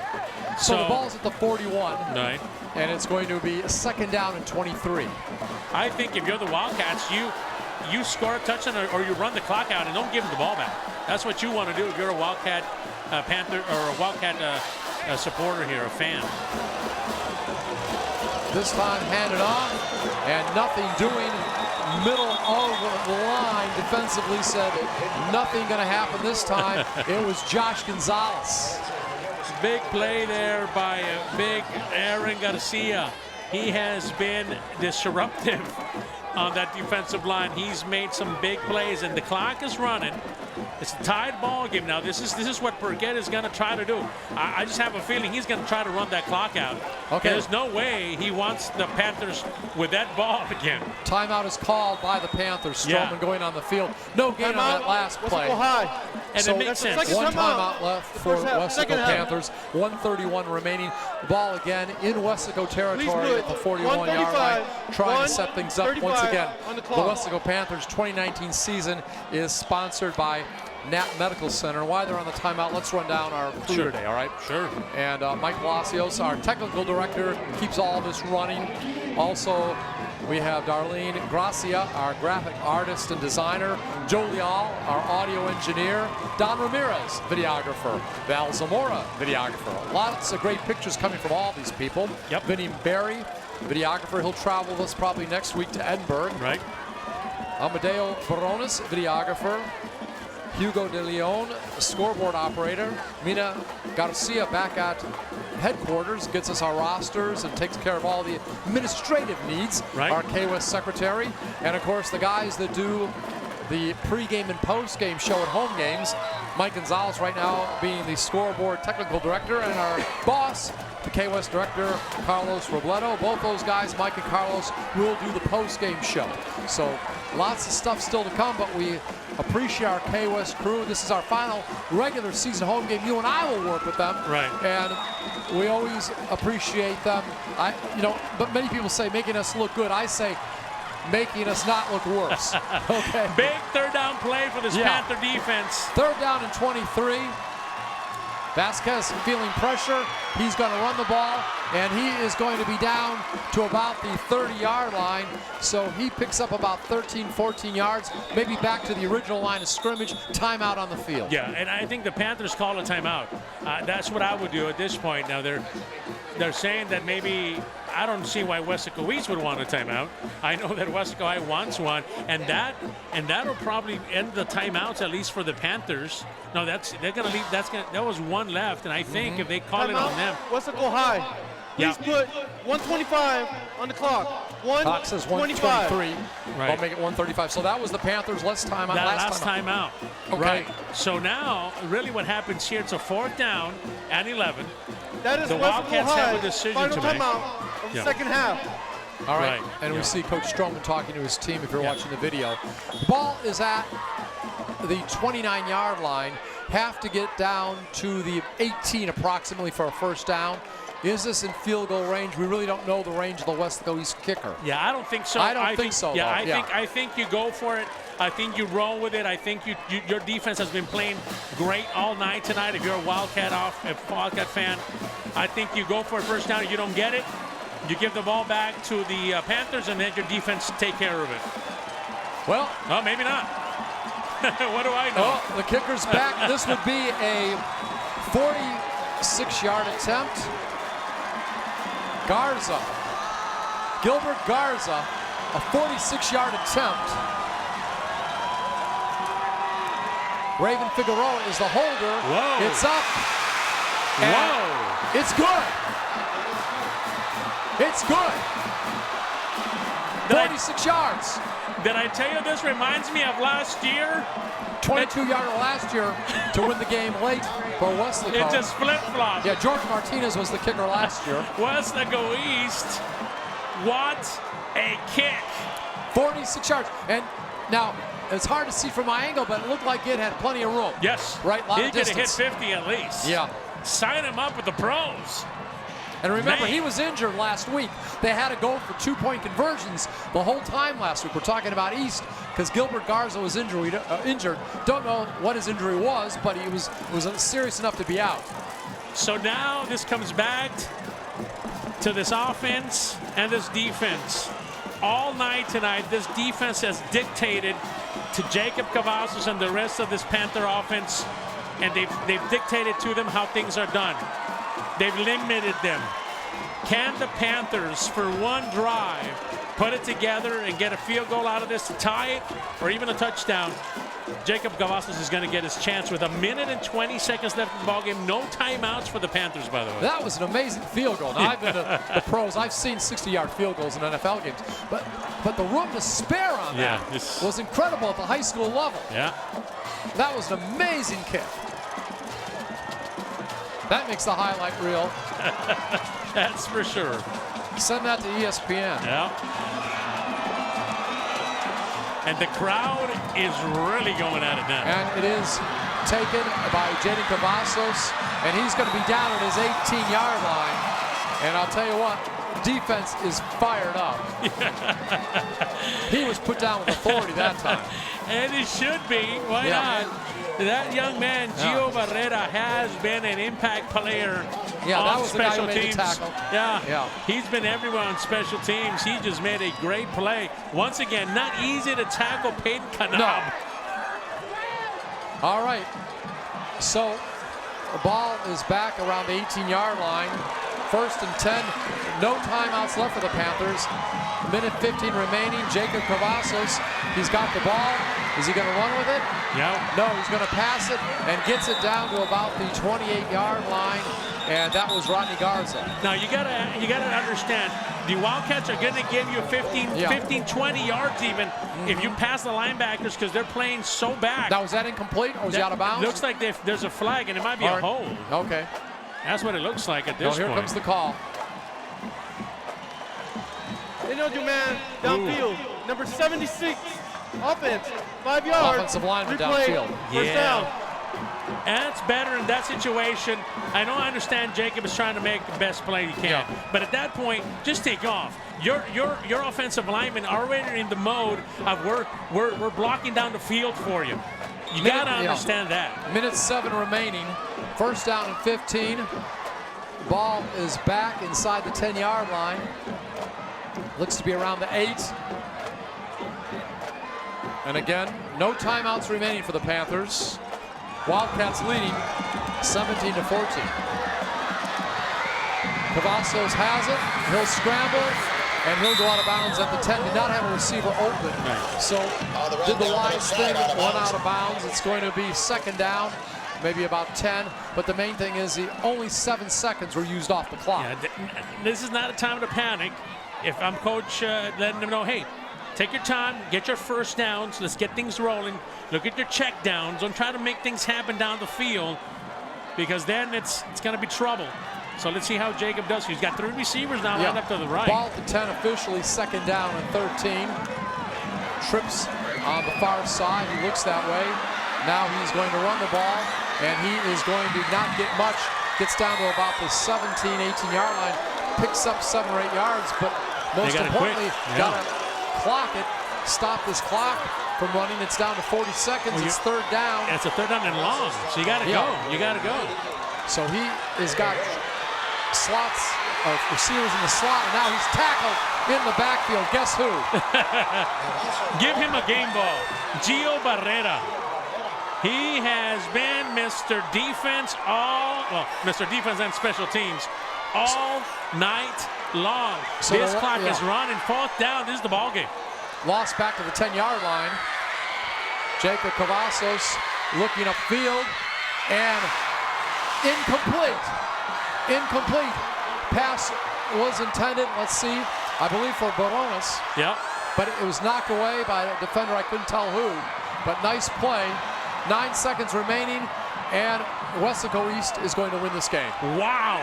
So the ball's at the 41. Right. And it's going to be a second down and 23. I think if you're the Wildcats, you score a touchdown or you run the clock out and don't give them the ball back. That's what you want to do if you're a Wildcat Panther or a Wildcat supporter here, a fan. This time handed off, and nothing doing. Middle of the line defensively said nothing going to happen this time. It was Josh Gonzalez. Big play there by big Aaron Garcia. He has been disruptive on that defensive line. He's made some big plays, and the clock is running. It's a tied ball game now. This is what Burgett is going to try to do. I just have a feeling he's going to try to run that clock out. Okay. There's no way he wants the Panthers with that ball again. Timeout is called by the Panthers. Strowman going on the field. No gain on that last play. High. And so it makes sense. One timeout left for Wesco Panthers. 1:31 remaining. Ball again in Wesco territory at the 41-yard line. Trying to set things up once again. The Wesco Panthers 2019 season is sponsored by Nat Medical Center. While they're on the timeout, let's run down our crew today, all right? Sure. And Mike Palacios, our technical director, keeps all this running. Also, we have Darlene Gracia, our graphic artist and designer. Joe Leal, our audio engineer. Don Ramirez, videographer. Val Zamora, videographer. Lots of great pictures coming from all these people. Yep. Vinny Barry, videographer. He'll travel with us probably next week to Edinburgh. Right. Amadeo Barones, videographer. Hugo De Leon, scoreboard operator. Mina Garcia back at headquarters, gets us our rosters and takes care of all the administrative needs. Right. Our KWES secretary. And of course the guys that do the pregame and postgame show at home games. Mike Gonzalez right now being the scoreboard technical director, and our boss, the KWES director, Carlos Robledo. Both those guys, Mike and Carlos, will do the postgame show. So lots of stuff still to come, but we appreciate our KWES crew. This is our final regular season home game. You and I will work with them. Right. And we always appreciate them. But many people say making us look good. I say making us not look worse. Okay. Big third down play for this Panther defense. Third down and 23. Vasquez feeling pressure. He's going to run the ball, and he is going to be down to about the 30-yard line. So he picks up about 13, 14 yards, maybe back to the original line of scrimmage. Timeout on the field. Yeah, and I think the Panthers call a timeout. That's what I would do at this point. Now they're saying that maybe, I don't see why Wesco East would want a timeout. I know that Wesco High wants one, and that'll probably end the timeouts, at least for the Panthers. No, they're gonna leave. That was one left, and I think if they call it on them, Wesco High. Please put 125 on the clock. Clock says 123. Right. I'll make it 135. So that was the Panthers' last timeout. Last timeout. Okay. Right. So now, really, what happens here? It's a 4th down and 11. That is the Wildcats have a decision final to make. Timeout of the second half. All right. And we see Coach Strowman talking to his team if you're watching the video. The ball is at the 29-yard line. Have to get down to the 18 approximately for a first down. Is this in field goal range? We really don't know the range of the Wesco East kicker. Yeah, I don't think so. I don't think so. Yeah, I think you go for it. I think you roll with it. I think your defense has been playing great all night tonight. If you're a Wildcat fan, I think you go for a first down. If you don't get it, you give the ball back to the Panthers, and then your defense take care of it. Well, maybe not. What do I know? Oh, the kicker's back. This would be a 46-yard attempt. Gilbert Garza, a 46-yard attempt. Raven Figueroa is the holder. Whoa. It's up. Whoa. It's good. It's good. 46 yards. Did I tell you this reminds me of last year? 22-yarder last year to win the game late for Wesleyan. It just flip-flopped. Yeah, George Martinez was the kicker last year. Wesleyan East. What a kick. 46 yards. And now, it's hard to see from my angle, but it looked like it had plenty of room. Yes. Right, lot he of could have hit distance. 50 at least. Yeah. Sign him up with the pros. And remember, Man. he was injured last week. They had to go for 2-point conversions the whole time last week. We're talking about East because Gilbert Garza was injured. Don't know what his injury was, but it was serious enough to be out. So now this comes back to this offense and this defense. All night tonight, this defense has dictated to Jacob Cavazos and the rest of this Panther offense, and they've dictated to them how things are done. They've limited them. Can the Panthers, for one drive, put it together and get a field goal out of this to tie it, or even a touchdown? Jacob Cavazos is going to get his chance with 1 minute and 20 seconds left in the ballgame. No timeouts for the Panthers, by the way. That was an amazing field goal. Now, I've been to the pros. I've seen 60-yard field goals in NFL games. But the room to spare on that was incredible at the high school level. Yeah. That was an amazing kick. That makes the highlight reel. That's for sure. Send that to ESPN. Yeah. And the crowd is really going at it now. And it is taken by Jaden Cavazos, and he's going to be down at his 18-yard line. And I'll tell you what, defense is fired up. He was put down with authority that time. And he should be. Why not? That young man, Gio Barrera, has been an impact player on special teams. Yeah, he's been everywhere on special teams. He just made a great play. Once again, not easy to tackle Peyton Kanab. No. All right. So the ball is back around the 18-yard line. 1st and 10. No timeouts left for the Panthers. 1:15 remaining. Jacob Cavazos, he's got the ball. Is he going to run with it? No, he's going to pass it and gets it down to about the 28-yard line, and that was Rodney Garza. Now you gotta understand, the Wildcats are going to give you 15, 20 yards even if you pass the linebackers because they're playing so back. Now, was that incomplete or was he out of bounds? Looks like there's a flag and it might be a hold. Okay. That's what it looks like at this point. Here comes the call. They know your man downfield. Number 76, offense, 5 yards. Offensive lineman replay, downfield. First down. And it's better in that situation. I understand Jacob is trying to make the best play he can, but at that point, just take off. Your offensive linemen are already in the mode of we're blocking down the field for you. You got to understand that. 1:07 remaining. 1st down and 15. Ball is back inside the 10-yard line. Looks to be around the 8. And again, no timeouts remaining for the Panthers. Wildcats leading 17-14. Cavazos has it. He'll scramble, and he'll go out of bounds at the 10. Did not have a receiver open. So did the wise thing, run out of bounds. It's going to be 2nd down, maybe about 10. But the main thing is only 7 seconds were used off the clock. This is not a time to panic. If I'm coach, letting them know, hey, take your time, get your first downs, let's get things rolling. Look at your check downs. Don't try to make things happen down the field because then it's going to be trouble. So let's see how Jacob does. He's got 3 receivers now lined up to the right. Ball to 10 officially, 2nd down and 13. Trips on the far side. He looks that way. Now he's going to run the ball, and he is going to not get much. Gets down to about the 17, 18-yard line. Picks up 7 or 8 yards, but most importantly, got to clock it, stop this clock from running. It's down to 40 seconds. It's 3rd down. It's a 3rd down and long, so you got to go. You got to go. So he has got slots of receivers in the slot, and now he's tackled in the backfield. Guess who? Give him a game ball. Gio Barrera. He has been Mr. Defense Mr. Defense and Special Teams all night long. So this clock is running. 4th down. This is the ball game. Lost back to the 10-yard line. Jacob Cavazos looking upfield, and incomplete. Pass was intended, let's see, I believe for Barones. Yeah. But it was knocked away by a defender, I couldn't tell who. But nice play. 9 seconds remaining, and Weslaco East is going to win this game. Wow.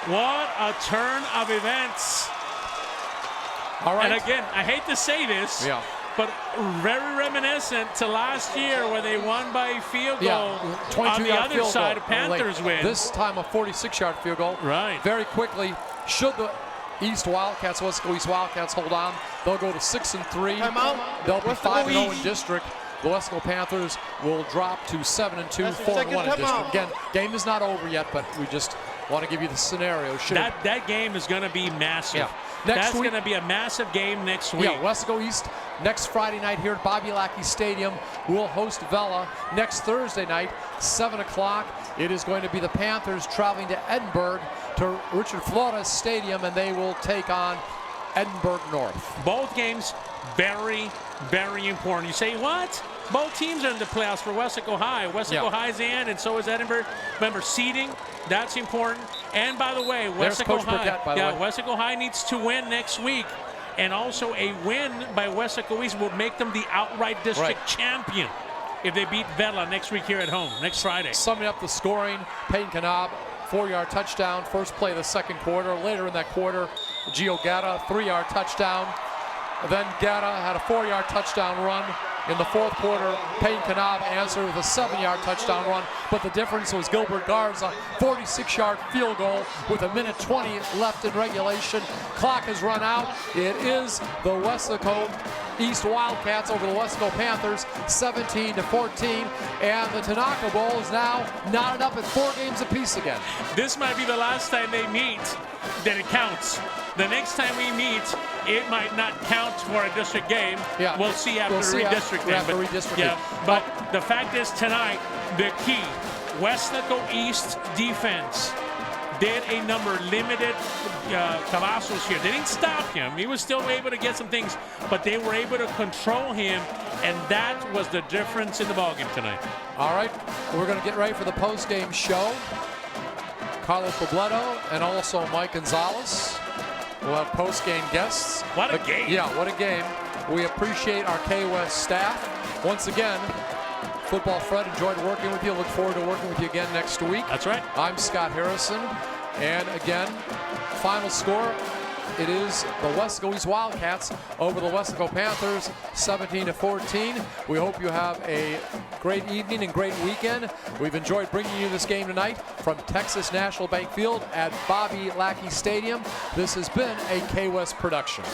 What a turn of events. All right. And again, I hate to say this, but very reminiscent to last year where they won by a field goal on the other side of Panthers win. This time a 46-yard field goal. Right. Very quickly, should the East Wildcats, Weslaco East Wildcats hold on, they'll go to 6-3. They'll be 5-0 in district. The Weslaco Panthers will drop to 7-2, 4-1 in district. Again, game is not over yet, but we just want to give you the scenario. That game is going to be massive. Yeah. That's going to be a massive game next week. Yeah, Weslaco East next Friday night here at Bobby Lackey Stadium. We'll host Vela next Thursday night, 7 o'clock. It is going to be the Panthers traveling to Edinburgh to Richard Flores Stadium, and they will take on Edinburgh North. Both games very, very important. You say, what? Both teams are in the playoffs for Weslaco High. Weslaco High's in, and so is Edinburgh. Remember, seeding, that's important. And by the way, Weslaco High, Weslaco High needs to win next week. And also a win by Weslaco East will make them the outright district champion if they beat Vela next week here at home, next Friday. Summing up the scoring, Peyton Kanab, 4-yard touchdown, first play of the second quarter. Later in that quarter, Gio Gatta, 3-yard touchdown. Then Gatta had a 4-yard touchdown run. In the fourth quarter, Peyton Kanab answered with a 7-yard touchdown run, but the difference was Gilbert Garza, 46-yard field goal with 1:20 left in regulation. Clock has run out. It is the Weslaco East Wildcats over the Weslaco Panthers, 17-14, and the Tinaco Bowl is now knotted up at 4 games apiece again. This might be the last time they meet that it counts. The next time we meet, it might not count for a district game. Yeah. We'll see after redistricting. But the fact is tonight, the key, Weslaco East defense did a number limited Cavazos here. They didn't stop him. He was still able to get some things, but they were able to control him, and that was the difference in the ballgame tonight. All right, we're going to get ready for the post-game show. Carlos Pobletto and also Mike Gonzalez. We'll have post-game guests. What a game. Yeah, what a game. We appreciate our KWES staff. Once again, Football Fred, enjoyed working with you. Look forward to working with you again next week. That's right. I'm Scott Harrison. And again, final score, it is the Weslaco East Wildcats over the Weslaco Panthers, 17-14. We hope you have a great evening and great weekend. We've enjoyed bringing you this game tonight from Texas National Bank Field at Bobby Lackey Stadium. This has been a KWES production.